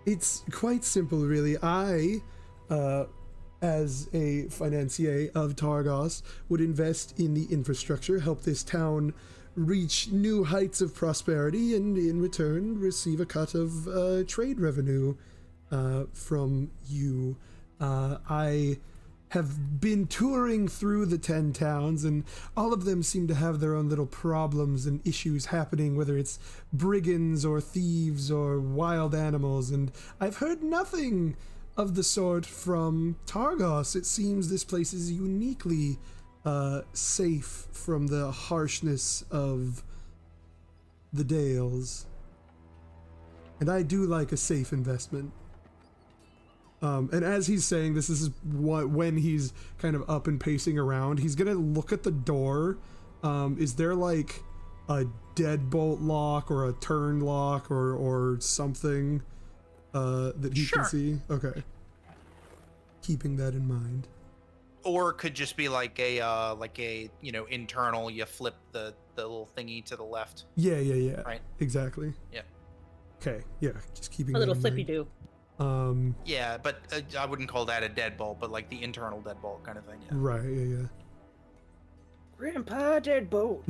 It's quite simple, really. I, as a financier of Targos, would invest in the infrastructure, help this town reach new heights of prosperity, and in return receive a cut of trade revenue from you. I have been touring through the 10 towns, and all of them seem to have their own little problems and issues happening, whether it's brigands or thieves or wild animals, and I've heard nothing of the sort from Targos. It seems this place is uniquely safe from the harshness of the Dales. And I do like a safe investment. And as he's saying this is when he's kind of up and pacing around, he's gonna look at the door. Is there like a deadbolt lock or a turn lock or something that he can see? Okay. Keeping that in mind. Or it could just be like a internal. You flip the little thingy to the left. Yeah. Right. Exactly. Yeah. Okay. Yeah. Just keeping A little that in flippy mind. do. Yeah, but I wouldn't call that a deadbolt, but like the internal deadbolt kind of thing. Yeah. Right. Yeah. Grandpa deadbolt.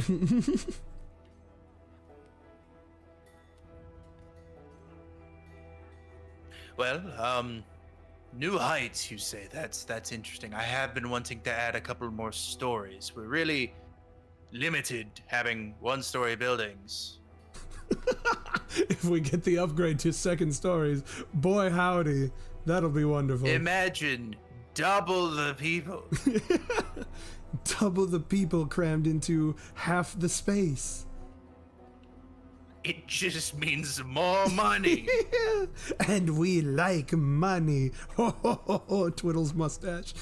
Well, new heights, you say? That's interesting. I have been wanting to add a couple more stories. We're really limited having one-story buildings. If we get the upgrade to second stories, boy howdy, that'll be wonderful. Imagine double the people. Double the people crammed into half the space. It just means more money. And we like money. Ho, ho, ho, ho, twiddles mustache.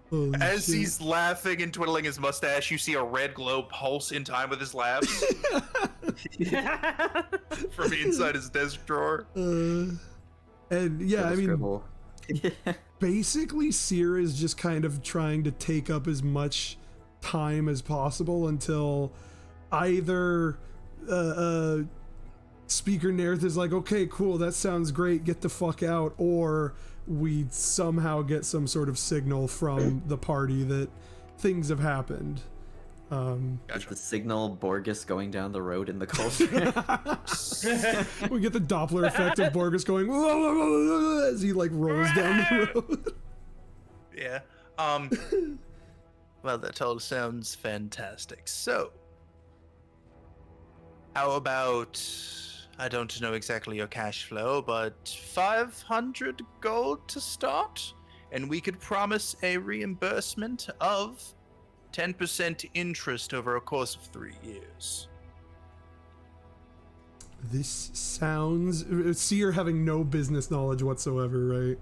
Holy As shit. he's laughing and twiddling his mustache, you see a red glow pulse in time with his laughs from inside his desk drawer. And yeah, I mean, Scribble. basically Syr is just kind of trying to take up as much time as possible until either Speaker Nerth is like, okay, cool, that sounds great, get the fuck out, or we somehow get some sort of signal from the party that things have happened. Is the signal Borgist going down the road in the culture? We get the Doppler effect of Borgist going "Whoa, whoa, whoa, whoa," as he like rolls down the road. Yeah. Well, that all sounds fantastic. So, how about, I don't know exactly your cash flow, but 500 gold to start? And we could promise a reimbursement of 10% interest over a course of 3 years. This sounds... Seer having no business knowledge whatsoever, right?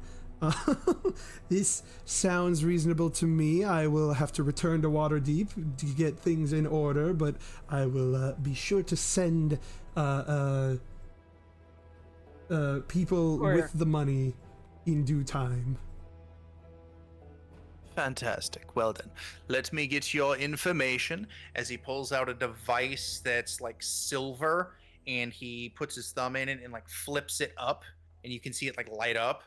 This sounds reasonable to me. I will have to return to Waterdeep to get things in order, but I will be sure to send people with the money in due time. Fantastic. Well then, let me get your information. As he pulls out a device that's like silver, and he puts his thumb in it and like flips it up, and you can see it like light up.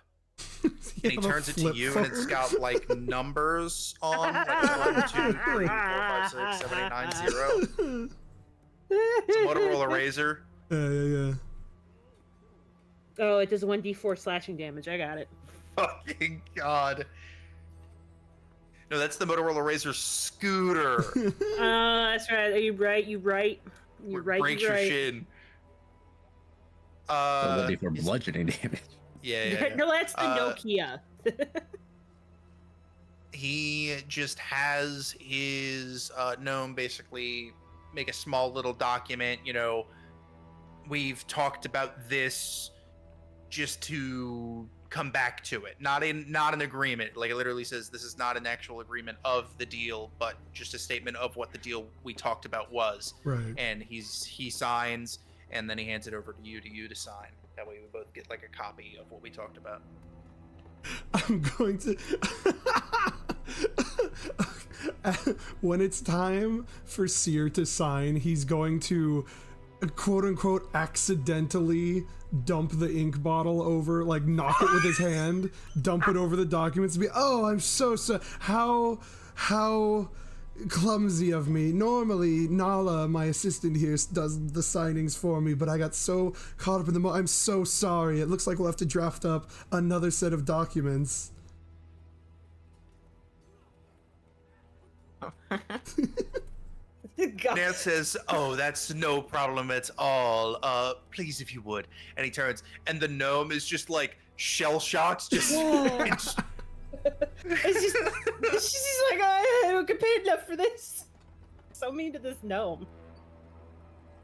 And he turns it to you, and it's got like numbers on, like 1, 2, 3, 4, 5, 6, 7, 8, 9, 0. It's a Motorola Razor. Yeah. Oh, it does 1d4 slashing damage. I got it. Fucking god. No, that's the Motorola Razor scooter. That's right. Are you right? You right. You're right. Breaks You're your right. shin. That'd be for bludgeoning damage. Yeah. No, that's the Nokia. He just has his gnome basically make a small little document. You know, we've talked about this just to come back to it. Not an agreement. Like, it literally says this is not an actual agreement of the deal, but just a statement of what the deal we talked about was. Right. And he signs, and then he hands it over to you to sign. That way we both get like a copy of what we talked about. I'm going to when it's time for Syr to sign, he's going to quote unquote accidentally dump the ink bottle over, like knock it with his hand, dump it over the documents, and be, oh, I'm so how clumsy of me. Normally Nala, my assistant here, does the signings for me, but I got so caught up in the moment. I'm so sorry. It looks like we'll have to draft up another set of documents. Nance says, oh, that's no problem at all. Please, if you would. And he turns, and the gnome is just like shell-shocked, just... She's like, I don't get paid enough for this. So mean to this gnome.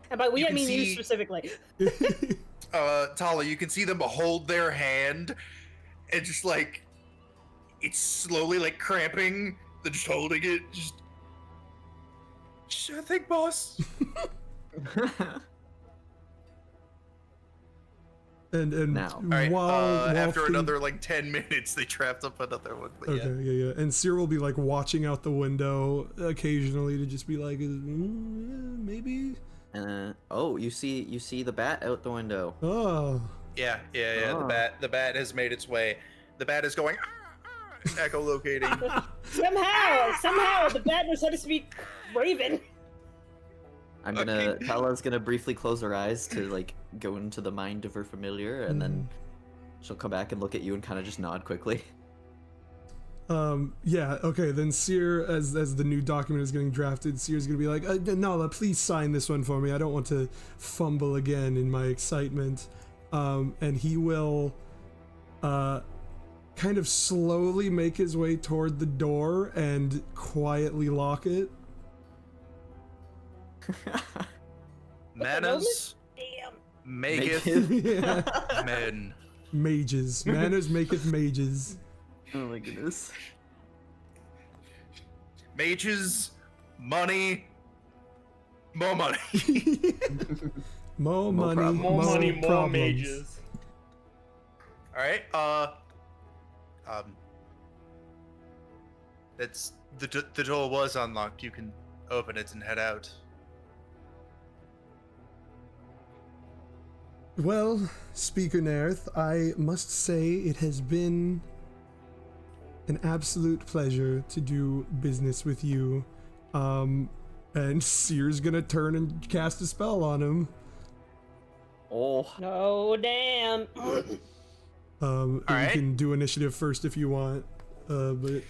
And by we, I mean you specifically. Tala, you can see them hold their hand, and just like, it's slowly like cramping. They're just holding it. Just, sure thing, boss. And Now. All right, while after Thing- another like 10 minutes, they trapped up another one. But Okay, yeah. And Syr will be like watching out the window occasionally to just be like, maybe. Oh, you see the bat out the window. Oh. Yeah. Oh. The bat has made its way. The bat is going echolocating. Somehow, the bat knows how to speak Raven. Tala's gonna briefly close her eyes to like go into the mind of her familiar, and then she'll come back and look at you and kind of just nod quickly. Yeah, okay, then Syr, as the new document is getting drafted, Syr's gonna be like, Nala, please sign this one for me. I don't want to fumble again in my excitement. And he will kind of slowly make his way toward the door and quietly lock it. Manners Damn. maketh Yeah. men. Mages. Manners maketh mages. Oh my goodness. Mages, money, more money. More money, problems. More money, more problems. mages. All right. That's the door was unlocked. You can open it and head out. Well, Speaker Nerth, I must say it has been an absolute pleasure to do business with you. And Syr's gonna turn and cast a spell on him. Oh. Oh, damn. You right. can do initiative first if you want. But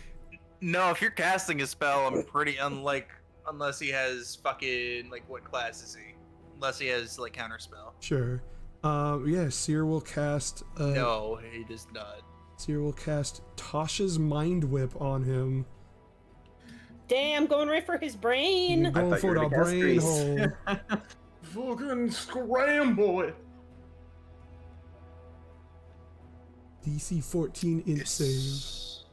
No, if you're casting a spell, I'm pretty unless he has fucking like what class is he? Unless he has like counterspell. sure. Yeah, Syr will cast. No, he does not. Syr will cast Tasha's Mind Whip on him. Damn, going right for his brain. Going thought you for were the gonna cast brain Grease. hole. Fucking scram, boy. DC 14 int save.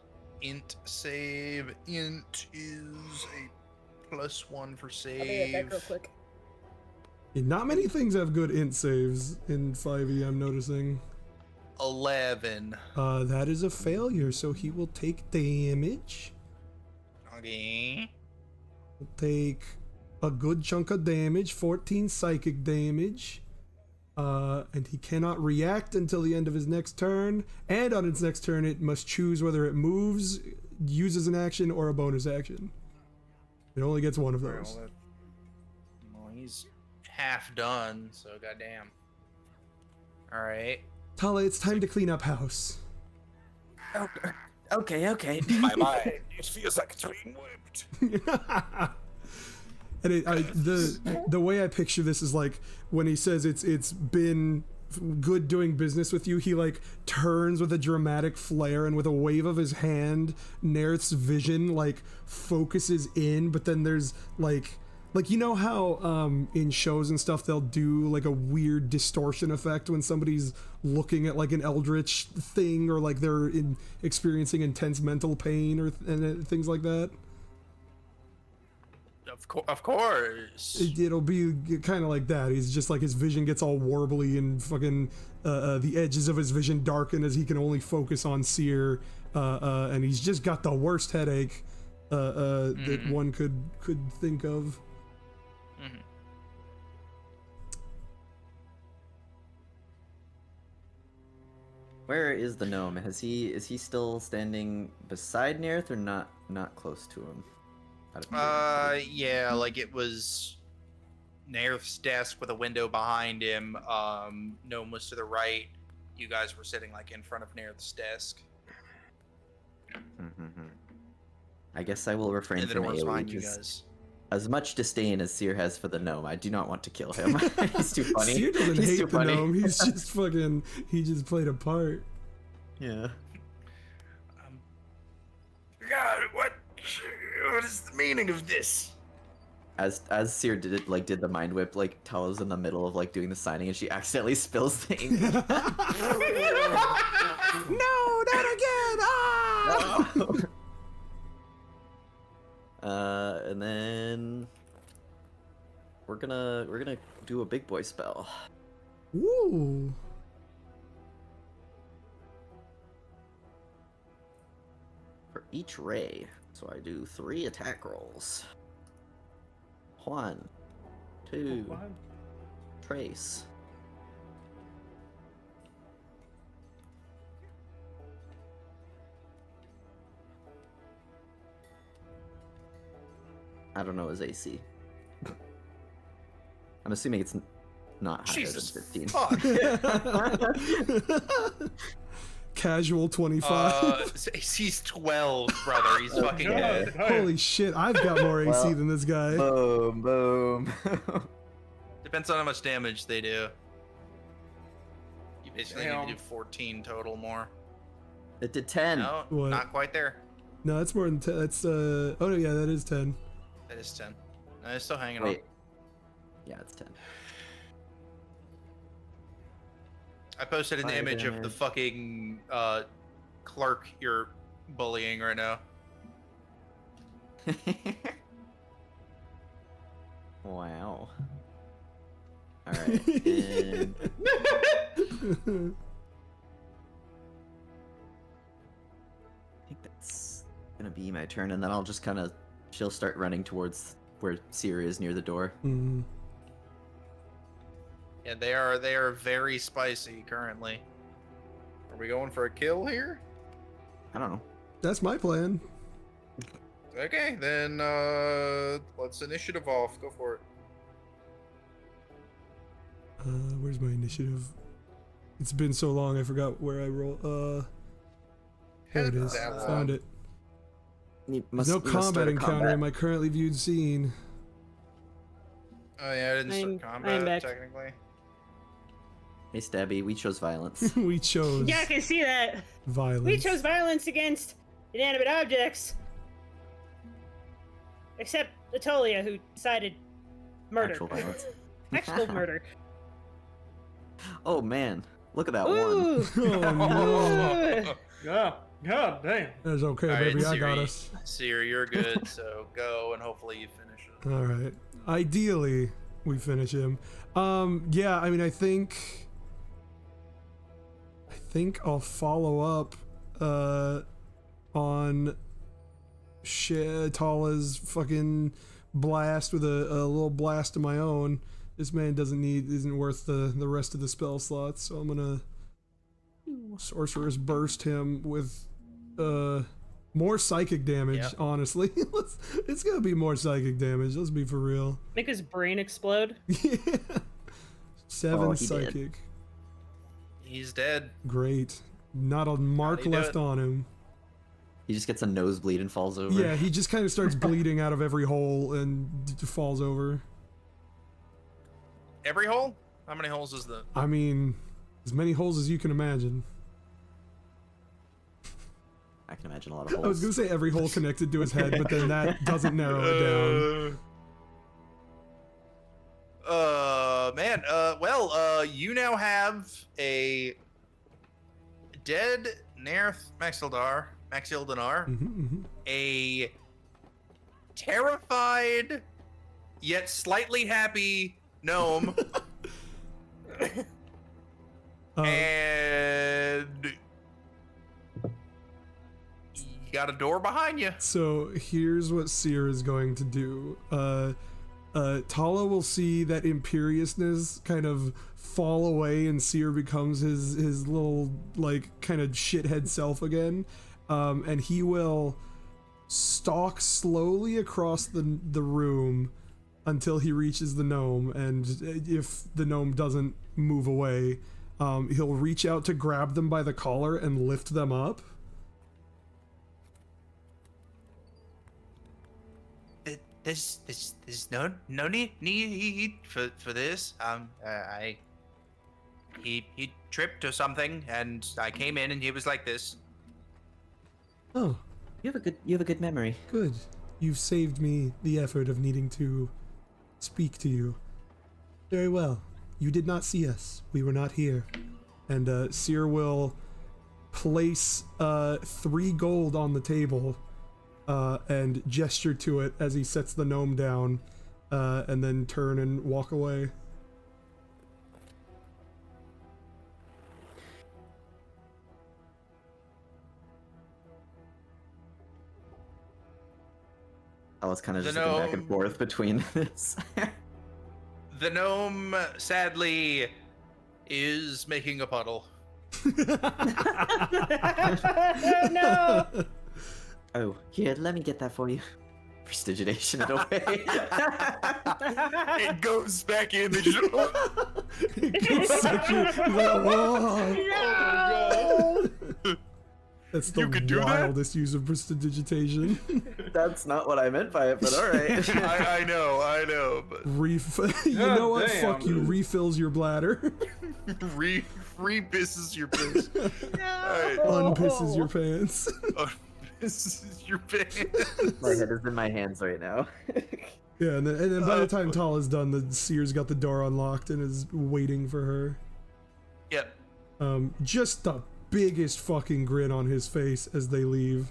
Int save. Int is a +1 for I'll be right back real save. quick. Yeah, not many things have good int saves in 5e, I'm noticing. 11. That is a failure, so he will take damage. Okay. He'll take a good chunk of damage, 14 psychic damage. And he cannot react until the end of his next turn. And on its next turn, it must choose whether it moves, uses an action, or a bonus action. It only gets one of those. Well, he's half done, so goddamn. Alright. Tala, it's time to clean up house. Okay. My mind, it feels like it's being whipped. And the way I picture this is like when he says it's been good doing business with you, he like turns with a dramatic flare, and with a wave of his hand, Nerth's vision like focuses in, but then there's like you know how in shows and stuff they'll do like a weird distortion effect when somebody's looking at like an eldritch thing, or like they're experiencing intense mental pain or things like that. Of course. It'll be kind of like that. He's just like, his vision gets all warbly, and fucking the edges of his vision darken as he can only focus on Syr, and he's just got the worst headache that one could think of. Where is the gnome? Is he still standing beside Nerth or not close to him? Yeah, like it was Nerth's desk with a window behind him. Gnome was to the right. You guys were sitting like in front of Nerth's desk. I guess I will refrain And the from door was AoE. behind you guys. As much disdain as Syr has for the gnome, I do not want to kill him. He's too funny. Syr doesn't He's hate too the funny. gnome. He's just fucking. He just played a part. Yeah. God, what is the meaning of this? As Syr did the mind whip, like Tala's in the middle of like doing the signing, and she accidentally spills the ink. No, not again! Ah! No. And then we're gonna do a big boy spell. Ooh. For each ray. So I do 3 attack rolls. 1, 2, trace. I don't know his AC. I'm assuming it's not higher Jesus than 15. fuck. Casual 25. AC's 12, brother. He's fucking dead. Holy shit, I've got more AC Well, than this guy. Boom. Depends on how much damage they do. You basically need to do 14 total more. It did 10. No, What? not quite there. No, that's more than 10. That's, oh no, yeah, that is 10. That is 10. No, it's still hanging Wait. Yeah, it's 10. on. I posted an Fire image of the damage. fucking clerk you're bullying right now. Wow. Alright, and I think that's gonna be my turn, and then I'll just she'll start running towards where Syr is near the door. Mm. Yeah, they are very spicy currently. Are we going for a kill here? I don't know. That's my plan. Okay, then let's initiative off. Go for it. Where's my initiative? It's been so long, I forgot where I roll. There it is. That Found one. it. You There's no you start combat a encounter combat. in my currently viewed scene. Oh yeah, I didn't I'm start combat back. technically. Hey Stabi, we chose violence. We chose Yeah, I can see that. violence. We chose violence against inanimate objects. Except Atolia, who decided murder. Actual violence. Actual murder. Oh man, Look at that one. Ooh! Oh no. Yeah. God damn. That's okay, All right, baby. I got Siri. us. Siri, you're good. So go and hopefully you finish it. All right. Ideally, we finish him. Yeah. I mean, I think I'll follow up on Tala's fucking blast with a little blast of my own. This man isn't worth the rest of the spell slots, so I'm gonna Sorcerer's Burst him with more psychic damage. Yep. Honestly, it's gonna be more psychic damage. Let's be for real. Make his brain explode. Yeah. 7 Oh, he did. psychic. He's dead. Great. Not a mark How'd he do left it? on him. He just gets a nosebleed and falls over. Yeah, he just kind of starts bleeding out of every hole and falls over. Every hole? How many holes is the? I mean, as many holes as you can imagine. I can imagine a lot of holes. I was gonna say every hole connected to his head, but then that doesn't narrow it down. Man. Well, you now have a dead Nerth Maxildanar, a terrified yet slightly happy gnome, and you got a door behind you. So here's what Seer is going to do. Tala will see that imperiousness kind of fall away and Seer becomes his little like kind of shithead self again, and he will stalk slowly across the room until he reaches the gnome, and if the gnome doesn't move away, he'll reach out to grab them by the collar and lift them up. There's no need for this. He tripped or something, and I came in and he was like this. Oh, You have a good memory. good. You've saved me the effort of needing to speak to you. Very well. You did not see us. We were not here. And Seer will place 3 gold on the table and gesture to it as he sets the gnome down, and then turn and walk away. I was kind of The just looking back and gnome- forth between this. The gnome, sadly, is making a puddle. No. Oh, here, let me get that for you. Prestidigitation it away. It goes back in the It's such a- he's like, whoa. Oh That's the You could do that? wildest use of prestidigitation. That's not what I meant by it, but alright. I know, but You know what? damn, Fuck you. dude. Refills your bladder. re-pisses your pants. Alright. Unpisses your pants. Pisses your pants. My head is in my hands right now. Yeah, and then by the time Tal is done, the Seer's got the door unlocked and is waiting for her. Yep. Just the biggest fucking grin on his face as they leave.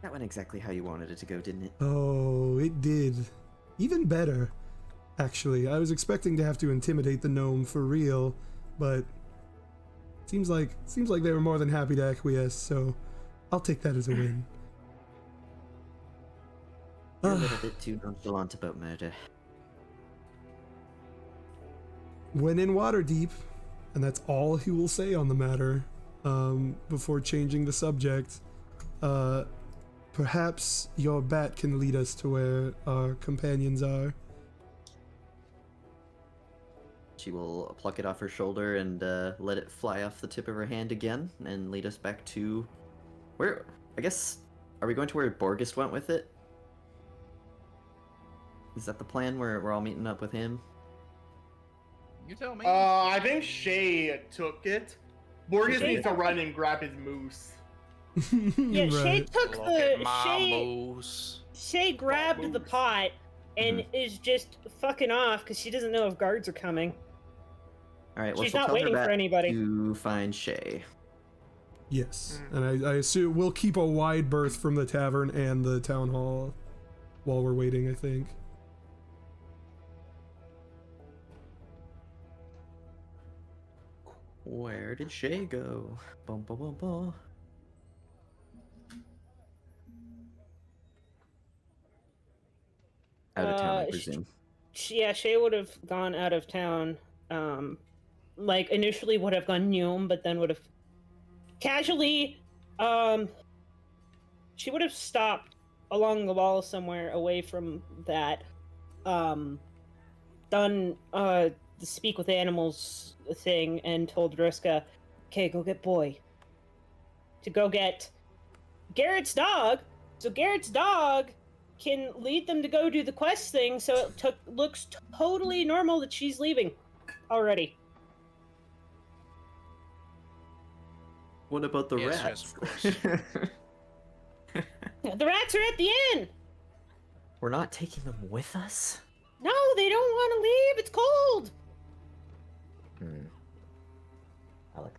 That went exactly how you wanted it to go, didn't it? Oh, it did. Even better, actually. I was expecting to have to intimidate the gnome for real, but seems like they were more than happy to acquiesce, so I'll take that as a win. You're a little bit too nonchalant about murder. When in Waterdeep, and that's all he will say on the matter, before changing the subject. Perhaps your bat can lead us to where our companions are. She will pluck it off her shoulder and let it fly off the tip of her hand again and lead us back to where, I guess, are we going to where Borgist went with it? Is that the plan where we're all meeting up with him? You tell me. I think Shay took it. Borgist Shay- needs to run and grab his moose. Yeah, Shay Right. took Look the at my Shay. moose. Shay grabbed the pot and is just fucking off because she doesn't know if guards are coming. All right. Well, She's she'll not tell her waiting for that anybody. to find Shay. Yes, and I assume we'll keep a wide berth from the tavern and the town hall while we're waiting, I think. Where did Shay go? Bum, bum, bum, bum. Out of town, I presume. Yeah, Shay would have gone out of town. Like initially would have gone Neum, but then would have casually. She would have stopped along the wall somewhere away from that. Done the speak with animals thing and told Ruska, "Okay, go get Boy." To go get Garrett's dog. So Garrett's dog can lead them to go do the quest thing, so it looks totally normal that she's leaving already. What about the Yes, rats? yes, of course. The rats are at the inn! We're not taking them with us? No, they don't want to leave, it's cold! I like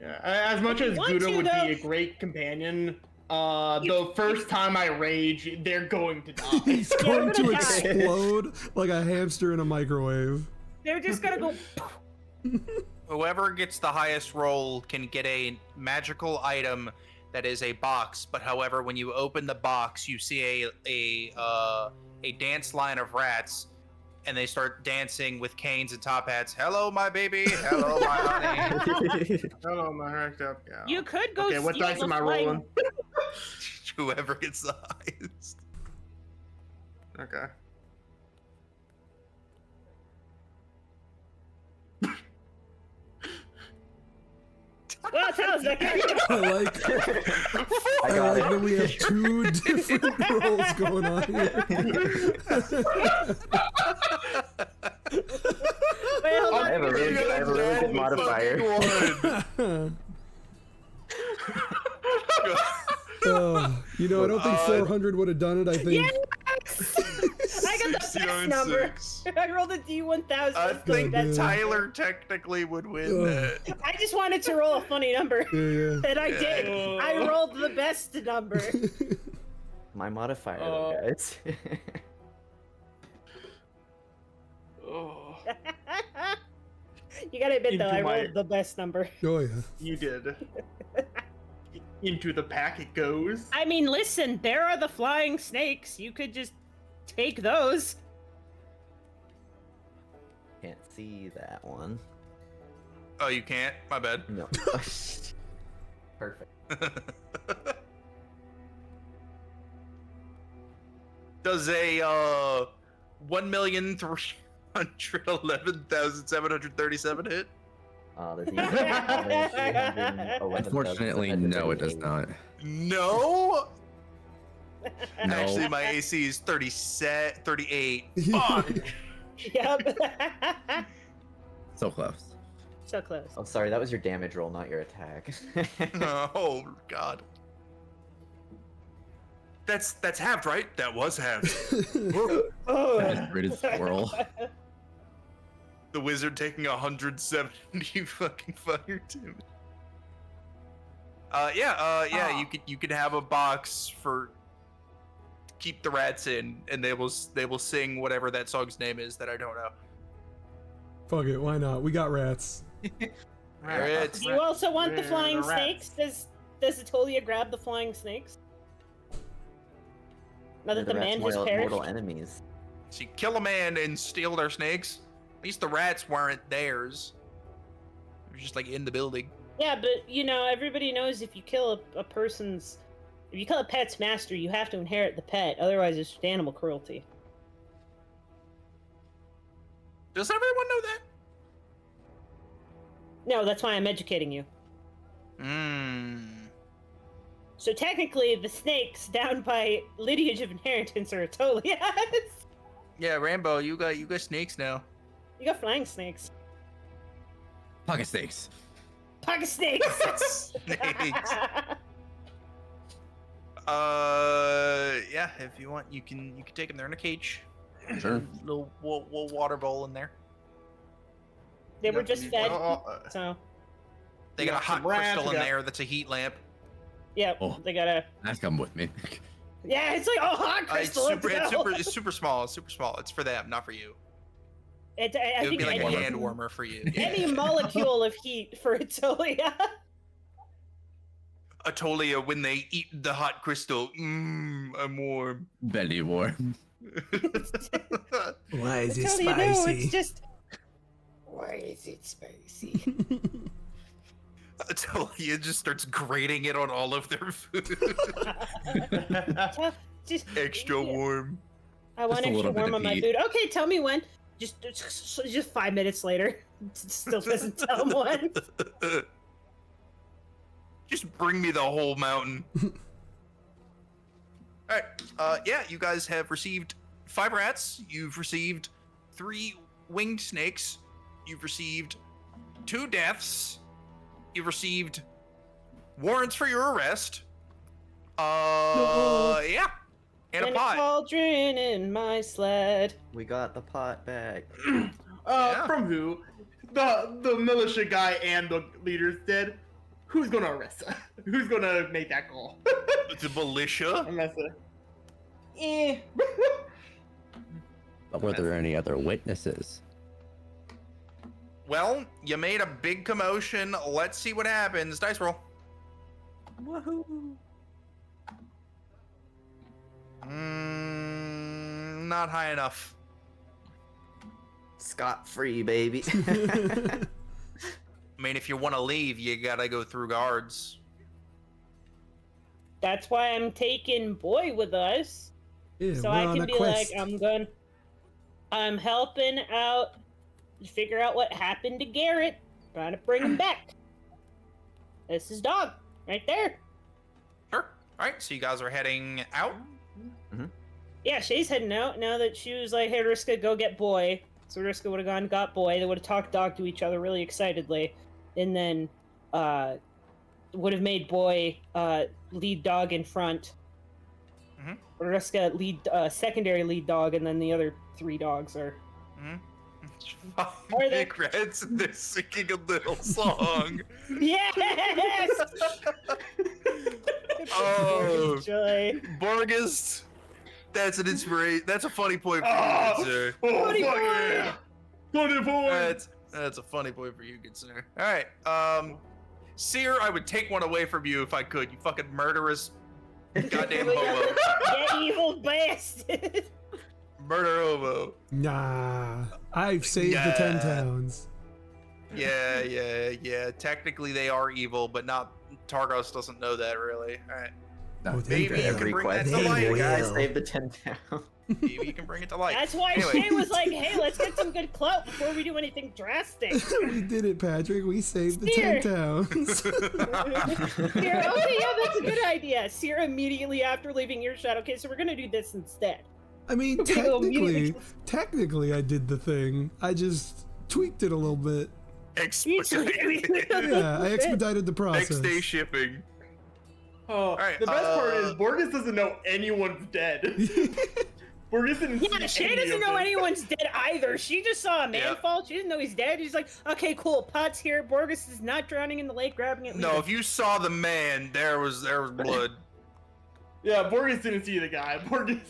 Yeah, as much as Want Gouda to, would though. be a great companion, the first time I rage, they're going to die. He's going to gonna die. explode like a hamster in a microwave. They're just gonna go. Whoever gets the highest roll can get a magical item that is a box. But however, when you open the box, you see a dance line of rats, and they start dancing with canes and top hats. Hello, my baby. Hello, my honey. Hello, my heart up. Yeah. You could go. Okay, what steal dice the am I flying- rolling? Whoever gets the highest. Okay. Well, how's that guy? I like that we have two different rolls going on here. Wait, hold I on. have a really good modifier. You know, I don't think 400 would have done it. I think. I got the best 69 number. 6. I rolled a D1000. I think good. Tyler technically would win that. I just wanted to roll a funny number, Yeah, and I did. I rolled the best number. My modifier, though, guys. Oh, You gotta admit, though, Into I my- rolled the best number. Oh yeah. you did. Into the pack it goes. I mean, listen, there are the flying snakes. You could just take those. Can't see that one. Oh, you can't? My bad. No. Perfect. Does a 1,311,737 hit? Unfortunately, no, it does not. No. No. Actually, my AC is 38. Fuck. Yep. So close. So close. Oh, sorry, that was your damage roll, not your attack. Oh God. That's halved, right? That was halved. Oh. I just rated squirrel. The wizard taking 170 fucking fire damage. Yeah. You could have a box for keep the rats in, and they will sing whatever that song's name is that I don't know. Fuck it. Why not? We got rats. Rats. Do you also want the Where flying are the rats? snakes? Does Atolia grab the flying snakes? Now that the man has perished. mortal enemies. See, kill a man and steal their snakes. At least the rats weren't theirs. They were just like in the building. Yeah, but you know, everybody knows if you kill if you kill a pet's master, you have to inherit the pet. Otherwise, it's animal cruelty. Does everyone know that? No, that's why I'm educating you. So technically, the snakes down by lineage of inheritance are Atolia's. Yeah, Rambo, you got snakes now. You got flying snakes. Pocket snakes. Pocket snakes. Snakes. Yeah. Yeah, if you want, you can take them. They're in a cage. Sure. Little water bowl in there. They were just fed, Oh, so They We got a got some hot rats, crystal we in got- there that's a heat lamp. yeah, Oh. they gotta. That's come with me. Yeah, it's like hot It's crystal. super, let's it's go. super, it's super small. It's super small. It's for them, not for you. I It would think be like a any, hand warmer for you. any molecule of heat for Atolia. Atolia, when they eat the hot crystal, I'm warm. Belly warm. Why is it Atolia, no, spicy? it's just. Why is it spicy? Atolia just starts grating it on all of their food. Just Extra yeah. warm. I want Just a extra little bit warm of on my heat. food. Okay, tell me when. Just 5 minutes later. Still doesn't tell him when. Just bring me the whole mountain. Alright, yeah, you guys have received 5 rats. You've received 3 winged snakes. You've received 2 deaths. You've received warrants for your arrest. Yeah. And a And pot. cauldron in my sled. We got the pot back. Yeah. From who? The militia guy and the leader's dead. Who's gonna arrest us? Who's gonna make that call? The militia. Unless eh. But were there any other witnesses? Well, you made a big commotion. Let's see what happens. Dice roll. Woohoo! Not high enough. Scot-free, baby. I mean, if you want to leave, you gotta go through guards. That's why I'm taking Boy with us. Yeah, So we're I on can a be quest. like, I'm helping out to figure out what happened to Garrett. Trying to bring him back. This is Dog, right there. Sure. All right, so you guys are heading out. Yeah, Shay's heading out now that she was like, hey, Riska, go get Boy. So Riska would have gone, got Boy. They would have talked Dog to each other really excitedly. And then would have made Boy lead Dog in front. Mhm. Riska lead secondary lead Dog, and then the other 3 dogs are. Five Are they- big rats and they're singing a little song. Yes! Oh. Joy. Borgist, that's an inspiration. That's a funny point for you, Oh, good sir. oh Funny fuck boy! yeah! Funny boy! That's a funny point for you, good sir. All right, Seer, I would take one away from you if I could. You fucking murderous, goddamn hobo, Yeah, evil bastard. murder hobo. Nah, I've saved the 10 towns. Yeah. Technically, they are evil, but not. Targos doesn't know that really. All right, Oh, they maybe you will. can bring that Request. to They light. will. Guys, save the 10 town. Maybe you can bring it to light. That's why Anyway. Shay was like, hey, let's get some good clout before we do anything drastic. We did it, Patrick. We saved the Steer. 10 towns. Here, okay, yeah, that's a good idea. Seer immediately after leaving earshot. Okay, so we're gonna do this instead. I mean, Okay, well, immediately- technically, I did the thing. I just tweaked it a little bit. Expedited. Yeah, I expedited the process. Next day shipping. Oh, right, the best part is Borgist doesn't know anyone's dead. Borgist didn't see Yeah, Shay any doesn't of know this. anyone's dead either. She just saw a man Yeah. fall. She didn't know he's dead. She's like, okay, cool. Pot's here. Borgist is not drowning in the lake, grabbing it. No, leaving. if you saw the man, there was blood. Yeah, Borgist didn't see the guy. Borgist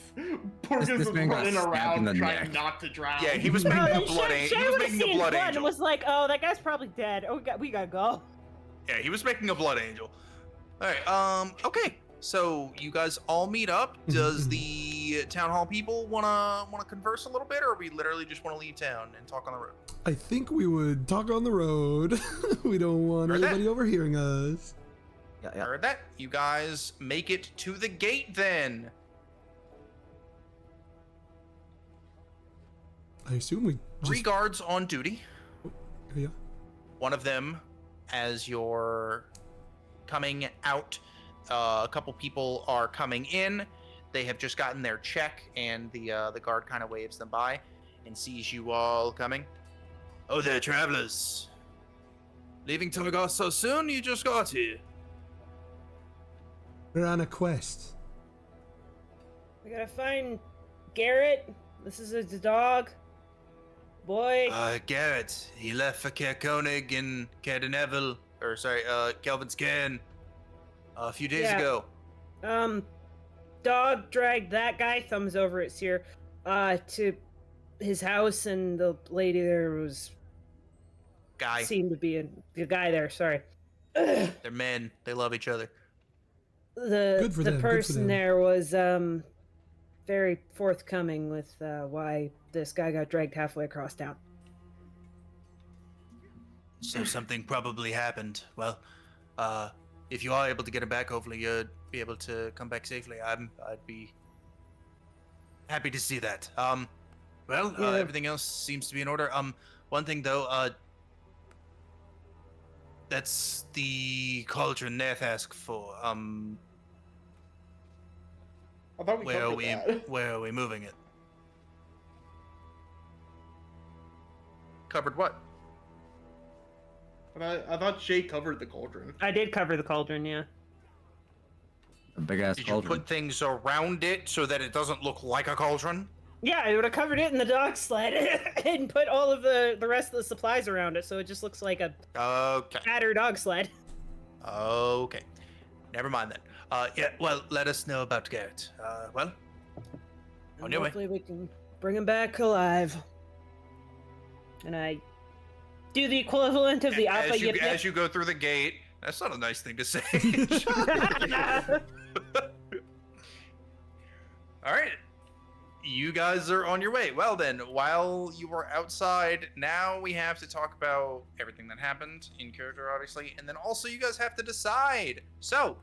This was man got running stabbed in around the trying neck. not to drown. Yeah, he was No, making a then blood Shay angel. He was would've making a seen blood blood and angel. was like, oh, that guy's probably dead. Oh, we gotta go. Yeah, he was making a blood angel. All right. Okay. So you guys all meet up. Does the town hall people wanna converse a little bit, or we literally just want to leave town and talk on the road? I think we would talk on the road. We don't want Heard that. anybody overhearing us. Yeah. Heard that? You guys make it to the gate then. I assume we 3 just... guards on duty. Yeah. One of them, as you're coming out, a couple people are coming in. They have just gotten their check, and the guard kind of waves them by and sees you all coming. Oh there, travelers. Leaving Targos so soon? You just got here. We're on a quest. We gotta find Garrett. This is his dog. Boy. Garrett, he left for Caer Konig in Kelvin's Cairn a few days ago. Dog dragged that guy, thumbs over at Seer, to his house, and the lady there was... seemed to be the guy there, sorry. They're men. They love each other. The person there was very forthcoming with why this guy got dragged halfway across town. So something probably happened. Well, if you are able to get him back, hopefully you'd be able to come back safely. I'd be happy to see that. Everything else seems to be in order. One thing though, that's the cauldron Neth asked for. I thought we covered that. Where are we moving it? Covered what? I thought Shay covered the cauldron. I did cover the cauldron, yeah. A big ass Did cauldron. you put things around it so that it doesn't look like a cauldron? Yeah, I would have covered it in the dog sled and put all of the rest of the supplies around it, so it just looks like a fatter dog sled. Okay. Never mind then. Let us know about Garrett. On your way. Hopefully we can bring him back alive. And I do the equivalent of the Appa Yip Yip. As you go through the gate. That's not a nice thing to say. All right. You guys are on your way. Well then, while you were outside, now we have to talk about everything that happened in character, obviously, and then also you guys have to decide. So,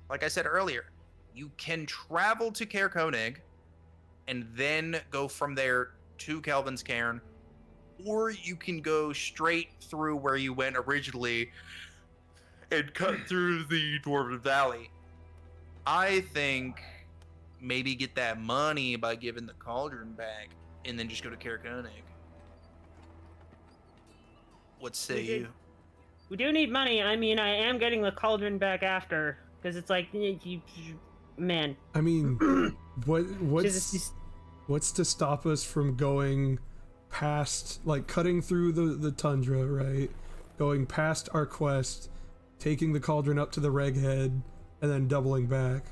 like I said earlier, you can travel to Caer Konig and then go from there to Kelvin's Cairn, or you can go straight through where you went originally and cut through the Dwarven Valley. I think maybe get that money by giving the cauldron back and then just go to Caer Konig. What say you? We do need money. I mean, I am getting the cauldron back after, because it's like, man. I mean, what's to stop us from going past, like cutting through the tundra, right? Going past our quest, taking the cauldron up to the Reghead, and then doubling back.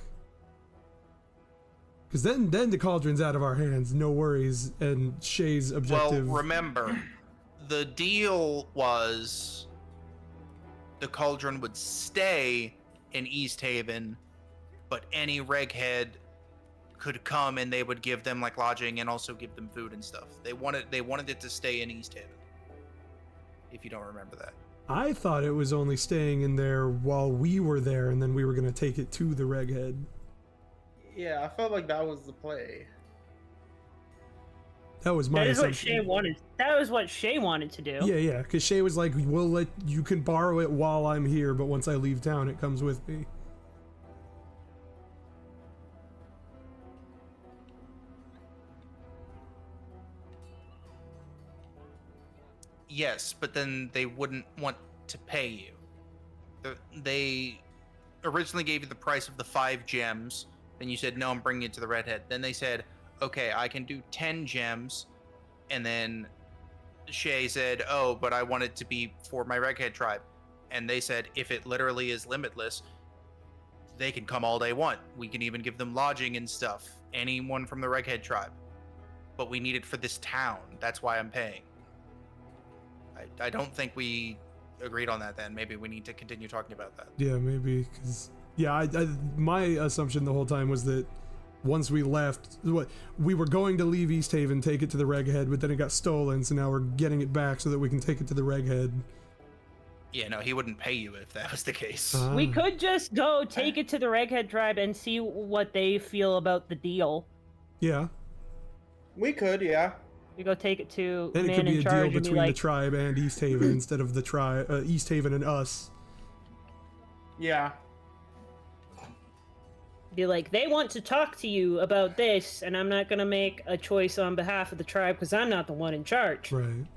Because then the cauldron's out of our hands, no worries, and Shay's objective... Well, remember, the deal was the cauldron would stay in East Haven, but any Reghead could come and they would give them like lodging and also give them food and stuff. They wanted it to stay in East Haven, if you don't remember that. I thought it was only staying in there while we were there, and then we were going to take it to the Reghead. Yeah, I felt like that was the play. That was my assumption. What Shay wanted. That was what Shay wanted to do. Yeah, because Shay was like, you can borrow it while I'm here, but once I leave town, it comes with me. Yes, but then they wouldn't want to pay you. They originally gave you the price of the 5 gems. Then you said, no, I'm bringing it to the Redhead. Then they said, okay, I can do 10 gems. And then Shay said, oh, but I want it to be for my Reghead tribe. And they said, if it literally is limitless, they can come all they want. We can even give them lodging and stuff. Anyone from the Reghead tribe. But we need it for this town. That's why I'm paying. I don't think we agreed on that then. Maybe we need to continue talking about that. Yeah, maybe, because... Yeah, my assumption the whole time was that once we left, we were going to leave East Haven, take it to the Reghead, but then it got stolen, so now we're getting it back so that we can take it to the Reghead. Yeah, no, he wouldn't pay you if that was the case. We could just go take it to the Reghead tribe and see what they feel about the deal. Yeah. We could, yeah. We go take it to then it man could be in a charge deal between and the tribe and East Haven instead of the East Haven and us. Yeah. Be like, they want to talk to you about this, and I'm not gonna make a choice on behalf of the tribe because I'm not the one in charge. Right.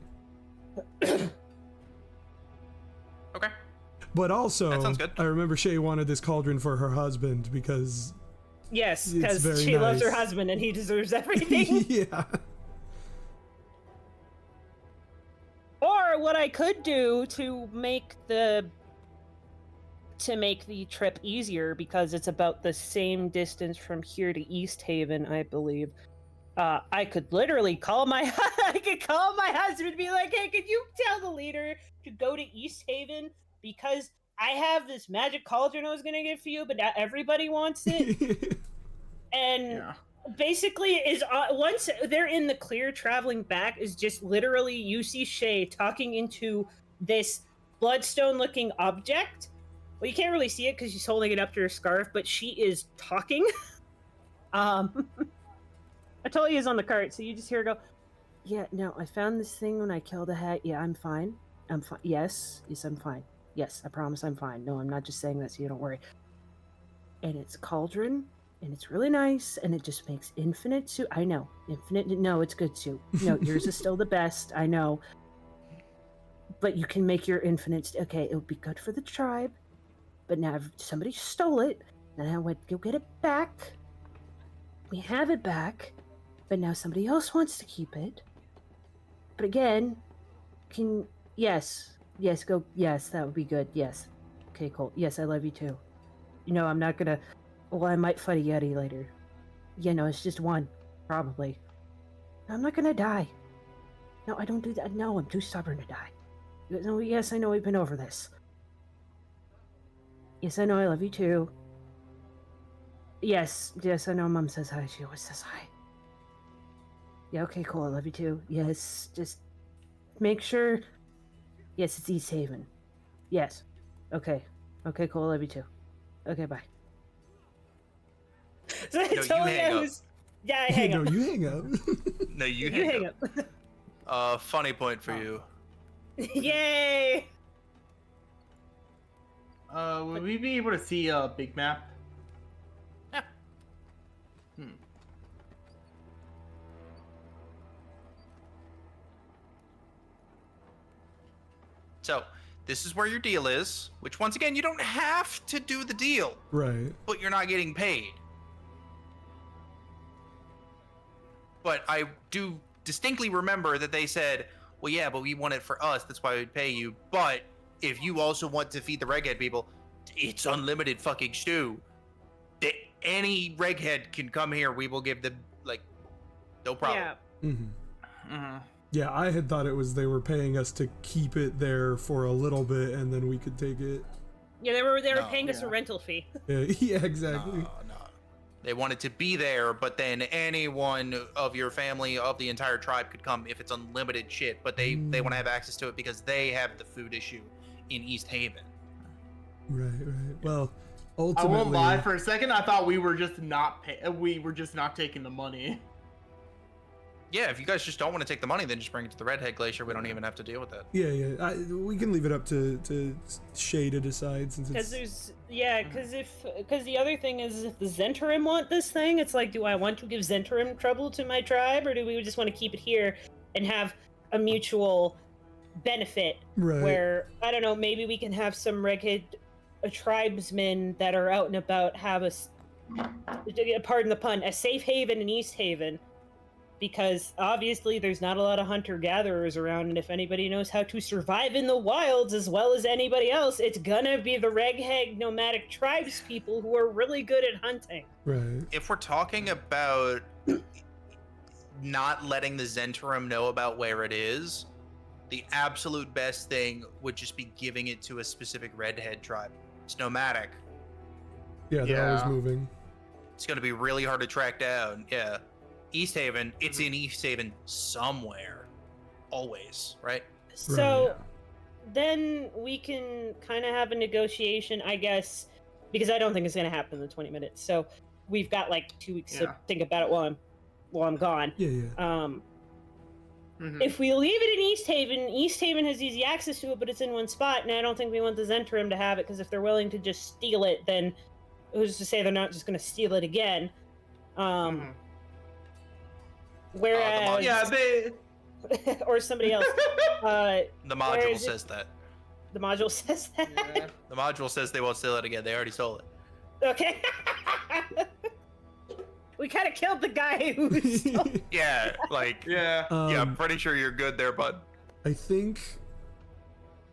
Okay. But also, that sounds good. I remember Shay wanted this cauldron for her husband because Yes, It's because very she loves her nice. husband and he deserves everything. Yeah. Or what I could do to make the trip easier, because it's about the same distance from here to East Haven, I believe. I could literally call my husband and be like, "Hey, could you tell the leader to go to East Haven because I have this magic cauldron I was gonna give for you, but not everybody wants it." And basically, is once they're in the clear, traveling back is just literally you see Shay talking into this bloodstone-looking object. Well, you can't really see it because she's holding it up to her scarf, but she is talking. Atolia is on the cart, so you just hear her go, "Yeah, no, I found this thing when I killed a hat. Yeah, I'm fine. I'm fine. Yes, I'm fine. Yes, I promise I'm fine. No, I'm not just saying that, so you don't worry. And it's cauldron, and it's really nice, and it just makes infinite soup. I know, infinite. No, it's good soup. No, yours is still the best. I know. But you can make your infinite. Okay, it would be good for the tribe. But now somebody stole it, and I went go get it back. We have it back, but now somebody else wants to keep it. But again, yes, go, yes, that would be good, yes. Okay, cool. Yes, I love you too. You know, I'm not gonna, well, I might fight a Yeti later. You know, it's just one, probably. I'm not gonna die. No, I don't do that. No, I'm too stubborn to die. No, yes, I know we've been over this. Yes, I know I love you too. Yes, I know Mom says hi. She always says hi. Yeah, okay, cool. I love you too. Yes, just make sure. Yes, it's East Haven. Yes. Okay. Okay, cool. I love you too. Okay, bye. So No, you hang up. Yeah, I hang up. No, you hang up. No, you You hang up. Funny point for you. Yay! Will we be able to see a big map? Yeah. So, this is where your deal is, which once again, you don't have to do the deal, Right. but you're not getting paid. But I do distinctly remember that they said, well, yeah, but we want it for us, that's why we'd pay you. But if you also want to feed the reghead people, it's unlimited fucking stew. Any reghead can come here, we will give them, like, no problem. Yeah. Yeah, I had thought it was they were paying us to keep it there for a little bit and then we could take it. Yeah, they were No, paying us a rental fee. Yeah, exactly. No. They wanted to be there, but then anyone of your family, of the entire tribe could come if it's unlimited shit, but they want to have access to it because they have the food issue in East Haven. Right. Well, I ultimately, won't lie. For a second, I thought we were just not taking the money. Yeah, if you guys just don't want to take the money, then just bring it to the Redhead Glacier. We don't even have to deal with that. Yeah. We can leave it up to Shay to decide since Because it's. because the other thing is, if the Zentarim want this thing, it's like, do I want to give Zentarim trouble to my tribe, or do we just want to keep it here and have a mutual benefit? Right. Where, I don't know, maybe we can have some reghead tribesmen that are out and about have pardon the pun, a safe haven in East Haven. Because obviously there's not a lot of hunter-gatherers around, and if anybody knows how to survive in the wilds as well as anybody else, it's gonna be the reghead nomadic tribes people who are really good at hunting. Right. If we're talking about not letting the Zentarim know about where it is, the absolute best thing would just be giving it to a specific redhead tribe. It's nomadic. Yeah, they're always moving. It's going to be really hard to track down. Yeah. East Haven, it's in East Haven somewhere. Always, right? So then we can kind of have a negotiation, I guess, because I don't think it's going to happen in the 20 minutes. So we've got like 2 weeks to think about it while I'm gone. Yeah. If we leave it in East Haven has easy access to it, but it's in one spot, and I don't think we want the Zentarim to have it, because if they're willing to just steal it, then who's to say they're not just going to steal it again? Whereas, they or somebody else. The module says that. The module says that. Yeah. The module says they won't steal it again. They already stole it. Okay. We kind of killed the guy who was still... Yeah, like, yeah, I'm pretty sure you're good there, bud. I think,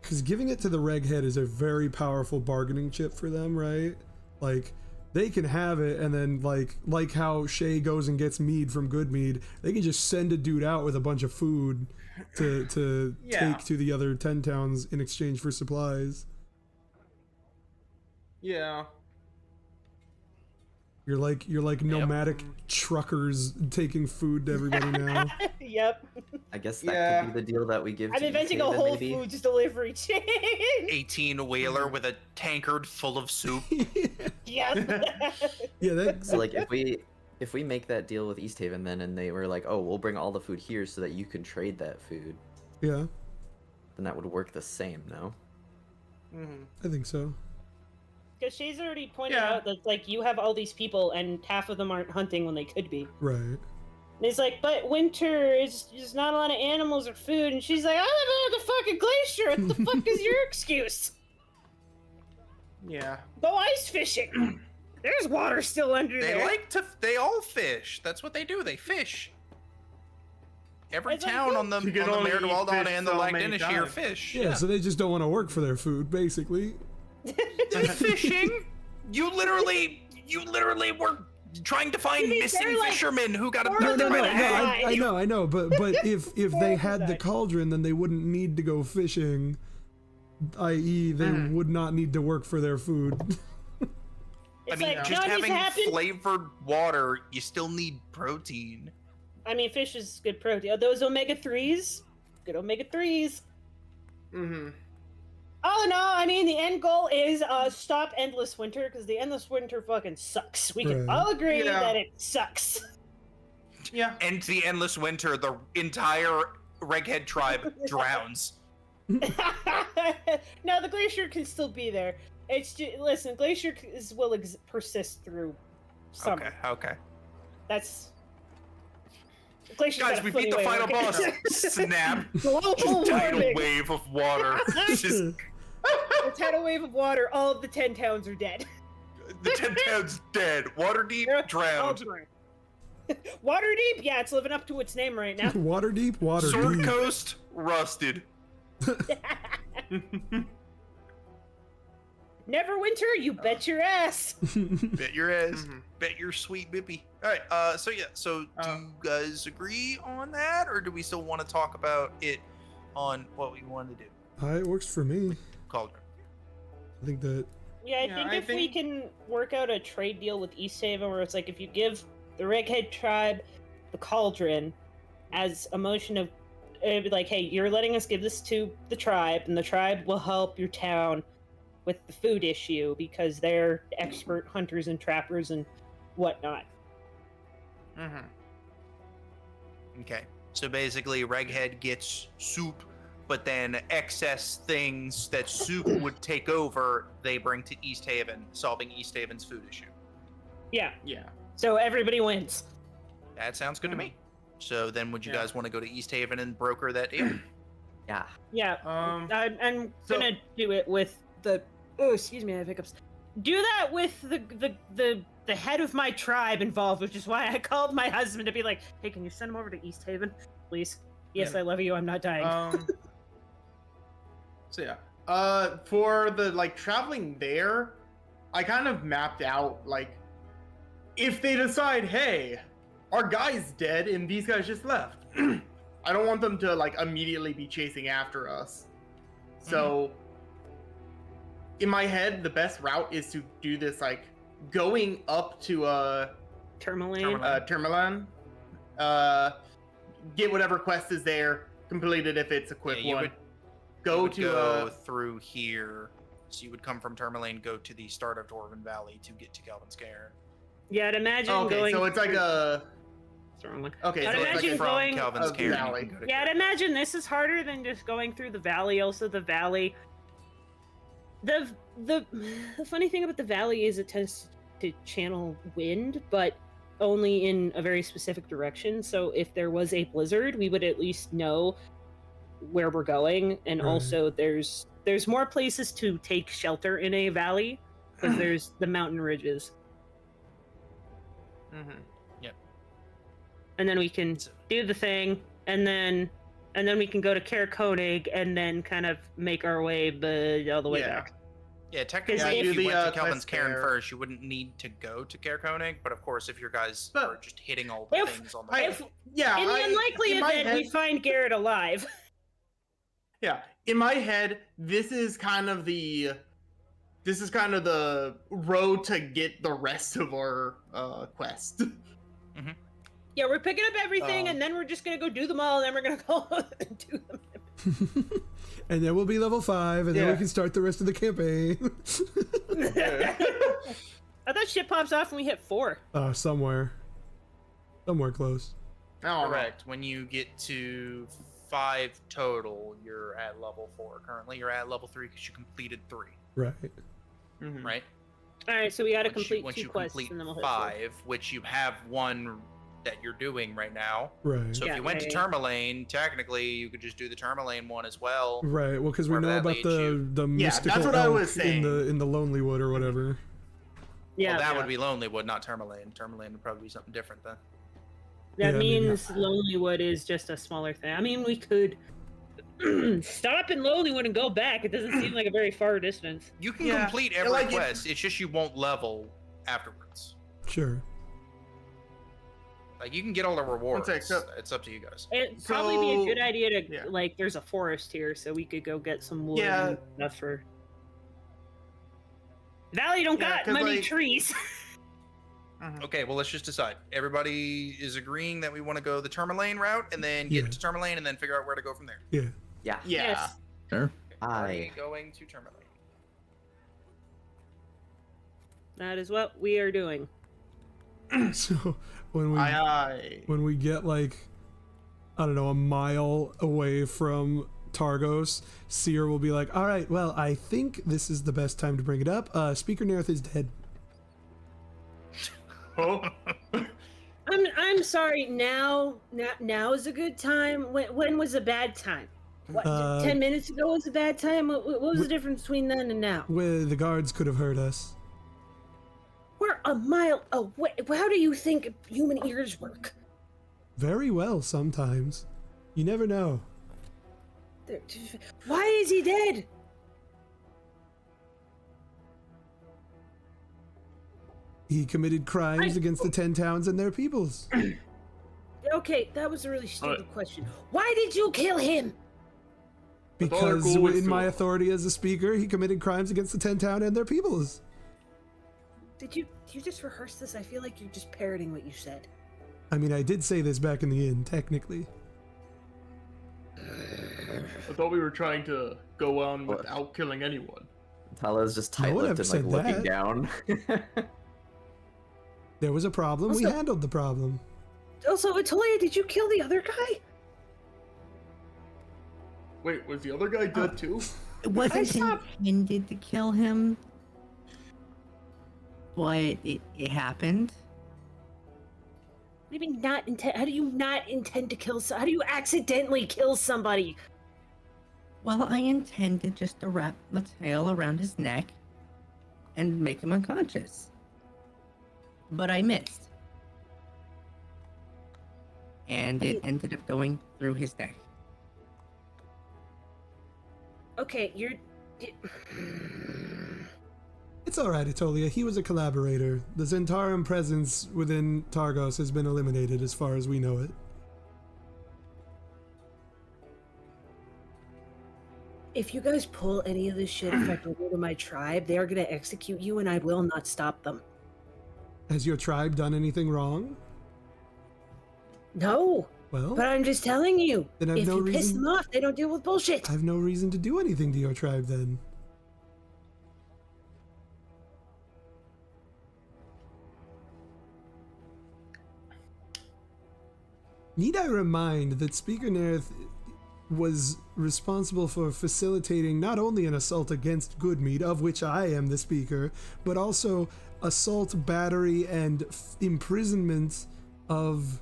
because giving it to the Reghead is a very powerful bargaining chip for them, right? Like, they can have it, and then like how Shay goes and gets mead from Good Mead, they can just send a dude out with a bunch of food to take to the other 10 towns in exchange for supplies. Yeah. You're like nomadic truckers taking food to everybody now. Yep. I guess that could be the deal that we give I'm to inventing East a Haven, Whole maybe. Foods delivery chain. 18-wheeler with a tankard full of soup. Yeah. Yeah, that. So like if we make that deal with East Haven then, and they were like, oh, we'll bring all the food here so that you can trade that food, Yeah, then that would work the same, no? I think so. Because she's already pointed out that, like, you have all these people and half of them aren't hunting when they could be. Right. And it's like, but winter is just not a lot of animals or food. And she's like, I live on the fucking glacier. What the fuck is your excuse? Yeah. Go ice fishing. There's water still under there. They all fish. That's what they do. They fish. Every It's like, town on the You can only Mare de eat Waldon fish and the so Lac many d'Inishir times. fish. Yeah, so they just don't want to work for their food, basically. They're fishing. You literally were trying to find mean missing they're, like, fishermen who got No, abducted by the head. I know, but if they had the cauldron, then they wouldn't need to go fishing, i.e. they would not need to work for their food. I It's mean, like, just no, it needs to having happen. flavored water, you still need protein. I mean, fish is good protein. Those omega-3s, good omega-3s. Mm-hmm. Oh no, I mean, the end goal is stop endless winter, because the endless winter fucking sucks. We can Right. all agree Yeah. that it sucks. Yeah. And the endless winter, the entire Reghead tribe drowns. No, the glacier can still be there. It's just, listen, glacier will persist through summer. Okay. That's... Glacier's Guys, got a we funny beat the way of final working. boss. Snap. Global Just tidal warming. wave of water. Just A tidal wave of water, all of the 10 towns are dead. the 10 towns dead. Waterdeep They're all drowned. drowned. Waterdeep? Yeah, it's living up to its name right now. Water deep, water Sword deep. Coast rusted. Neverwinter, you bet your ass. Bet your ass. Mhm. Bet your sweet bippy. Alright, so do you guys agree on that, or do we still want to talk about it on what we want to do? It works for me. Cauldron. I think that. Yeah, I think if we can work out a trade deal with East Haven where it's like if you give the Reghead tribe the cauldron as a motion of it'd be like, hey, you're letting us give this to the tribe, and the tribe will help your town with the food issue because they're expert hunters and trappers and whatnot. Mm-hmm. Okay. So basically, Reghead gets soup, but then excess things that soup would take over, they bring to East Haven, solving East Haven's food issue. Yeah, Yeah. so everybody wins. That sounds good to me. So then would you Yeah. guys want to go to East Haven and broker that deal? Yeah. Yeah, I'm so- gonna do it with the. Oh, excuse me, I have hiccups. Do that with the head of my tribe involved, which is why I called my husband to be like, hey, can you send him over to East Haven, please? Yes, Yeah. I love you. I'm not dying. So yeah. For the traveling there, I kind of mapped out if they decide, hey, our guy's dead and these guys just left. I don't want them to immediately be chasing after us. So in my head, the best route is to do this going up to Tourmaline. Tourmaline. Get whatever quest is there, complete it if it's a quick you one. would Go through here. So you would come from Tourmaline, go to the start of Dwarven Valley to get to Calvin's Care. Yeah, I'd imagine Okay, going. so it's like a. What's the wrong one? Okay, I'd so it's imagine like from going- Calvin's a Care. valley. You can go to Yeah, I'd Care. imagine this is harder than just going through the valley. Also, the valley. The funny thing about the valley is it tends to channel wind, but only in a very specific direction. So if there was a blizzard, we would at least know where we're going. And Right. also, there's more places to take shelter in a valley because there's the mountain ridges. Mm-hmm. and then we can do the thing, and then we can go to Kaer Koenig, and then kind of make our way all the way back. Yeah, technically, Yeah, if do you the, went to Kelvin's quest Cairn there. first, you wouldn't need to go to Kaer Koenig. But of course, if your guys But are just hitting all the if- things on the I- way, If, Yeah. in the unlikely in my event we head- find Garrett alive. Yeah, in my head, this is kind of the road to get the rest of our quest. Yeah, we're picking up everything, Um, and then we're just gonna go do them all, and then we're gonna go and do them. And then we'll be level 5, and then we Yeah. can start the rest of the campaign. I thought shit pops off when we hit 4. Somewhere close. correct. When you get to 5 total, you're at level 4. Currently, you're at level 3 because you completed 3, Right. Mhm. right? All right, so we got to Once complete once 2 you quests, complete and then we'll hit 4. 5, which you have one that you're doing right now. Right. So Yeah, if you went to yeah. Tourmaline, technically you could just do the Tourmaline one as well. Right. Well, because we Wherever know that about leads the you. the Yeah, mystical that's what I elk was saying. in the Lonely Wood or whatever. Yeah, Well, that yeah. would be Lonelywood, not Tourmaline. Tourmaline would probably be something different then. that Yeah, maybe. means Lonelywood is just a smaller thing. I mean, we could stop in Lonelywood and go back. It doesn't seem like a very far distance. You can Yeah, complete every like it- quest. It's just you won't level afterwards. Sure. Like you can get all the rewards. sec, so- It's up to you guys. It'd probably be a good So- idea to yeah. like. There's a forest here, so we could go get some wood Yeah. and stuff for. Valley don't Yeah, got 'cause, many like- trees. Mhm. Okay, well let's just decide. Everybody is agreeing that we want to go the Tourmaline route, and then get Yeah. to Tourmaline, and then figure out where to go from there. Yeah. Yeah. Yeah. Yes. Sure. Are going to Tourmaline? That is what we are doing. So when we Aye. when we get like, I don't know, a mile away from Targos, Seer will be like, "All right, well, I think this is the best time to bring it up. Speaker Nerith is dead." Oh. I'm sorry. Now is a good time. When was a bad time? What, 10 minutes ago was a bad time. What was the difference between then and now? Where the guards could have heard us. We're a mile away. How do you think human ears work? Very well, sometimes. You never know. Why is he dead? He committed crimes against the 10 towns and their peoples. Okay, that was a really stupid question. Why did you kill him? That's all they're Because cool with in my too. authority as a speaker, he committed crimes against the 10 town and their peoples. Did you just rehearse this? I feel like you're just parroting what you said. I mean, I did say this back in the inn, technically. I thought we were trying to go on without killing anyone. Tala's just No one tight-lipped ever and like said looking that. down. There was a problem, we Also- handled the problem. Also, Atolia, did you kill the other guy? Wait, was the other guy dead too? It wasn't stopped. intended to kill him, but it happened. Maybe not intend. How do you not intend to kill? How do you accidentally kill somebody? Well, I intended just to wrap the tail around his neck and make him unconscious. But I missed. And it ended up going through his neck. Okay, you're. It's alright, Atolia. He was a collaborator. The Zentarum presence within Targos has been eliminated as far as we know it. If you guys pull any of this shit effectively to my tribe, they are gonna execute you, and I will not stop them. Has your tribe done anything wrong? No, Well, but I'm just telling you. Then I've If no you piss reason- them off, they don't deal with bullshit. I have no reason to do anything to your tribe then. Need I remind that Speaker Nerith was responsible for facilitating not only an assault against Goodmead, of which I am the speaker, but also assault, battery, and imprisonment of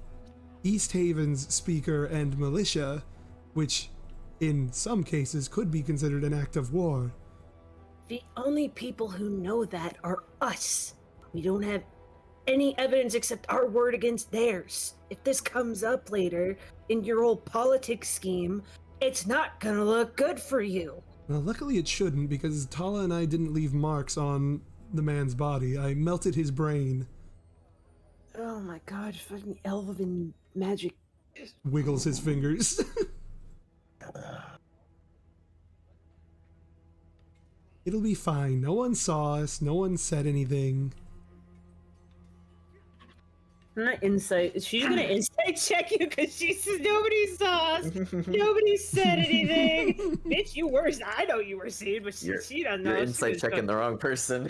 East Haven's speaker and militia, which in some cases could be considered an act of war. The only people who know that are us. We don't have any evidence except our word against theirs. If this comes up later in your old politics scheme, it's not gonna look good for you. Well, luckily it shouldn't, because Tala and I didn't leave marks on the man's body. I melted his brain. Oh my god, fucking elven magic. Wiggles his fingers. It'll be fine. No one saw us. No one said anything. Not insight. She's gonna insight check you because she says nobody saw us. Nobody said anything. Bitch, you were. I know you were seen, but she doesn't know. You're insight checking the wrong person.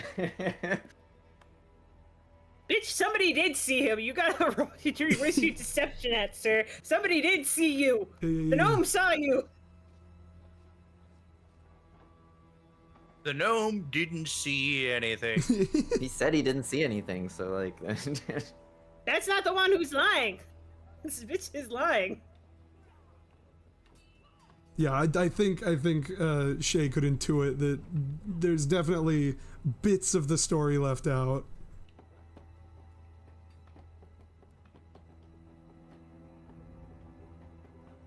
Bitch, somebody did see him. You gotta roll. Where's your deception at, sir? Somebody did see you. The gnome saw you. The gnome didn't see anything. He said he didn't see anything, so like. That's not the one who's lying. This bitch is lying. Yeah, I think Shay could intuit that there's definitely bits of the story left out.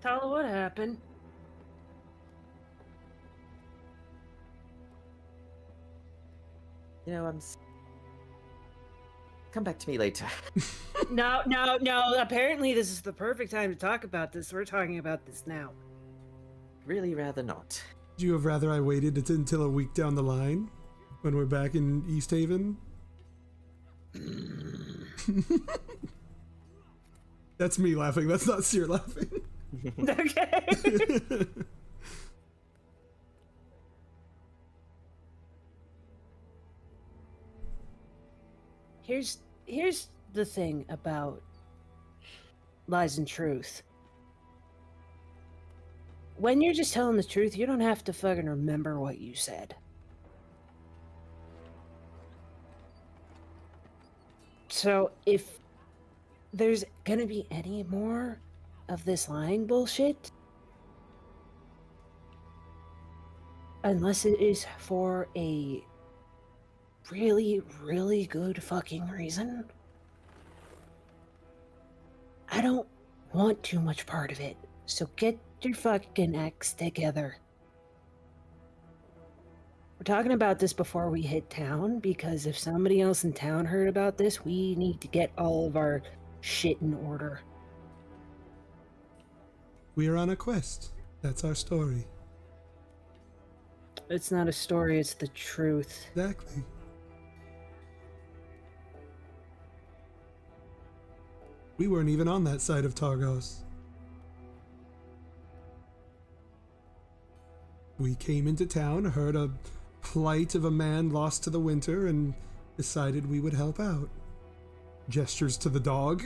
Tala, what happened? You know, come back to me later. No. Apparently, this is the perfect time to talk about this. We're talking about this now. Really rather not. Would you have rather I waited until a week down the line when we're back in East Haven? That's me laughing. That's not Syr laughing. Okay. Here's the thing about lies and truth. When you're just telling the truth, you don't have to fucking remember what you said. So if there's gonna be any more of this lying bullshit, unless it is for a really, really good fucking reason, I don't want too much part of it. So get your fucking acts together. We're talking about this before we hit town, because if somebody else in town heard about this, we need to get all of our shit in order. We are on a quest. That's our story. It's not a story, it's the truth. Exactly. We weren't even on that side of Targos. We came into town, heard a plight of a man lost to the winter, and decided we would help out. Gestures to the dog.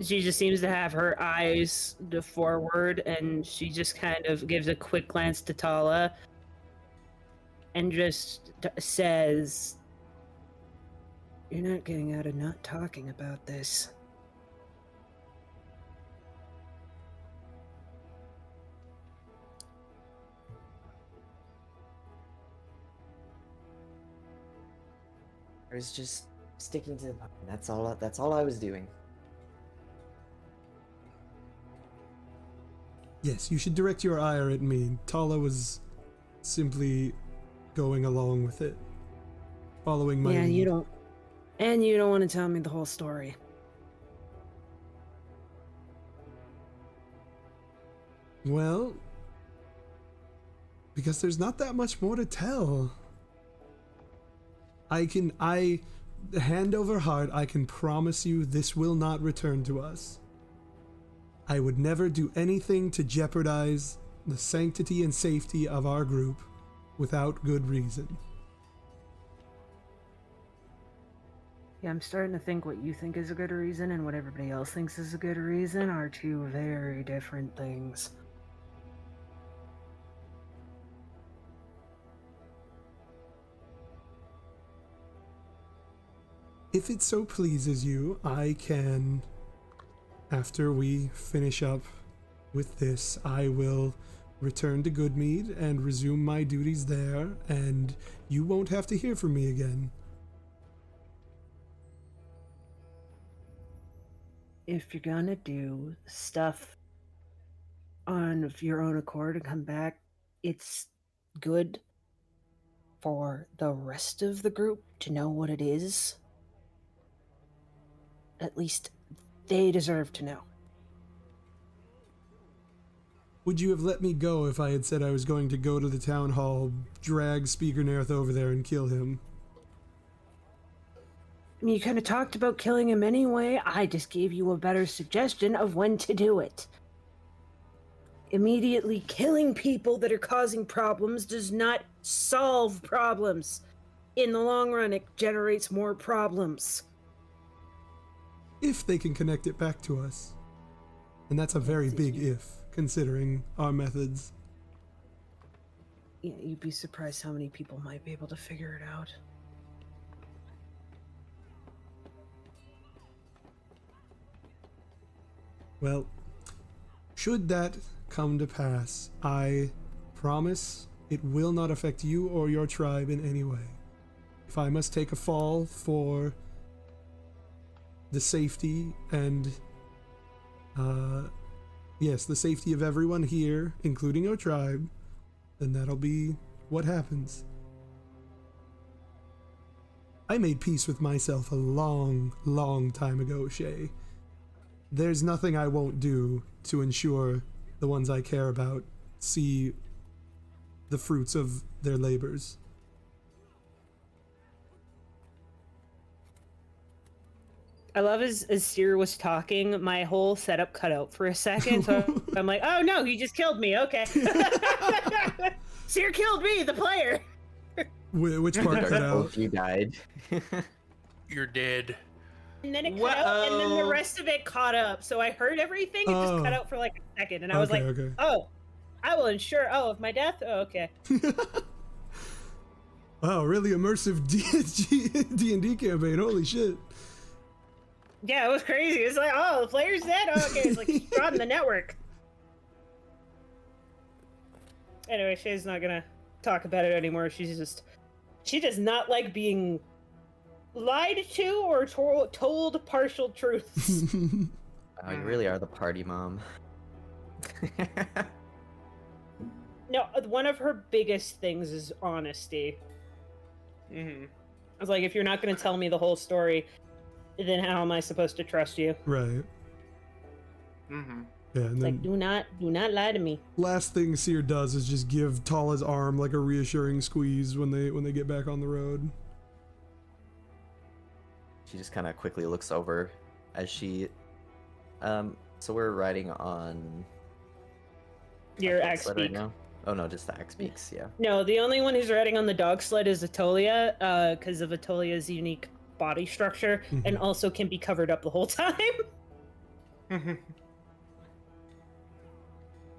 She just seems to have her eyes forward, and she just kind of gives a quick glance to Tala and just says, You're not getting out of not talking about this. I was just sticking to the plan. That's all I was doing. Yes, you should direct your ire at me. Tala was simply going along with it. Following my Yeah, lead. you don't. And you don't want to tell me the whole story. Well, because there's not that much more to tell. Hand over heart, I can promise you this will not return to us. I would never do anything to jeopardize the sanctity and safety of our group without good reason. Yeah, I'm starting to think what you think is a good reason and what everybody else thinks is a good reason are two very different things. If it so pleases you, I can, after we finish up With this, I will return to Goodmead and resume my duties there, and you won't have to hear from me again. If you're gonna do stuff on your own accord and come back, it's good for the rest of the group to know what it is. At least they deserve to know. Would you have let me go if I had said I was going to go to the town hall, drag Speaker Nerth over there, and kill him? I mean, you kind of talked about killing him anyway. I just gave you a better suggestion of when to do it. Immediately killing people that are causing problems does not solve problems. In the long run, it generates more problems. If they can connect it back to us. And that's a very big if, considering our methods. Yeah, you'd be surprised how many people might be able to figure it out. Well, should that come to pass, I promise it will not affect you or your tribe in any way. If I must take a fall for the safety and, yes, the safety of everyone here, including your tribe, then that'll be what happens. I made peace with myself a long, long time ago, Shay. There's nothing I won't do to ensure the ones I care about see the fruits of their labors. I love as Seer was talking, my whole setup cut out for a second. So I'm like, oh no, he just killed me. Okay. Seer killed me, the player. Which part cut out? Both you died. You're dead. And then it cut out, and then the rest of it caught up. So I heard everything, it just cut out for like a second. And I was like, oh, I will ensure. Oh, of my death? Oh, okay. Wow, really immersive D&D campaign. Holy shit. Yeah, it was crazy. It's like, oh, the player's dead? Oh, okay, it's like on the network. Anyway, Shay's not gonna talk about it anymore. She does not like being lied to or told partial truths. Oh, you really are the party mom. No, one of her biggest things is honesty. I was like, if you're not gonna tell me the whole story, then how am I supposed to trust you? Right. Yeah, and then like, do not lie to me. last thing Seer does is just give Tala's arm like a reassuring squeeze when they get back on the road. She just kind of quickly looks over as she. So we're riding on. Your a axe sled right beak. now? Oh no, just the axe beaks. Yeah. No, the only one who's riding on the dog sled is Atolia, because of Atolia's unique body structure, and also can be covered up the whole time.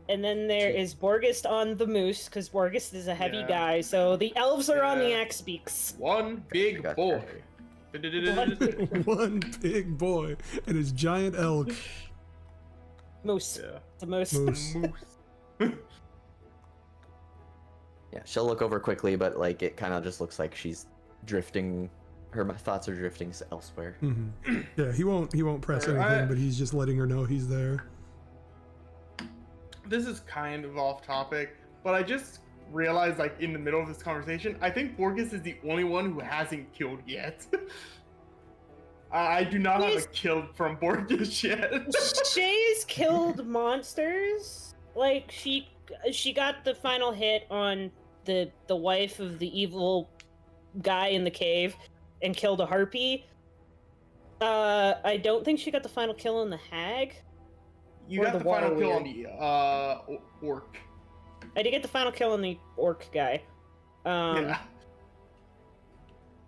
And then there is Borgist on the moose, because Borgist is a heavy guy, so the elves are on the axe beaks. One big boy. One big boy and his giant elk. Moose. Yeah. It's a moose. Yeah, she'll look over quickly, but like it kind of just looks like she's drifting. Her thoughts are drifting elsewhere. Yeah, he won't press anything, but he's just letting her know he's there. This is kind of off topic, but I just realized, like, in the middle of this conversation, I think Borgist is the only one who hasn't killed yet. I do not have a kill from Borgist yet. Shay's killed monsters. Like, she got the final hit on the wife of the evil guy in the cave and killed a harpy. I don't think she got the final kill on the hag. You got the final kill on the orc. I did get the final kill on the orc guy. Yeah.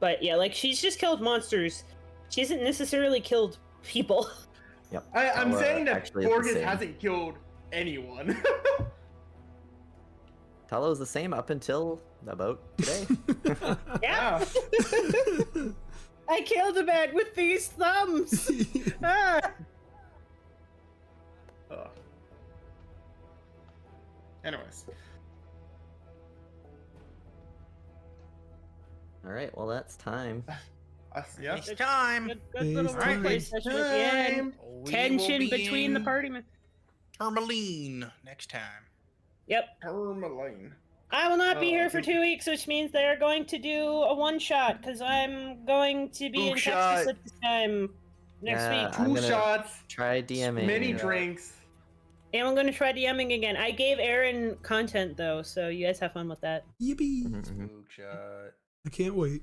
But yeah, like, she's just killed monsters. She hasn't necessarily killed people. Yep. I'm saying that actually, it's the Borgist same. hasn't killed anyone. Talo is the same up until about today. Yeah. I killed a man with these thumbs. Anyways. All right, well that's time. Yeah. It's time. Good little It's time. roleplay session at the end. We will Tension be between the in party members. Tourmaline next time. Yep. Tourmaline. I will not be Oh, here for okay. 2 weeks, which means they're going to do a one-shot, because I'm going to be in Book Texas shot. at this time next Yeah, week. I'm 2 gonna shots. Try DMing. Many drinks. And I'm going to try DMing again. I gave Airin content, though, so you guys have fun with that. Yippee! Mhm. Spook shot. I can't wait.